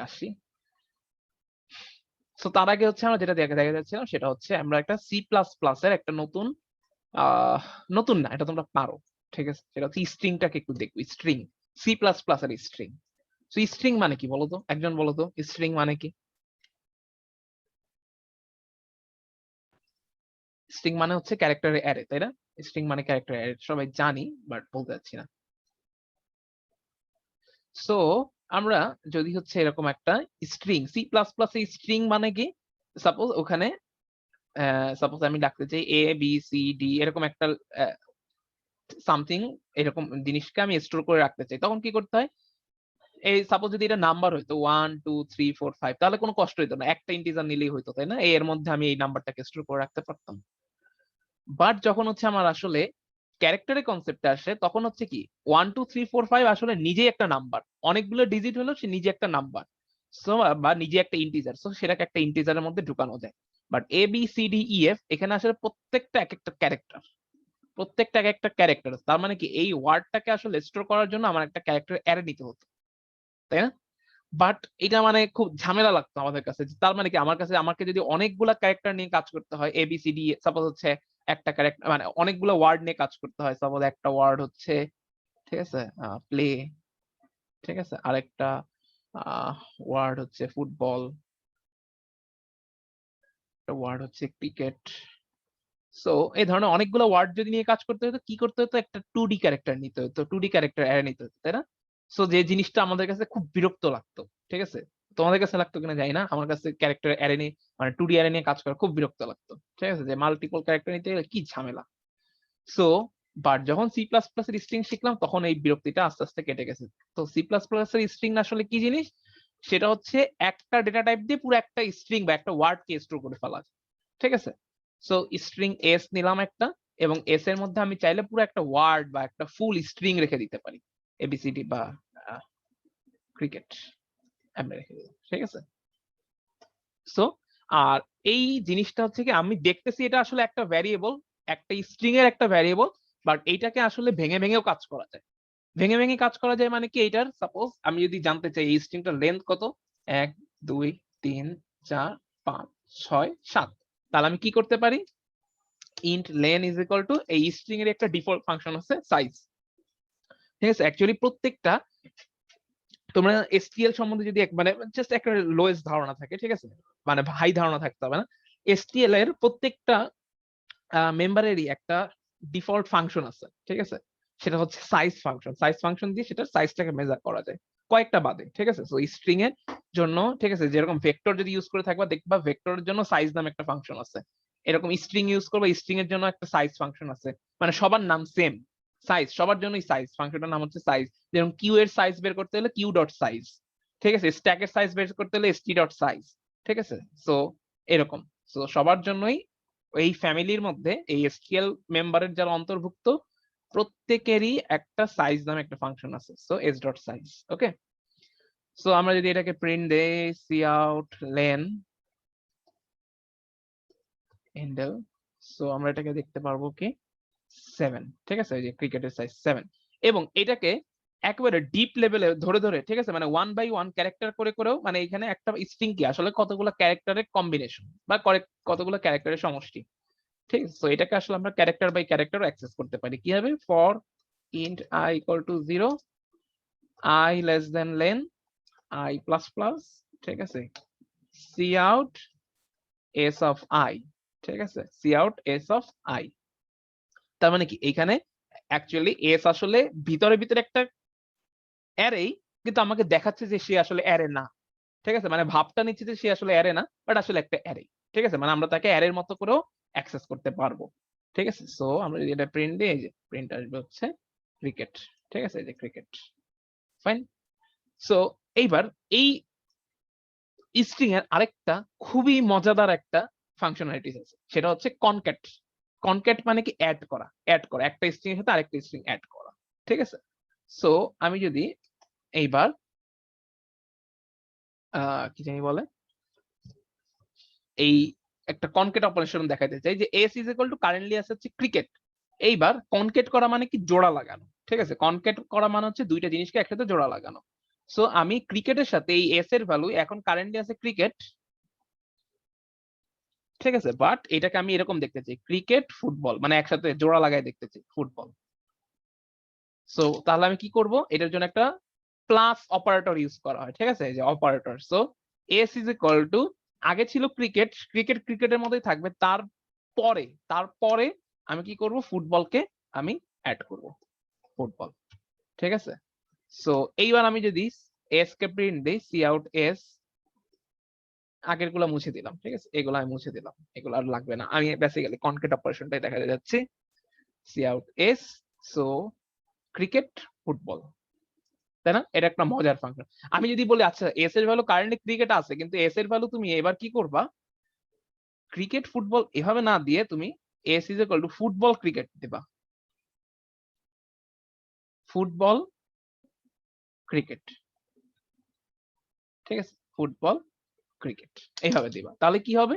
আসি। সো তার আগে হচ্ছে আমরা যেটা দেখা যাচ্ছিলাম সেটা হচ্ছে আমরা একটা সি প্লাস প্লাস এর একটা নতুন, আহ নতুন না, এটা তোমরা পারো, ঠিক আছে? সেটা হচ্ছে স্ট্রিংটাকে একটু দেখবো, স্ট্রিং, সি প্লাস প্লাস এর স্ট্রিং। সো স্ট্রিং মানে কি বলতো, একজন বলতো স্ট্রিং মানে কি? স্ট্রিং মানে হচ্ছে ক্যারেক্টারের অ্যারে, তাই না? স্ট্রিং মানে ক্যারেক্টার অ্যারে সবাই জানি, বাট বলতে যাচ্ছি না। সো আমরা যদি হচ্ছে এরকম একটা স্ট্রিং, সি প্লাস প্লাস এর স্ট্রিং মানে কি, সাপোজ ওখানে সাপোজ আমি ডাকতে চাই এ বি সি ডি এরকম একটা সামথিং, এরকম জিনিসকে আমি স্টোর করে রাখতে চাই, তখন কি করতে হয়, এই সাপোজ যদি এটা নাম্বার হইতো 1 2 3 4 5 তাহলে কোনো কষ্ট হইতো না, একটা ইন্টিজার নিলেই হইতো, তাই না? এর মধ্যে আমি এই নাম্বারটাকে স্টোর করে রাখতে পারতাম। বাট যখন হচ্ছে আমার আসলে ক্যারেক্টারের কনসেপ্টে আসে, তখন হচ্ছে কি 1 2 3 4 5 আসলে নিজেই একটা নাম্বার, অনেকগুলো ডিজিট হলো সে নিজে একটা নাম্বার, সো বা নিজে একটা ইন্টিজার, সো সেটাকে একটা ইন্টিজারের মধ্যে ঢুকানো যায়। But A B C D E F এখানে আসলে প্রত্যেকটা এক একটা ক্যারেক্টার, প্রত্যেকটা এক একটা ক্যারেক্টার, তার মানে কি এই ওয়ার্ডটাকে আসলে স্টোর করার জন্য আমার একটা ক্যারেক্টার অ্যারে নিতে হতো, তাই না? বাট এটা মানে খুব ঝামেলা লাগতো আমাদের কাছে, তার মানে কি আমার কাছে আমাকে যদি অনেকগুলা ক্যারেক্টার নিয়ে কাজ করতে হয়, এ বি সি ডি সাপোজ হচ্ছে একটা ক্যারেক্টার মানে অনেকগুলো ওয়ার্ড নিয়ে কাজ করতে হয়, সাপোজ একটা ওয়ার্ড হচ্ছে ঠিক আছে প্লে, ঠিক আছে, আরেকটা ওয়ার্ড হচ্ছে ফুটবল, একটা ওয়ার্ড হচ্ছে ক্রিকেট। সো এই ধরনের অনেকগুলো ওয়ার্ড যদি নিয়ে কাজ করতে হতো, কি করতে হতো, একটা 2D ক্যারেক্টার নিতে হতো, 2D ক্যারেক্টার অ্যারে নিতে হতো, তাই না? সো যে জিনিসটা আমাদের কাছে খুব বিরক্ত লাগতো, ঠিক আছে, তোমাদের কাছে লাগতো কিনা জানি না, আমার কাছে ক্যারেক্টার অ্যারে নিয়ে মানে 2D অ্যারে নিয়ে কাজ করা খুব বিরক্ত লাগতো, ঠিক আছে, যে মাল্টিপল ক্যারেক্টার নিতে গেলে কি ঝামেলা। সো বাট যখন সি প্লাস প্লাস এর স্ট্রিং শিখলাম তখন এই বিরক্তিটা আস্তে আস্তে কেটে গেছে। তো সি প্লাস প্লাস এর স্ট্রিং আসলে কি জিনিস, সেটা হচ্ছে একটা ডেটা টাইপ দিয়ে পুরো একটা স্ট্রিং বা একটা ওয়ার্ড কে স্টোর করে ফেলা যায়, ঠিক আছে। সো স্ট্রিং এস নিলাম একটা, এবং এস এর মধ্যে আমি চাইলে পুরো একটা ওয়ার্ড বা একটা ফুল স্ট্রিং রেখে দিতে পারি, এবিসিডি বা ক্রিকেট আমি রেখে দিলাম, ঠিক আছে। সো আর এই জিনিসটা হচ্ছে কি আমি দেখতেছি এটা আসলে একটা ভ্যারিয়েবল, একটা স্ট্রিং এর একটা ভ্যারিয়েবল, বাট এইটাকে আসলে ভেঙে ভেঙেও কাজ করা যায়, ভেঙে ভেঙে কাজ করা যায় মানে কি, এইটার সাপোজ আমি যদি জানতে চাই এই স্ট্রিংটার লেন্থ কত 1 2 3 4 5 6 7, তাহলে আমি কি করতে পারি, int lane is equal two এই স্ট্রিং এর একটা ডিফল্ট ফাংশন আছে সাইজ, ঠিক আছে। অ্যাকচুয়ালি প্রত্যেকটা তোমরা এসটিএল সম্বন্ধে যদি মানে জাস্ট একটা লোয়েস্ট ধারণা থাকে, ঠিক আছে, মানে হাই ধারণা থাকতে হবে না, এসটিএল এর প্রত্যেকটা মেম্বারেরই একটা ডিফল্ট ফাংশন আছে, ঠিক আছে, সেটা হচ্ছে সাইজ ফাংশন, সাইজ ফাংশন দিয়ে সেটার সাইজটাকে মেজার করা যায় কয়েকটা বাদে, ঠিক আছে। সো স্ট্রিং এর জন্য, ঠিক আছে, যেরকম ভেক্টর যদি ইউজ করে থাকবা দেখবা ভেক্টরের জন্য সাইজ নামে একটা ফাংশন আছে, এরকম স্ট্রিং ইউজ করবা স্ট্রিং এর জন্য একটা সাইজ ফাংশন আছে, মানে সবার নাম সেম, সাইজ সবার জন্যই সাইজ ফাংশনটার নাম হচ্ছে সাইজ। যেরকম কিউ এর সাইজ বের করতে হলে কিউ ডট সাইজ, ঠিক আছে, স্ট্যাকের সাইজ বের করতে হলে এসটি ডট সাইজ, ঠিক আছে। সো এরকম, সো সবার জন্যই এই ফ্যামিলির মধ্যে এই এসকিউএল মেম্বারের যারা অন্তর্ভুক্ত প্রত্যেকেরই একটা সাইজ নামে একটা ফাংশন আছে, so s dot size, okay. So আমরা যদি এটাকে প্রিন্ট দেই cout len handle, so আমরা এটাকে দেখতে পারবো কি 7, ঠিক আছে, এই যে ক্রিকেটের সাইজ 7, এবং এটাকে একেবারে ডিপ লেভেলে ধরে ধরে, ঠিক আছে, মানে 1 বাই 1 ক্যারেক্টার করে করেও, মানে এখানে একটা স্ট্রিং কি আসলে কতগুলো ক্যারেক্টারের কম্বিনেশন বা কতগুলো ক্যারেক্টারের সমষ্টি, ঠিক আছে। তো এটাকে আসলে আমরা ক্যারেক্টার বাই ক্যারেক্টার অ্যাক্সেস করতে পারি কিভাবে, for int i equal to 0 i less than len i plus plus, ঠিক আছে, cout s of i, ঠিক আছে, cout s of i। তার মানে কি এখানে অ্যাকচুয়ালি এস আসলে ভিতরে ভিতরে একটা অ্যারে, কিন্তু আমাকে দেখাচ্ছে যে সে আসলে অ্যারে না, ঠিক আছে, মানে ভাবটা নিচ্ছে যে সে আসলে অ্যারে না, বাট আসলে একটা অ্যারে, ঠিক আছে, মানে আমরা তাকে অ্যারের মতো করেও অ্যাক্সেস করতে পারবো, ঠিক আছে। সো আমরা যদি এটা প্রিন্ট দিই, এই যে প্রিন্ট আসবে হচ্ছে ক্রিকেট, ঠিক আছে, এই যে ক্রিকেট, ফাইন। সো এইবার এই স্ট্রিং এর আরেকটা খুবই মজাদার একটা ফাংশনালিটিস আছে, সেটা হচ্ছে কনক্যাট। কনক্যাট মানে কি অ্যাড করা, অ্যাড করা একটা স্ট্রিং এর সাথে আরেকটা স্ট্রিং অ্যাড করা, ঠিক আছে। সো আমি যদি এইবার কি জানি বলে এই একটা কনকেট অপারেশন দেখাতে চাই, যে S is equal two currently আছে হচ্ছে ক্রিকেট, এইবার কনকেট করা মানে কি জোড়া লাগানো, ঠিক আছে, কনকেট করা মানে হচ্ছে দুইটা জিনিসকে একসাথে জোড়া লাগানো। সো আমি ক্রিকেটের সাথে এই এস এর ভ্যালু এখন কারেন্টলি আছে ক্রিকেট, ঠিক আছে, বাট এটাকে আমি এরকম দেখতে চাই ক্রিকেট ফুটবল, মানে একসাথে জোড়া লাগাই দেখতে চাই ফুটবল। সো তাহলে আমি কি করব, এটার জন্য একটা প্লাস অপারেটর ইউজ করা হয়, ঠিক আছে, এই যে operator. So S is equal two আগে ছিল ক্রিকেট, ক্রিকেটের মধ্যেই থাকবে, তারপরে আমি কি করব, ফুটবলকে আমি অ্যাড করব, ফুটবল। ঠিক আছে, সো এইবার আমি যদি এস কে প্রিন্ট দিই, সি আউট এস, আগের গুলা মুছে দিলাম। ঠিক আছে, এগুলো আমি মুছে দিলাম, এগুলো আর লাগবে না। আমি বেসিক্যালি কনক্রিট অপারেশনটাই দেখা যাচ্ছে, cout s, so cricket football, তাই না? এটা একটা মজার ফাংশন। আমি যদি বলি আচ্ছা এস এর ভ্যালু কারেন্টলি ক্রিকেট আছে, কিন্তু এস এর ভ্যালু তুমি এবার কি করবা, ক্রিকেট ফুটবল এভাবে না দিয়ে তুমি S is equal two football cricket দিবা, ফুটবল ক্রিকেট। ঠিক আছে, ফুটবল ক্রিকেট এইভাবে দিবা, তাহলে কি হবে,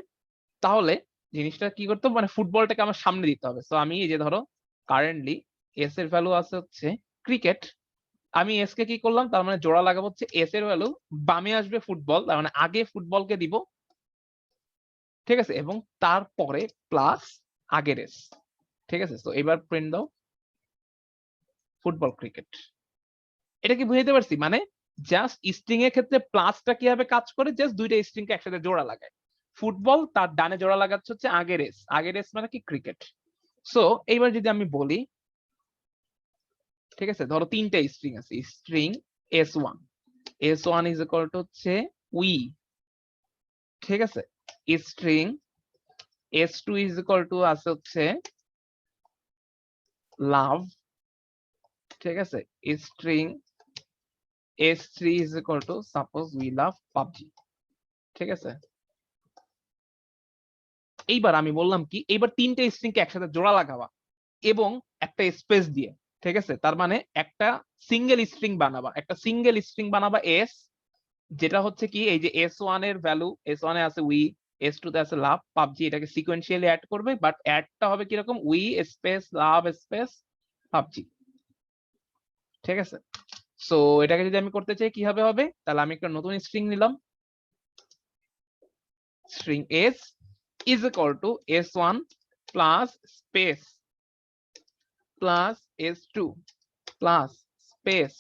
তাহলে জিনিসটা কি করতে হবে, মানে ফুটবলটাকে আমার সামনে দিতে হবে। তো আমি এই যে ধরো কারেন্টলি এস এর ভ্যালু আছে হচ্ছে ক্রিকেট, আমি এস কে কি করলাম, তার মানে জোড়া লাগাবো হচ্ছে এস এর ভ্যালু, বামে আসবে ফুটবল, তার মানে আগে ফুটবলকে দিব। ঠিক আছে, এবং তারপরে প্লাস আগের এস। ঠিক আছে, তো এবার প্রিন্ট দাও ফুটবল ক্রিকেট। এটা কি বুঝাইতে পারছি? মানে জাস্ট স্ট্রিং এর ক্ষেত্রে প্লাসটা কিভাবে কাজ করে, জাস্ট দুইটা স্ট্রিং কে একসাথে জোড়া লাগায়। ফুটবল তার ডানে জোড়া লাগাচ্ছে হচ্ছে আগের এস, আগের এস মানে কি ক্রিকেট। সো এইবার যদি আমি বলি, ঠিক আছে, ধরো তিনটা স্ট্রিং আছে, string s1, s1 is equal to হচ্ছে উই। ঠিক আছে, string s2 is equal two আছে হচ্ছে লাভ। ঠিক আছে, string s3 is equal two suppose we love PUBG. ঠিক আছে, এইবার আমি বললাম কি, এইবার তিনটা স্ট্রিং কে একসাথে জোড়া লাগাবা এবং একটা স্পেস দিয়ে। ঠিক আছে, তার মানে একটা সিঙ্গেল স্ট্রিং বানাবা, একটা সিঙ্গেল স্ট্রিং বানাবা এস, যেটা হচ্ছে কি এই যে s1 এর ভ্যালু, s1 এ আছে উই, s2 তে আছে লাভ পাবজি, এটাকে সিকোয়েন্সিয়ালি অ্যাড করবে, বাট অ্যাডটা হবে কিরকম, we space love space PUBG. ঠিক আছে, সো এটাকে যদি আমি করতে চাই কিভাবে হবে, তাহলে আমি একটা নতুন স্ট্রিং নিলাম, string s is equal to s1 plus space plus s2 plus space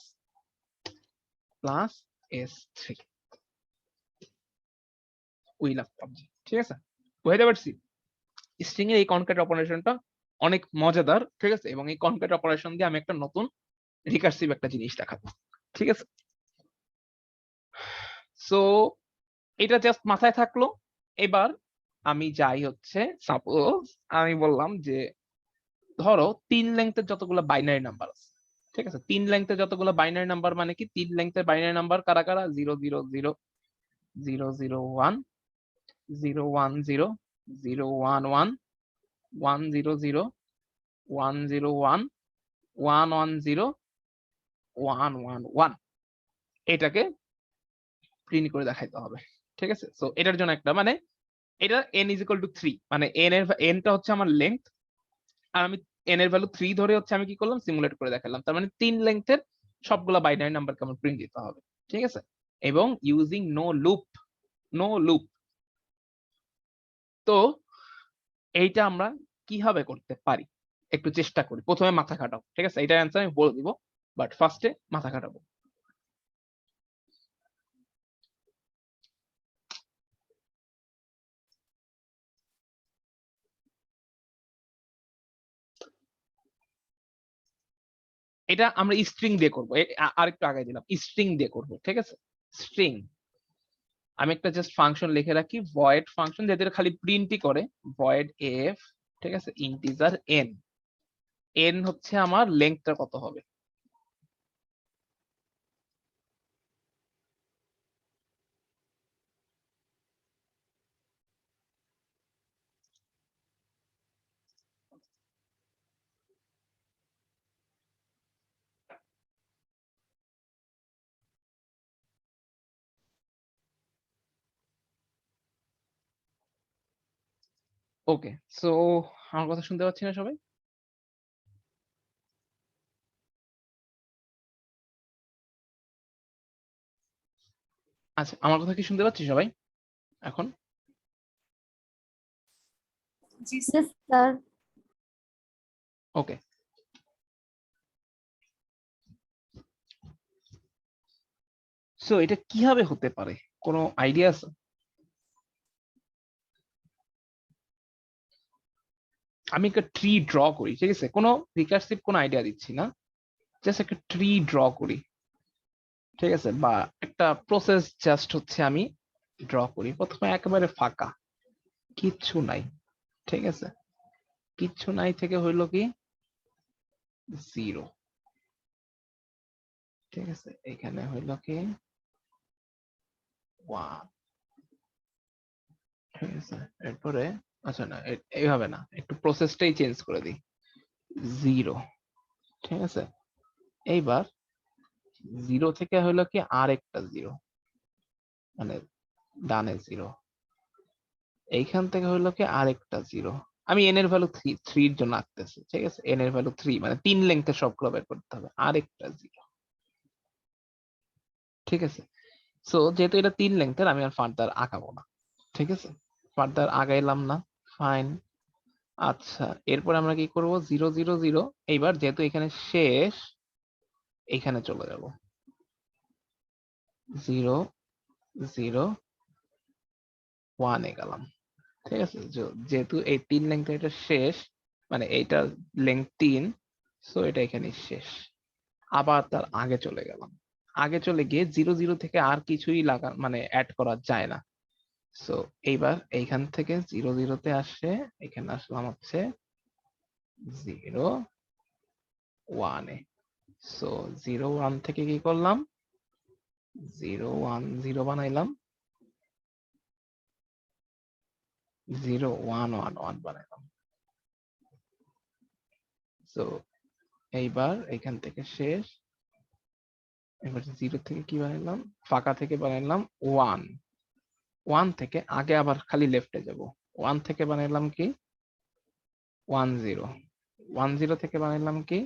plus s3 we love PUBG। ঠিক আছে, বুঝতে পারছি স্ট্রিং এর এই কনক্যাট অপারেশনটা অনেক মজাদার। ঠিক আছে, এবং এই কনক্যাট অপারেশন দিয়ে আমি একটা নতুন রিকার্সিভ একটা জিনিস দেখাবো। ঠিক আছে, সো এটা জাস্ট মাথায় থাকলো। এবার আমি যাই হচ্ছে, সাপোজ আমি বললাম যে ধরো 3 লেংথের যতগুলো বাইনারি নাম্বার আছে। ঠিক আছে, 3 লেংথের যতগুলো বাইনারি নাম্বার মানে কি, 3 লেংথের বাইনারি নাম্বার কারা কারা, 0 0 0 0 0 1 0 1 0 0 1 1 1 0 0 1 0 1 1 1 0 1 1 1, এটাকে প্রিন্ট করে দেখাইতে হবে। ঠিক আছে, সো এটার জন্য একটা মানে এটা n ইজ ইকুয়াল টু 3, মানে n টা হচ্ছে আমার লেংথ, আর আমি n এর ভ্যালু 3 ধরে হচ্ছে আমি কি করলাম, সিমুলেট করে দেখালাম। তার মানে 3 লেংথের সবগুলা বাইনারি নাম্বারকে আমার প্রিন্ট দিতে হবে। ঠিক আছে, এবং using no loop, no loop. তো এইটা আমরা কিভাবে করতে পারি একটু চেষ্টা করি, প্রথমে মাথা খাটাও। ঠিক আছে, এটার অ্যান্সার আমি বলে দিব, বাট ফার্স্টে মাথা খাটাবো। এটা আমরা স্ট্রিং দিয়ে করবো, আরেকটু আগে দিলাম, স্ট্রিং দিয়ে করবো। ঠিক আছে, স্ট্রিং আমি একটা জাস্ট ফাংশন লিখে রাখি, ভয়েড ফাংশন, যেটা খালি প্রিন্টই করে, ভয়েড এফ। ঠিক আছে, ইন্টিজার এন, এন হচ্ছে আমার লেংথটা কত হবে। ওকে, সো আমার কথা শুনতে পাচ্ছি না সবাই? আচ্ছা, আমার কথা কি শুনতে পাচ্ছি সবাই এখন? Yes, sir. ওকে, সো এটা কিভাবে হতে পারে, কোনো আইডিয়া আছে? আমি একটা ট্রি ড্র করি, ঠিক আছে, কোনো রিকার্সিভ কোনো আইডিয়া দিচ্ছি না, জাস্ট একটা ট্রি ড্র করি, ঠিক আছে, বা একটা প্রসেস জাস্ট হচ্ছে আমি ড্র করি। প্রথমে একেবারে ফাঁকা, কিচ্ছু নাই, ঠিক আছে, কিচ্ছু নাই থেকে হইলো কি 0, ঠিক আছে, এখানে হইলো কি 1, ঠিক আছে, এরপরে আচ্ছা না এইভাবে না, একটু প্রসেসটাই চেঞ্জ করে দিই, 0, ঠিক আছে, এইবার 0 থেকে হইলো কি আরেকটা 0, মানে ডানে 0, এইখান থেকে হইলো কি আরেকটা 0, আমি n এর ভ্যালু 3 এর জন্য আঁকতেছি, ঠিক আছে, n এর ভ্যালু 3 মানে 3 লেংথের সবগুলো বের করতে হবে, আরেকটা 0, ঠিক আছে। সো যেহেতু এটা 3 লেংথের আমি আর ফার্দার আঁকাবো না, ঠিক আছে, ফার্দার আগাইলাম না, ফাইন। আচ্ছা, এরপর আমরা কি করব, 0 0 0, এইবার যেহেতু এখানে শেষ, এইখানে চলে যাব, 0 0 1 এ গেলাম, ঠিক আছে, যেহেতু এই 3 লেংথ এটা শেষ, মানে এইটা লেংথ 3, সো এটা এখানে শেষ। আবার তার আগে চলে গেলাম, আগে চলে গিয়ে 0 0 থেকে আর কিছুই মানে অ্যাড করা যায় না, সো এইবার এইখান থেকে 0 0 তে আসে, এখানে আসলাম হচ্ছে 0 1 এ, সো 0 1 থেকে কি করলাম, 0 1 0 বানাইলাম, 0 1 1 1 বানাইলাম, সো এইবার এখান থেকে শেষ, এবার 0 থেকে কি বানাইলাম, ফাঁকা থেকে বানাইলাম 1, 1 থেকে আগে আবার খালি লেফটে যাব, 1 থেকে বানাইলাম কি 1 0, 1 0 থেকে বানাইলাম কি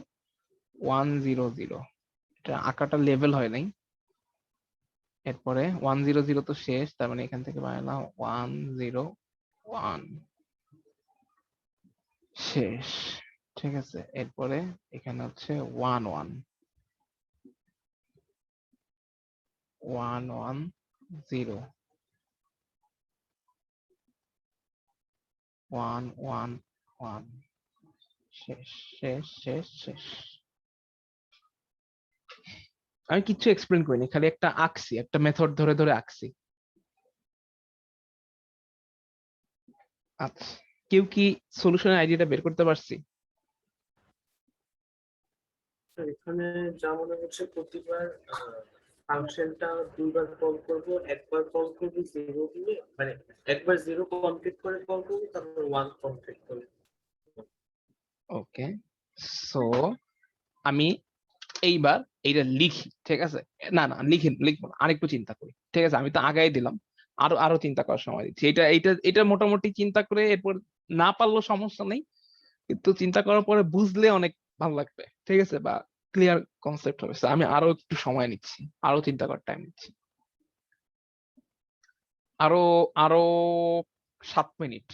1 0 0, এটা আঁকাটা লেভেল হয় নাই, এরপরে 1 0 0 তো শেষ, তার মানে এখান থেকে বানাইলাম 1 0 1, শেষ, ঠিক আছে, এরপরে এখানে হচ্ছে 1 1 1 1 0 1 1 1, শেষ শেষ শেষ শেষ। আমি কিচ্ছু এক্সপ্লেন করিনি, খালি একটা আঁকছি, একটা মেথড ধরে ধরে আঁকছি। আচ্ছা, কেউ কি সলিউশনের আইডিয়াটা বের করতে পারছি? তো এখানে যা মনে হচ্ছে প্রতিবার ফাংশনটা দুইবার কল করব, একবার কল করব 0 দিয়ে, মানে একবার 0 কমপ্লিট করে কল করব, তারপর 1 কমপ্লিট করব। ওকে, সো আমি এইবার এইটা লিখি, ঠিক আছে, না না লিখবো না, আরেকটু চিন্তা করি, ঠিক আছে, আমি তো আগাই দিলাম, আরো আরো চিন্তা করার সময় দিচ্ছি, এটা এটা এটা মোটামুটি চিন্তা করে এরপর না পারলেও সমস্যা নেই, কিন্তু চিন্তা করার পরে বুঝলে অনেক ভালো লাগবে, ঠিক আছে, বা ক্লিয়ার কনসেপ্ট হবে। So, আমি আরো একটু সময় নিচ্ছি, আরো চিন্তা করার টাইম নিচ্ছি, আরো আরো 7 মিনিট,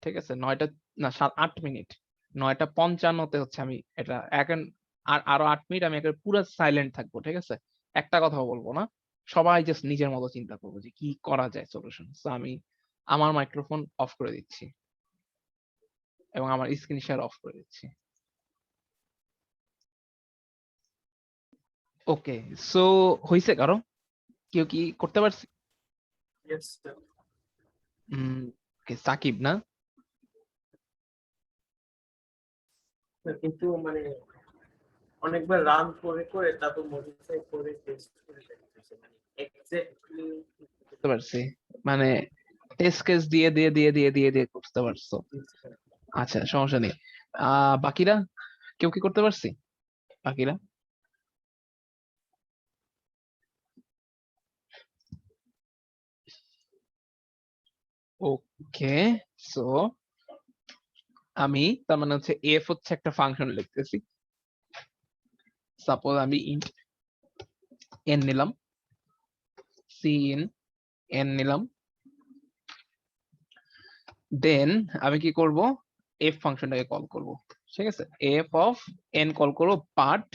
ঠিক আছে, 9টা না 8 মিনিট, 9:55-তে হচ্ছে আমি এটা আর আরো 8 মিনিট আমি একেবারে পুরো সাইলেন্ট থাকবো, ঠিক আছে, একটা কথাও বলবো না, সবাই জাস্ট নিজের মতো চিন্তা করবো যে কি করা যায় সলিউশন। আমি আমার মাইক্রোফোন অফ করে দিচ্ছি এবং আমার স্ক্রিন শেয়ার অফ করে দিচ্ছি। ওকে, সো হইছে কারো, কেউ কি করতে পারছি? Yes sir. সাকিব না? কিন্তু মানে অনেকবার রান করে করে তারপর মডিফাই করে টেস্ট করে দেখতেছে, মানে এক্স্যাক্টলি বুঝতে পারছি, মানে টেস্ট কেস দিয়ে দিয়ে দিয়ে দিয়ে দিয়ে দিয়ে করতে পারছো, আচ্ছা সমস্যা নেই। বাকিরা কেউ কি করতে পারছি? বাকিরা ওকে, সো আমি তার মানে হচ্ছে এফ হচ্ছে একটা ফাংশন লিখতেছি, সাপোজ আমি ইন্ট এন নিলাম, সি ইন এন নিলাম, দেন আমি কি করব, এফ ফাংশনটাকে কল করব, ঠিক আছে, এফ অফ এন কল করব, but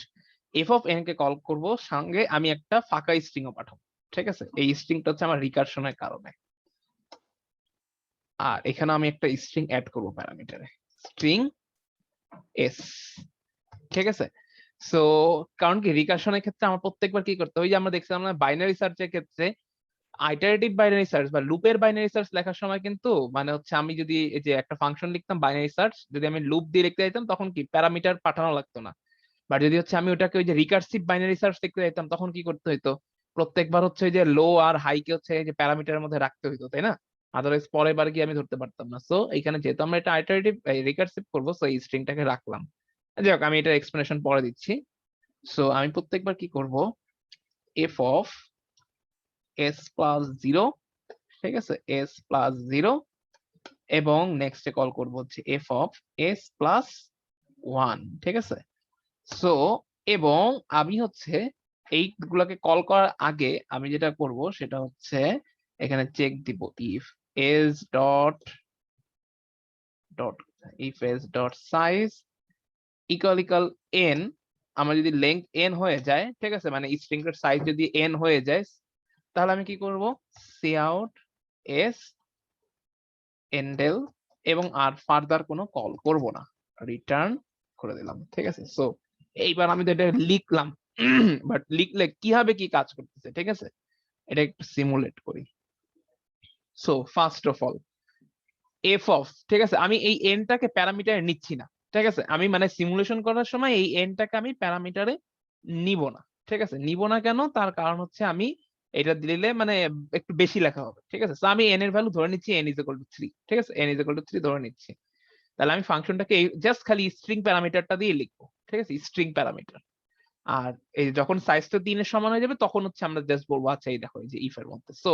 F of n k call করব সঙ্গে আমি একটা ফাঁকা স্ট্রিং ও পাঠাবো, ঠিক আছে, এই স্ট্রিংটা হচ্ছে আমার রিকারশনের কারণে, আর এখানে আমি একটা স্ট্রিং অ্যাড করব প্যারামিটারে, স্ট্রিং এস, ঠিক আছে। সো কারণ কি রিকার্শনের ক্ষেত্রে আমার প্রত্যেকবার কি করতে হয়, ওই যে আমরা দেখছিলাম না বাইনারি সার্চের ক্ষেত্রে আইটারেটিভ বাইনারি সার্চ বা লুপের বাইনারি সার্চ লেখার সময় কিন্তু মানে হচ্ছে আমি যদি এই যে একটা ফাংশন লিখতাম বাইনারি সার্চ, যদি আমি লুপ দিয়ে লিখতে চাইতাম তখন কি প্যারামিটার পাঠানো লাগতো না। বাট যদি হচ্ছে আমি ওটাকে ওই যে রিকার্সিভ বাইনারি সার্চ লিখতে চাইতাম তখন কি করতে হইতো, প্রত্যেকবার হচ্ছে ওই যে লো আর হাই কে হচ্ছে এই যে প্যারামিটারের মধ্যে রাখতে হইতো, তাই না? আদারওয়াইজ পরের বার গিয়ে আমি ধরতে পারতাম না। সো এখানে যেহেতু আমরা এটা আইটারেটিভ রিকার্সিভ করবো, সো এই স্ট্রিংটাকে রাখলাম। যাই হোক, আমি এটার এক্সপ্লেনেশন পরে দিচ্ছি। সো আমি প্রত্যেকবার কি করব, এফ অফ এস প্লাস 0, ঠিক আছে, এস প্লাস 0, এবং নেক্সটে কল করব হচ্ছে এফ অফ এস প্লাস 1, ঠিক আছে। সো এবং আমি হচ্ছে এইগুলোকে কল করার আগে আমি যেটা করব সেটা হচ্ছে এখানে চেক দিব if S dot dot if S dot size equal n, আমার যদি লেংথ n হয়ে যায়, ঠিক আছে, মানে স্ট্রিং এর সাইজ যদি n হয়ে যায়, তাহলে আমি কি করব, সি আউট এস এন্ডেল, এবং আর ফার্দার কোনো কল করব না, রিটার্ন করে দিলাম, ঠিক আছে। সো এইবার আমি তো এটা লিখলাম, বাট লিখলে কিভাবে কি কাজ করতেছে, ঠিক আছে, এটা একটু সিমুলেট করি। So first of all F of, ঠিক আছে, আমি এই এনটাকে প্যারামিটারে নিচ্ছি না, ঠিক আছে, আমি মানে সিমুলেশন করার সময় এই এনটাকে আমি প্যারামিটারে নিব না, ঠিক আছে। নিব না কেন, তার কারণ হচ্ছে আমি এটা দিলে মানে একটু বেশি লেখা হবে, ঠিক আছে। সো আমি এন এর ভ্যালু ধরে নিচ্ছি n = 3, ঠিক আছে, n = 3 ধরে নিচ্ছি। তাহলে আমি ফাংশনটাকে জাস্ট খালি স্ট্রিং প্যারামিটারটা দিয়ে লিখবো, ঠিক আছে, স্ট্রিং প্যারামিটার। আর এই যখন সাইজটা 3 এর সমান হয়ে যাবে তখন হচ্ছে আমরা জাস্ট বলবো আচ্ছা এই দেখো এই যে ইফ এর মধ্যে। সো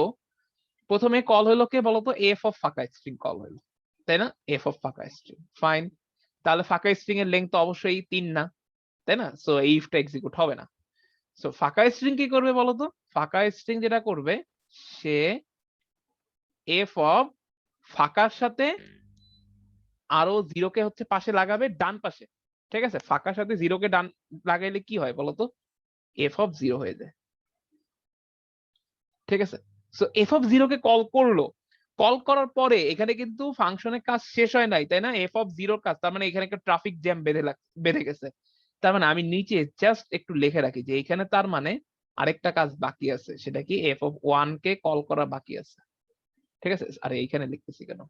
প্রথমে কল হলো কে বলতো, এফ অফ ফাঁকা স্ট্রিং কল হলো, তাই না, এফ অফ ফাঁকা স্ট্রিং, ফাইন। তাহলে ফাঁকা স্ট্রিং এর লেংথ তো অবশ্যই 3 না, তাই না, সো এই ইফটা এক্সিকিউট হবে না। সো ফাঁকা স্ট্রিং কি করবে বলতো, ফাঁকা স্ট্রিং যেটা করবে সে এফ অফ ফাঁকার সাথে আরো 0 কে হচ্ছে পাশে লাগাবে ডান পাশে, ঠিক আছে। ফাঁকার সাথে 0 কে ডান লাগাইলে কি হয় বলতো, এফ অফ 0 হয়ে যায়, ঠিক আছে। So f of 0 K call করলো, কল করার পরে এখানে কিন্তু ফাংশনের কাজ শেষ হয় নাই, তাই না, এফ অফ 0 কাজ, তার মানে এখানে একটা ট্রাফিক জ্যাম বেঁধে গেছে। তার মানে আমি নিচে জাস্ট একটু লিখে রাখি যে এখানে তার মানে আরেকটা কাজ বাকি আছে, সেটা কি এফ অফ 1 কে কল করা বাকি আছে, ঠিক আছে। আর এইখানে লিখতেছি কেন,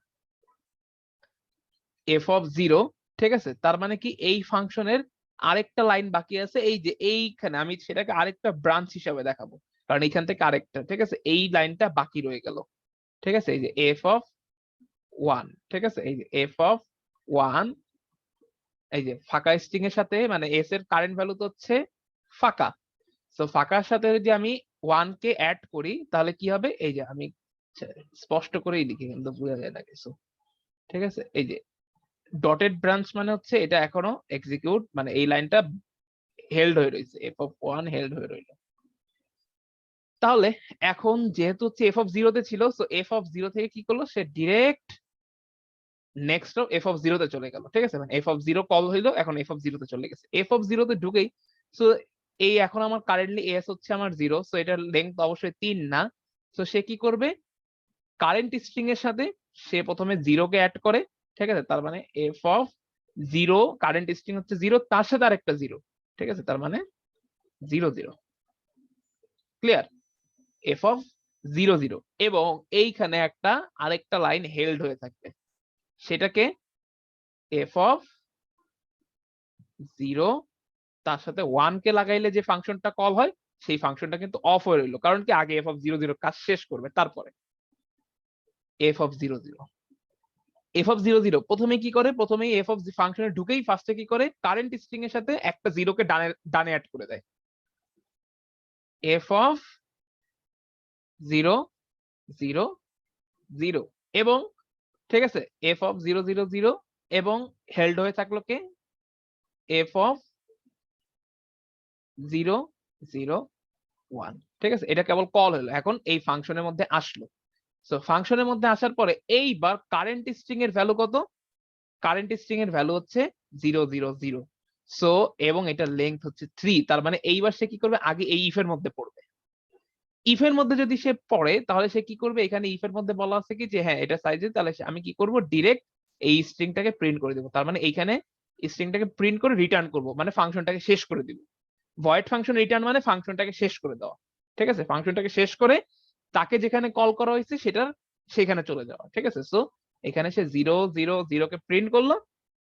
এফ অফ 0, ঠিক আছে, তার মানে কি এই ফাংশনের আরেকটা লাইন বাকি আছে, এই যে এইখানে আমি সেটাকে আরেকটা ব্রাঞ্চ হিসাবে দেখাবো, কারণ এখান থেকে আরেকটা, ঠিক আছে, এই লাইনটা বাকি রয়ে গেল, ঠিক আছে। এই যে এফ অফ 1, ঠিক আছে, এই যে এফ অফ 1, এই যে ফাঁকা স্ট্রিং এর সাথে মানে এস এর কারেন্ট ভ্যালু তো হচ্ছে ফাঁকা, তো ফাঁকার সাথে যদি আমি 1 কে অ্যাড করি তাহলে কি হবে, এই যে আমি স্পষ্ট করেই লিখি কিন্তু বোঝা যায় না কিছু, ঠিক আছে। এই যে ডটেড ব্রাঞ্চ মানে হচ্ছে এটা এখনো এক্সিকিউট, মানে এই লাইনটা হেল্ড হয়ে রয়েছে, এফ অফ 1 হেল্ড হয়ে রইল। তাহলে এখন যেহেতু হচ্ছে এফ অফ 0 তে ছিল, সো এফ অফ 0 থেকে কি করলো, সে ডিরেক্ট নেক্সট এফ অফ 0 তে চলে গেল, ঠিক আছে, মানে এফ অফ 0 কল হইলো, এখন এফ অফ 0 তে চলে গেছে। এফ অফ 0 তে ঢুকেই সো এই এখন আমার কারেন্টলি এস হচ্ছে আমার 0, সো এটার লেংথ অবশ্যই 3 না। সো সে কি করবে, কারেন্ট স্ট্রিং এর সাথে সে প্রথমে 0 কে অ্যাড করে, ঠিক আছে, তার মানে এফ অফ 0, কারেন্ট স্ট্রিং হচ্ছে 0, তার সাথে আরেকটা 0, ঠিক আছে, তার মানে 0 0, ক্লিয়ার, এফ অফ 0 0, এবং এইখানে একটা আরেকটা লাইন হেল্ড হয়ে থাকবে, সেটাকে এফ অফ 0 তার সাথে 1 কে লাগাইলে যে ফাংশনটা কল হয় সেই ফাংশনটা কিন্তু অফ হয়ে রইলো, কারণ কি আগে এফ অফ 0 0 কাজ শেষ করবে, তারপরে এফ অফ 0 0, এফ অফ 0 0 প্রথমে কি করে, প্রথমে এফ অফ ফাংশনে ঢুকেই ফার্স্টে কি করে, কারেন্ট স্ট্রিং এর সাথে একটা 0 কে ডানে অ্যাড করে দেয়, এফ অফ 0 0 0, এবং ঠিক আছে এফ অফ 0 0 0, এবং হেল্ড হয়ে থাকলো কে, এফ অফ 0 0 1, ঠিক আছে, এটা কেবল কল হলো, এখন এই ফাংশনের মধ্যে আসলো। সো ফাংশনের মধ্যে আসার পরে এইবার কারেন্ট স্ট্রিং এর ভ্যালু কত, কারেন্ট স্ট্রিং এর ভ্যালু হচ্ছে 0 0 0, সো এবং এটার লেংথ হচ্ছে 3, তার মানে এইবার সে কি করবে, আগে এই ইফের মধ্যে পড়বে, ইফের মধ্যে যদি সে পড়ে তাহলে সে কি করবে, এখানে ইফের মধ্যে বলা আছে কি যে হ্যাঁ এটা সাইজে, তাহলে আমি কি করব, ডিরেক্ট এই স্ট্রিংটাকে প্রিন্ট করে দিব। তার মানে এইখানে স্ট্রিংটাকে প্রিন্ট করে রিটার্ন করব, মানে ফাংশনটাকে শেষ করে দিব। ভয়েড ফাংশন রিটার্ন মানে ফাংশনটাকে শেষ করে দেওয়া, ঠিক আছে? ফাংশনটাকে শেষ করে তাকে যেখানে কল করা হয়েছে সেটার সেখানে চলে যাওয়া, ঠিক আছে? সো এখানে সে 0 0 0 কে প্রিন্ট করলো,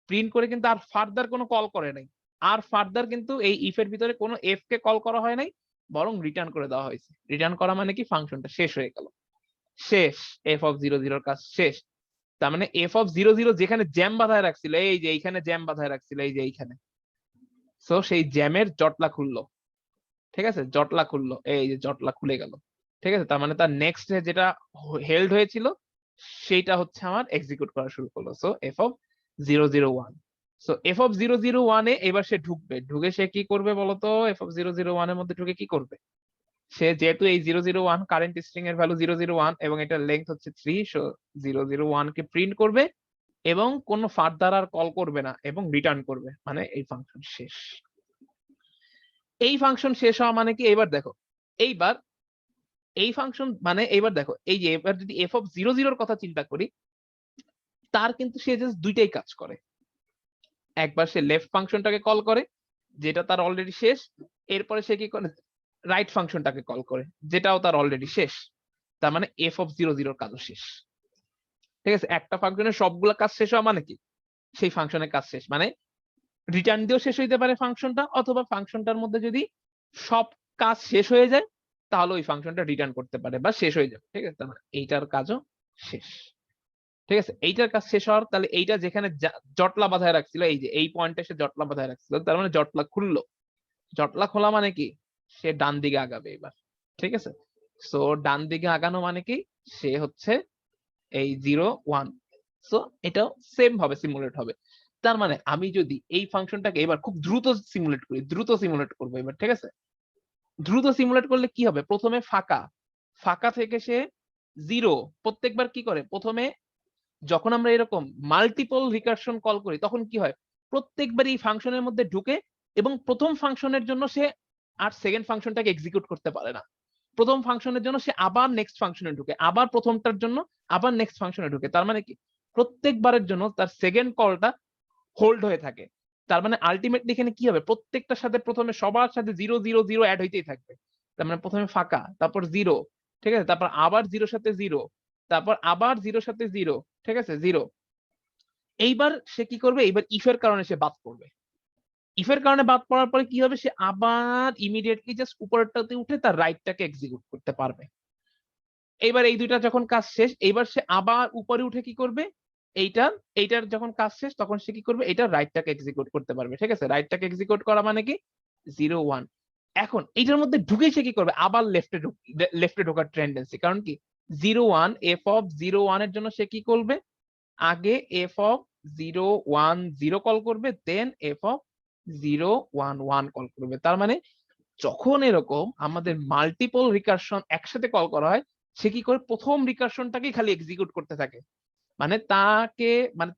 প্রিন্ট করে কিন্তু আর ফার্দার কোনো কল করে নাই, আর ফার্দার কিন্তু এই ইফ এর ভিতরে কোনো এফ কে কল করা হয় নাই, বরং রিটার্ন করে দেওয়া হয়েছে। রিটার্ন করা মানে কি ফাংশনটা শেষ হয়ে গেল, শেষ, এফ অফ 0 0 এর কাজ শেষ। তার মানে এফ অফ 0 0 যেখানে জ্যাম বাঁধায় রাখছিল, এই যে এইখানে জ্যাম বাঁধায় রাখছিল, এই যে এইখানে, সো সেই জ্যামের জটলা খুললো, ঠিক আছে? জটলা খুললো, এই যে জটলা খুলে গেল, ঠিক আছে? তার মানে তার নেক্সট যেটা হেল্ড হয়েছিল সেইটা হচ্ছে আমার এক্সিকিউট করা শুরু করলো। So f of 0 0 1, so f of 0 0 1 এ এবার সে ঢুকবে, ঢুকে সে কি করবে বলতো? এফ অফ 0 0 1 এর মধ্যে ঢুকে কি করবে? সে যেহেতু এই 0 0 1 কারেন্ট স্ট্রিং এর ভ্যালু 0 0 1 এবং এটার লেংথ হচ্ছে 3, সো 0 0 1 কে প্রিন্ট করবে এবং কোনো ফার্দার আর কল করবে না এবং রিটার্ন করবে, মানে এই ফাংশন শেষ। এই ফাংশন শেষ হওয়া মানে কি? এবার দেখো, এইবার এই ফাংশন মানে এইবার দেখো, এই যে এবার যদি এফ অফ 0 0 এর কথা চিন্তা করি, তার কিন্তু সে জাস্ট দুইটাই কাজ করে। একবার সে লেফট ফাংশনটাকে কল করে যেটা তার অলরেডি শেষ, এরপরে সে কি করে? রাইট ফাংশনটাকে কল করে যেটাও তার অলরেডি শেষ। তার মানে এফ অফ 0 0 এর কাজও শেষ, ঠিক আছে? একটা ফাংশনের সবগুলা কাজ শেষ হওয়া মানে কি? সেই ফাংশনের কাজ শেষ, মানে রিটার্ন দিয়েও শেষ হইতে পারে ফাংশনটা, অথবা ফাংশনটার মধ্যে যদি সব কাজ শেষ হয়ে যায় তাহলে ওই ফাংশনটা রিটার্ন করতে পারে বা শেষ হয়ে যাবে, ঠিক আছে? তার মানে এইটার কাজও শেষ, ঠিক আছে? এইটার কাজ শেষ হওয়ার, তাহলে এইটা যেখানে জটলা বাঁধায় রাখছিল, এই যে এই পয়েন্টে সে জটলা বাঁধায় রাখছিল, তার মানে জটলা খুললো। জটলা খোলা মানে কি? সে ডান দিকে আগাবে এবার, ঠিক আছে? সো ডান দিকে আগানো মানে কি? সে হচ্ছে এই 0 1, সো এটাও সেম ভাবে সিমুলেট হবে। তার মানে আমি যদি এই ফাংশনটাকে এবার খুব দ্রুত সিমুলেট করি, দ্রুত সিমুলেট করবো এবার, ঠিক আছে? দ্রুত সিমুলেট করলে কি হবে? প্রথমে ফাঁকা, ফাঁকা থেকে সে 0, প্রত্যেকবার কি করে? প্রথমে যখন আমরা এরকম মাল্টিপল রিকারশন কল করি তখন কি হয়? প্রত্যেকবার এই ফাংশনের মধ্যে ঢুকে এবং প্রথম ফাংশনের জন্য সে আর সেকেন্ড ফাংশনটাকে এক্সিকিউট করতে পারে না। প্রথম ফাংশনের জন্য সে আবার নেক্সট ফাংশনে ঢুকে, আবার প্রথমটার জন্য আবার নেক্সট ফাংশনে ঢুকে। তার মানে কি? প্রত্যেকবারের জন্য তার সেকেন্ড কলটা হোল্ড হয়ে থাকে। তার মানে আলটিমেটলি এখানে কি হবে? প্রত্যেকটার সাথে প্রথমে সবার সাথে 0 0 0 অ্যাড হইতেই থাকবে। তার মানে প্রথমে ফাঁকা, তারপর 0, ঠিক আছে? তারপর আবার 0 সাথে 0, তারপর আবার 0 সাথে 0, ঠিক আছে? 0। এইবার সে কি করবে? এইবার ইফের কারণে সে বাদ পড়বে। ইফের কারণে বাদ পড়ার পরে কি হবে? সে আবার ইমিডিয়েটলি জাস্ট উপরেরটাতে উঠে তার রাইটটাকে এক্সিকিউট করতে পারবে। এইবার এই দুইটা যখন কাজ শেষ, এইবার সে আবার উপরে উঠে কি করবে? এইটার যখন কাজ শেষ তখন সে কি করবে? এটা রাইটটাকে এক্সিকিউট করতে পারবে, ঠিক আছে? রাইটটাকে এক্সিকিউট করা মানে কি? 0 1। এখন এইটার মধ্যে ঢুকেই সে কি করবে? আবার লেফটে ঢোকার টেন্ডেন্সি। কারণ কি? 0 1, এফ অফ 0 1 এর জন্য সে কি করবে? আগে এফ অফ 0 1 0 কল করবে, দেন এফ অফ 0 1 1 কল করবে। তার মানে যখন এরকম আমাদের মাল্টিপল রিকারশন একসাথে কল করা হয়, সে কি করে? প্রথম রিকারশনটাকেই খালি এক্সিকিউট করতে থাকে। মানে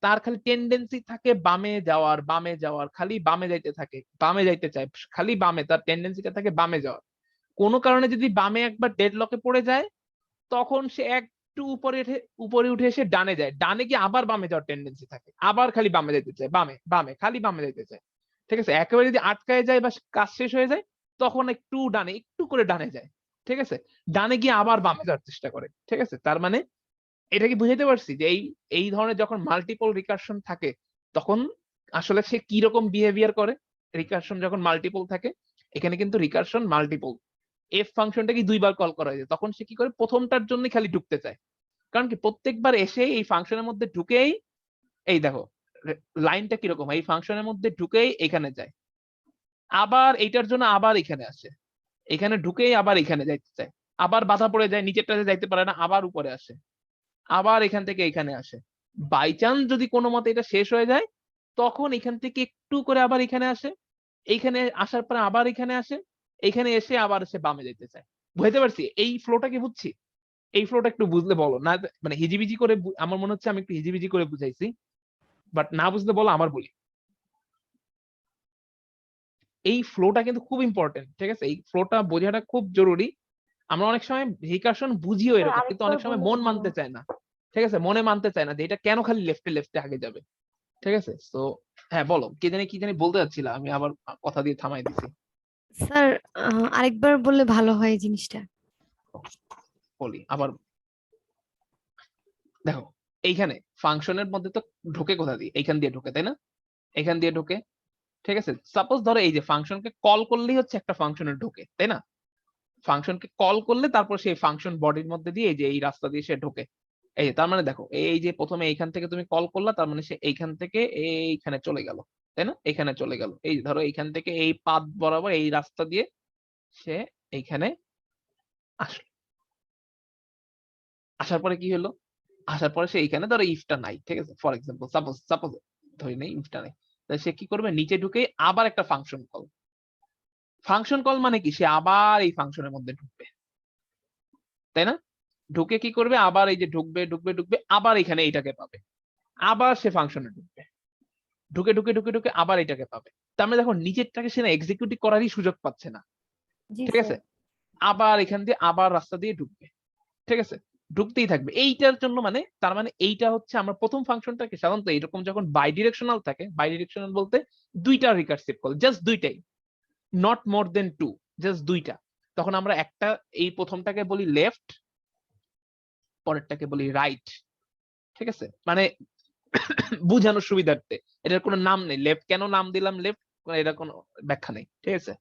তার খালি টেন্ডেন্সি থাকে বামে যাওয়ার, খালি বামে যাইতে থাকে, বামে যাইতে চায়, খালি বামে, তার টেন্ডেন্সিটা থাকে বামে যাওয়ার। কোনো কারণে যদি বামে একবার ডেডলকে পড়ে যায় তখন সে একটু উপরে উঠে এসে ডানে যায়, ডানে গিয়ে আবার বামে যাওয়ার টেন্ডেন্সি থাকে, আবার খালি বামে যাইতে চায়, বামে খালি বামে যাইতে চায়, ঠিক আছে? একেবারে যদি আটকায় যায় বা কাজ শেষ হয়ে যায় তখন একটু করে ডানে যায়, ঠিক আছে? ডানে গিয়ে আবার বামে যাওয়ার চেষ্টা করে, ঠিক আছে? তার মানে এটা কি বুঝাইতে পারছি যে এই ধরনের যখন মাল্টিপল রিকারশন থাকে তখন আসলে সে কি রকম বিহেভিয়ার করে? রিকারশন যখন মাল্টিপল থাকে, এখানে কিন্তু রিকারশন মাল্টিপল, এফ ফাংশনটাকে দুইবার কল করা হয়েছে, তখন সে কি করে? প্রথমটার জন্য খালি ঢুকতে চায়। কারণ কি? প্রত্যেকবার এসে এই ফাংশনের মধ্যে ঢুকেই, এই দেখো লাইনটা কিরকম, এই ফাংশনের মধ্যে ঢুকেই এখানে যায়, আবার এইটার জন্য আবার এখানে আসে, এখানে ঢুকেই আবার এখানে যাইতে চায়, আবার বাধা পড়ে যায়, নিচেরটাতে যাইতে পারে না, আবার উপরে আসে, আবার এখান থেকে এখানে আসে। বাই চান্স যদি কোনো মতে এটা শেষ হয়ে যায় তখন এখান থেকে একটু করে আবার এখানে আসে, এইখানে আসার পরে আবার এখানে আসে, এখানে এসে আবার সে বামে যেতে চায়। বুঝতে পারছি এই ফ্লোটা কি? বুঝছি? এই ফ্লোটা একটু বুঝলে বলো, না মানে হিজিবিজি করে আমার মনে হচ্ছে আমি একটু হিজিবিজি করে বুঝাইছি, বাট না বুঝলে বলো, আমার বলি। এই ফ্লোটা কিন্তু খুব ইম্পর্টেন্ট, ঠিক আছে? এই ফ্লোটা বোঝাটা খুব জরুরি। আমরা অনেক সময় রিকারশন বুঝিও এরকম, কিন্তু অনেক সময় মন মানতে চায় না। ঠিক আছে, মনে মানতে চায় না যে এটা কেন খালি লেফটে আগে যাবে। ঠিক আছে, তো হ্যাঁ বলো, কি জানি বলতে যাচ্ছিলা, আমি আবার কথা দিয়ে থামাই দিছি। স্যার আরেকবার বললে ভালো হয় এই জিনিসটা। বলি আবার, দেখো এইখানে ফাংশনের মধ্যে তো ঢোকে কোথা দিয়ে, এইখান দিয়ে ঢোকে তাই না, এখান দিয়ে ঢোকে। ঠিক আছে, সাপোজ ধরো এই যে ফাংশনকে কল করলেই হচ্ছে একটা ফাংশনের ঢোকে তাই না, ফাংশনকে কল করলে তারপর সেই ফাংশন বডির মধ্যে দিয়ে এই যে এই রাস্তা দিয়ে সে ঢোকে। এই যে তার মানে দেখো, এই যে প্রথমে এইখান থেকে তুমি কল করলা, তার মানে সে এইখান থেকে এইখানে চলে গেল তাই না, এইখানে চলে গেল। এই যে ধরো এইখান থেকে এই পাথ বরাবর এই রাস্তা দিয়ে সে এইখানে আসলো, আসার পরে কি হলো, আসার পরে সে এইখানে ধরো ইফটা নাই, ঠিক আছে, ফর এক্সাম্পল সাপোজ ধরি নেই ইফটা নাই, তাহলে সে কি করবে, নিচে ঢুকে আবার একটা ফাংশন কল মানে কি, সে আবার এই ফাংশনের মধ্যে ঢুকবে তাই না, ঢুকে কি করবে, আবার এই যে ঢুকবে আবার এখানে এইটাকে পাবে, আবার সে ফাংশনে ঢুকবে, ঢুকে আবার এটাকে পাবে। তার মানে দেখো নিচেরটাকে সে না এক্সিকিউট করারই সুযোগ পাচ্ছে না। জি ঠিক আছে, আবার এখান দিয়ে আবার রাস্তা দিয়ে ঢুকবে, ঠিক আছে, ঢুকতেই থাকবে এইটার জন্য। মানে তার মানে এইটা হচ্ছে আমরা প্রথম ফাংশনটাকে সাধারণত এরকম যখন বাই ডিরেকশনাল থাকে, বাই ডিরেকশনাল বলতে দুইটা রিকার্সিভ কল, জাস্ট দুইটাই, not more than two, just দুইটা, তখন আমরা একটা এই প্রথমটাকে বলি লেফট, পরেরটাকে বলি রাইট। ঠিক আছে, মানে বুঝানোর সুবিধার্থে, এটার কোনো নাম নেই, লেফট কেন নাম দিলাম লেফট, এটা কোনো ব্যাখ্যা নেই। ঠিক আছে,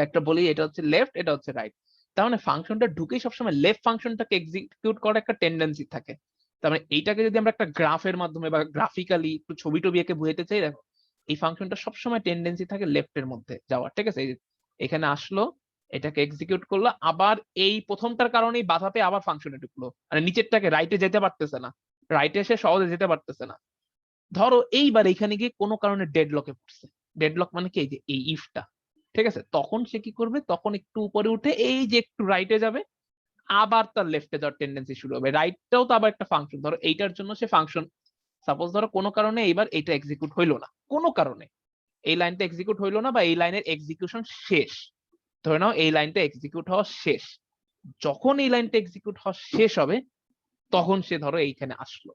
একটা বলি এটা হচ্ছে লেফট, এটা হচ্ছে রাইট, তার মানে ফাংশনটা ঢুকেই সবসময় লেফট ফাংশনটাকে এক্সিকিউট করার একটা টেন্ডেন্সি থাকে। তার মানে এইটাকে যদি আমরা একটা গ্রাফের মাধ্যমে বা গ্রাফিক্যালি একটু ছবি টবি এঁকে বুঝাতে চাই, দেখো এই ফাংশনটা সবসময় টেন্ডেন্সি থাকে লেফটের মধ্যে যাওয়ার। ঠিক আছে, এখানে আসলো, এটাকে এক্সিকিউট করলো, আবার এই প্রথমটার কারণেই বাধা পেয়ে আবার ফাংশনে ঢুকলো, মানে নিচেরটাকে রাইটে যেতে পারতেছে না, রাইটে এসে সহজে যেতে পারতেছে না। ধরো এইবার এখানে গিয়ে কোনো কারণে ডেডলকে পড়ছে, ডেডলক মানে কি, এই যে এই ইফটা, ঠিক আছে, তখন সে কি করবে, তখন একটু উপরে উঠে এই যে একটু রাইটে যাবে, আবার তার লেফটে যাওয়ার টেন্ডেন্সি শুরু হবে। রাইটটাও তো আবার একটা ফাংশন, ধরো এইটার জন্য সে ফাংশন, সাপোজ ধরো কোনো কারণে এইবার এটা এক্সিকিউট হইলো না, কোনো কারণে এই লাইনটা এক্সিকিউট হইলো না, বা এই লাইনের এক্সিকিউশন শেষ, ধরে নাও এই লাইনটা এক্সিকিউট হওয়া শেষ, যখন এই লাইনটা এক্সিকিউট হওয়া শেষ হবে তখন সে ধরো এইখানে আসলো,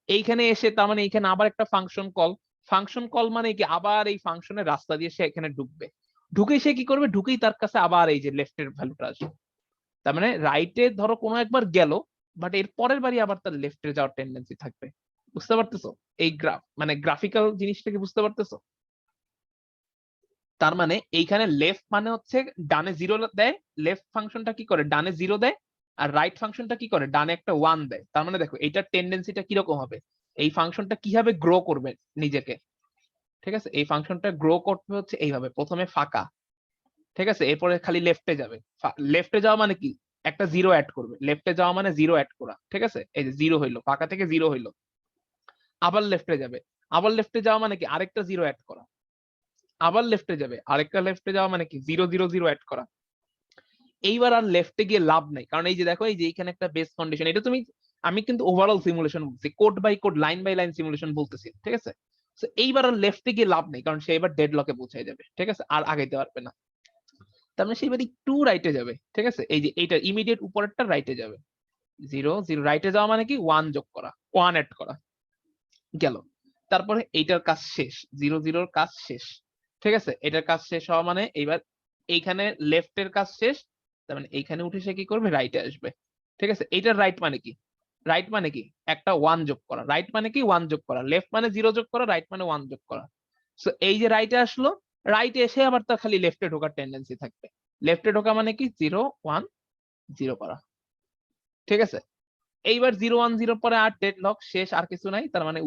এইখানে এসে তার মানে এইখানে আবার একটা ফাংশন কল মানে কি, আবার এই ফাংশনের রাস্তা দিয়ে সে এখানে ঢুকবে, ঢুকে সে কি করবে, ঢুকেই তার কাছে আবার এই যে লেফটের ভ্যালুটা আসবে, তার মানে রাইটে ধরো কোনো একবার গেল, বাট এর পরের বারই আবার তার লেফটে যাওয়ার টেন্ডেন্সি থাকবে। বুঝতে পারতেছো এই গ্রাফ, মানে গ্রাফিক্যাল জিনিসটাকে বুঝতে পারতেছো? তার মানে এইখানে লেফট মানে হচ্ছে ডানে জিরো দেয়, লেফট ফাংশনটা কি করে, ডানে জিরো দেয়, আর রাইট ফাংশনটা কি করে, ডানে একটা ওয়ান দেয়। তার মানে দেখো এইটার টেন্ডেন্সিটা কিরকম হবে, এই ফাংশনটা কিভাবে গ্রো করবে নিজেকে। ঠিক আছে, এই ফাংশনটা গ্রো করবে হচ্ছে এইভাবে, প্রথমে ফাঁকা, ঠিক আছে, এরপরে খালি লেফটে যাবে, লেফটে যাওয়া মানে কি, একটা জিরো অ্যাড করবে, লেফটে যাওয়া মানে জিরো অ্যাড করা। ঠিক আছে, এই যে জিরো হইলো, ফাঁকা থেকে জিরো হইলো, আবার লেফটে যাবে, আবার লেফটে যাওয়া মানে কি, আরেকটা জিরো অ্যাড করা, আবার লেফটে যাবে, আরেকটা লেফটে যাওয়া মানে কি, জিরো জিরো জিরো অ্যাড করা। এইবার আর লেফটে গিয়ে লাভ নাই, কারণ এই যে দেখো এই যে এইখানে একটা বেস কন্ডিশন, এটা তুমি, আমি কিন্তু ওভারঅল সিমুলেশন বলছি, code by code line by line simulation বলতেছি। ঠিক আছে, এইবার আর লেফটে গিয়ে লাভ নেই, কারণ সে এবার ডেড লকে পৌঁছে যাবে। ঠিক আছে, আর আগাইতে পারবে না, তার মানে সে এবার একটু রাইটে যাবে। ঠিক আছে, এই যে এইটা ইমিডিয়েট উপরেরটা রাইটে যাবে, জিরো জিরো রাইটে যাওয়া মানে কি, ওয়ান যোগ করা, ওয়ান অ্যাড করা গেল, তারপরে এইটার কাজ শেষ, জিরো জিরোর কাজ শেষ। ঠিক আছে, এটার কাজ শেষ হওয়া মানে এইবার এইখানে লেফটের কাজ শেষ, তার মানে এইখানে উঠে সে কি করবে, রাইটে আসবে। ঠিক আছে, এইটার রাইট মানে কি, রাইট মানে কি, একটা ওয়ান যোগ করা, রাইট মানে কি ওয়ান যোগ করা, লেফট মানে জিরো যোগ করা, রাইট মানে ওয়ান যোগ করা। সো এই যে রাইটে আসলো, রাইটে এসে আবার তার খালি লেফটে ঢোকার টেন্ডেন্সি থাকবে, লেফটে ঢোকা মানে কি, জিরো ওয়ান জিরো করা। ঠিক আছে, এইবার জিরো ওয়ান জিরো পরে আর ডেড লক শেষ, আর কিছু নাই, তার মানে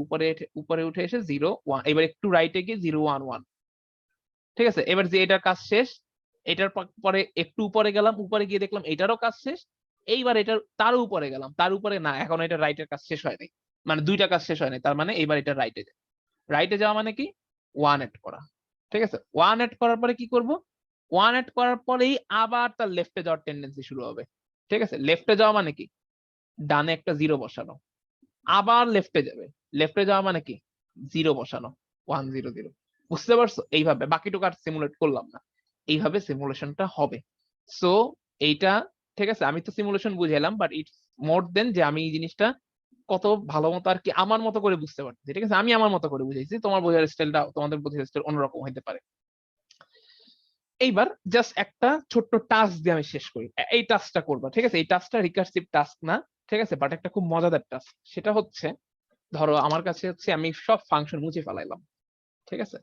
উপরে উঠে এসে জিরো ওয়ান, এবার একটু রাইটে গিয়ে জিরো ওয়ান ওয়ান। ঠিক আছে, এবার যে এটার কাজ শেষ, এটার পরে একটু উপরে গেলাম, উপরে গিয়ে দেখলাম এটারও কাজ শেষ, এইবার এটার তার উপরে গেলাম, তার উপরে না, এখন এটা রাইটের কাজ শেষ হয় নাই, মানে দুইটা কাজ শেষ হয় নাই, তার মানে এইবার এটা রাইটে যায়, রাইটে যাওয়া মানে কি, ওয়ান এড করা। ঠিক আছে, ওয়ান এড করার পরে কি করব, ওয়ান এড করার পরেই আবার তার লেফটে যাওয়ার টেন্ডেন্সি শুরু হবে। ঠিক আছে, লেফটে যাওয়া মানে কি, ডানে একটা জিরো বসানো, আবার লেফটে যাবে, লেফটে যাওয়া মানে কি, জিরো বসানো, ওয়ান জিরো জিরো। বুঝতে পারছো? এইভাবে, বাকিটুকু আর সিমুলেট করলাম না, এইভাবে সিমুলেশনটা হবে। সো এইটা, ঠিক আছে, আমি তো সিমুলেশন বুঝাইলাম, বাট ইটস মোর দেন যে আমি এই জিনিসটা কত ভালো মতো আর কি আমার মতো করে বুঝতে পারতেছি, ঠিক আছে? আমি আমার মতো করে বুঝাইছি, তোমার বোঝার স্টাইলটা, তোমাদের বোঝার স্টাইল অন্যরকম হইতে পারে। এইবার জাস্ট একটা ছোট্ট টাস্ক দিয়ে আমি শেষ করি। এই টাস্কটা করবা, ঠিক আছে? এই টাস্কটা রিকার্সিভ টাস্ক না, ঠিক আছে, বাট একটা খুব মজাদার টাস্ক। সেটা হচ্ছে, ধরো আমার কাছে হচ্ছে আমি সব ফাংশন মুছে ফেলাইলাম, ঠিক আছে?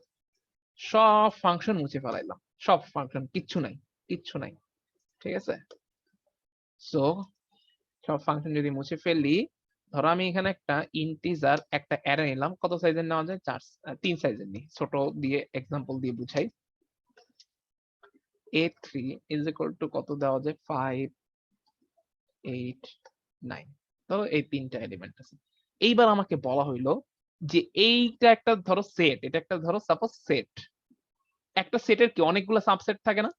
সব ফাংশন মুছে ফেলাইলাম, সব ফাংশন, কিচ্ছু নাই, কিচ্ছু নাই, ঠিক আছে? সো সব ফাংশন যদি মুছে ফেললি, ধরো আমি এখানে একটা ইন্টিজার একটা অ্যারে নিলাম, কত সাইজের নেওয়া যায়? 3 সাইজের নিই, ছোট দিয়ে এক্সাম্পল দিয়ে বুঝাই। a3 ইজ ইকুয়াল টু কত দেওয়া যায়? 5 8 9। ধরো এই 3টা এলিমেন্ট আছে। এইবার আমাকে বলা হইলো যে এইটা একটা ধরো সেট, এটা একটা ধরো সাপোজ সেট। একটা সেটের কি অনেকগুলো সাবসেট থাকে না?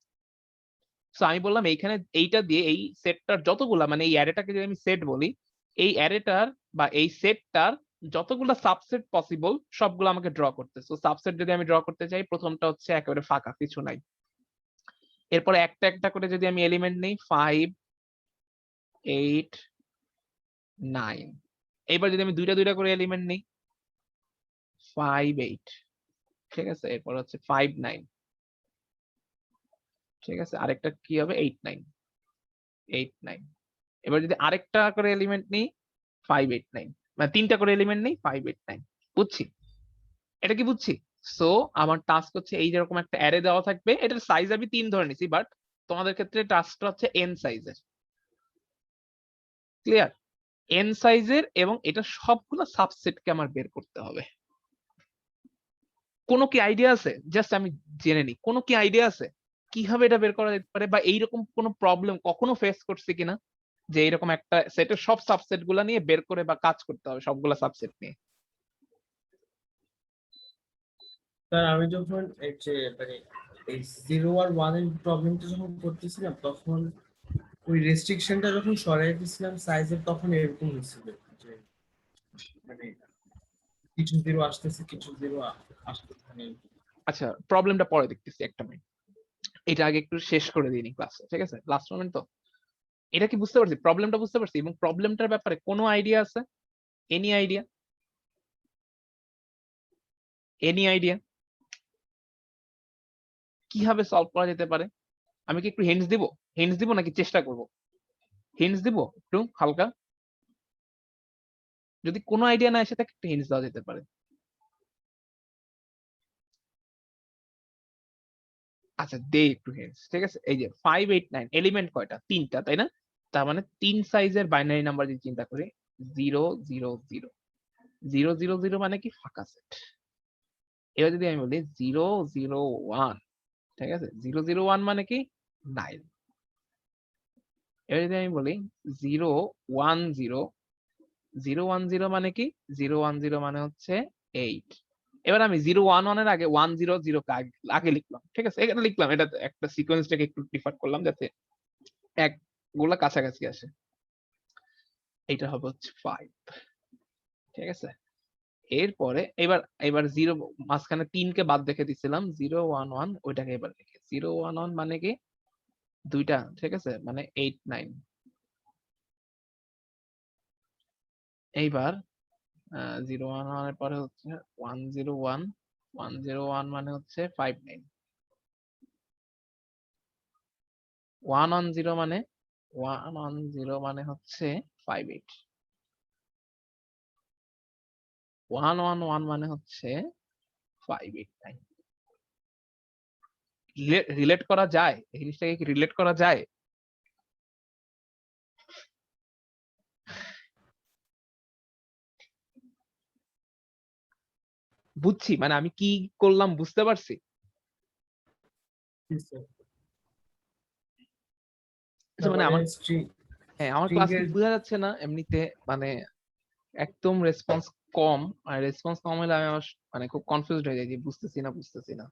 সো আমি বললাম এইখানে এইটা দিয়ে এই সেটটার যতগুলা, মানে এই অ্যারেটাকে যদি আমি সেট বলি, এই অ্যারেটার বা এই সেটটার যতগুলা সাবসেট পসিবল সবগুলো আমাকে ড্র করতে। সো সাবসেট যদি আমি ড্র করতে চাই, প্রথমটা হচ্ছে একেবারে ফাঁকা, কিছু নাই। এরপরে একটা একটা করে যদি আমি এলিমেন্ট নেই, 5 8 9। এইবার যদি আমি দুইটা দুইটা করে এলিমেন্ট নেই, 5 8, ঠিক আছে? এরপর হচ্ছে 5 9, ঠিক আছে? আরেকটা কি হবে? 8 9 8 9। এবার যদি আরেকটা করে এলিমেন্ট নেই, 5 8 9, মানে তিনটা করে এলিমেন্ট নেই, 5 8 9। বুঝছি? এটা কি বুঝছি? সো আমার টাস্ক হচ্ছে এই যেরকম একটা অ্যারে দেওয়া থাকবে, এটার সাইজ আমি 3 ধরে নিছি, বাট তোমাদের ক্ষেত্রে টাস্কটা হচ্ছে n সাইজের। ক্লিয়ার? n সাইজের, এবং এটা সবগুলো সাবসেটকে আমার বের করতে হবে। কোনো কি আইডিয়া আছে? জাস্ট আমি জেনে নিই, কোনো কি আইডিয়া আছে কিভাবে এটা বের করা যেতে পারে, বা এইরকম কোনো প্রবলেম কখনো ফেস করছে কিনা যে এরকম একটা সেটের সব সাবসেট গুলা নিয়ে বের করে বা কাজ করতে হবে সবগুলা সাবসেট নিয়ে? স্যার আমি যখন এই যে মানে এই 0 আর 1 এর প্রবলেমটা যখন করতেছিলাম, তখন ওই রেস্ট্রিকশনটা যখন সরাই দিয়েছিলাম সাইজের, তখন এরকম হয়েছিল যে মানে কিছু 0 আসতেছে, কিছু 0 আসতেছে না। আচ্ছা, প্রবলেমটা পরে দেখতেছি, একটা মিনিট। এটা আগে একটু শেষ করে দিই ক্লাসে, ঠিক আছে? লাস্ট মোমেন্ট তো। এটা কি বুঝতে পারছি? প্রবলেমটা বুঝতে পারছি, এবং প্রবলেমটার ব্যাপারে কোনো আইডিয়া আছে? Any idea? এনি আইডিয়া কিভাবে সলভ করা যেতে পারে? আমি কি একটু হিন্টস দিব? হিন্টস দিব নাকি চেষ্টা করব? হিন্টস দিব একটু হালকা। যদি কোনো আইডিয়া না এসে থাকে, একটু হিন্টস দেওয়া যেতে পারে। আচ্ছা, দে একটু হিন্টস, ঠিক আছে? এই যে 5 8 9 এলিমেন্ট কয়টা? 3টা, তাই না? তার মানে 3 সাইজের বাইনারি নাম্বার যদি চিন্তা করি, 0 0 0 0 0 0 মানে কি? ফাঁকা সেট। এবার যদি আমি বলি 0 0 1, ঠিক আছে? 0 0 1 মানে কি? 9। এবার যদি আমি বলি 0 1 0, 0 1 0 মানে কি? 0 1 0 মানে হচ্ছে 8। এবার আমি 0 1 1 এর আগে 1 0 0 কে আগে লিখলাম, ঠিক আছে? এখানে লিখলাম, এটা একটা সিকোয়েন্সটাকে একটু ডিফার করলাম যাতে এক গুলা কাছাকাছি আসে। এইটা হবে হচ্ছে 5, ঠিক আছে? এরপরে এবার এবার 0 মাঝখানে 3 কে বাদ রেখে দিছিলাম, 0 1 1, ওইটাকে এবার লিখি। 0 1 1 মানে কি? দুইটা, ঠিক আছে? মানে 8 9। এইবার 0 1 1 এর পরে হচ্ছে 1 0 1, 1 0 1 মানে হচ্ছে 5 9। 1 1 0 মানে 1 1 0 মানে হচ্ছে 5 8। 1 1 1 মানে হচ্ছে 5 8 9। রিলেট করা যায়? এই জিনিসটাকে কি রিলেট করা যায়? বুঝছি, মানে আমি কি করলাম বুঝতে পারছি? আচ্ছা, মানে আমার, হ্যাঁ, আমার ক্লাস কি বোঝা যাচ্ছে না এমনিতে? মানে একদম রেসপন্স কম, আর রেসপন্স কম হলে আমি মানে খুব কনফিউজড হয়ে যাই যে বুঝতেছি না।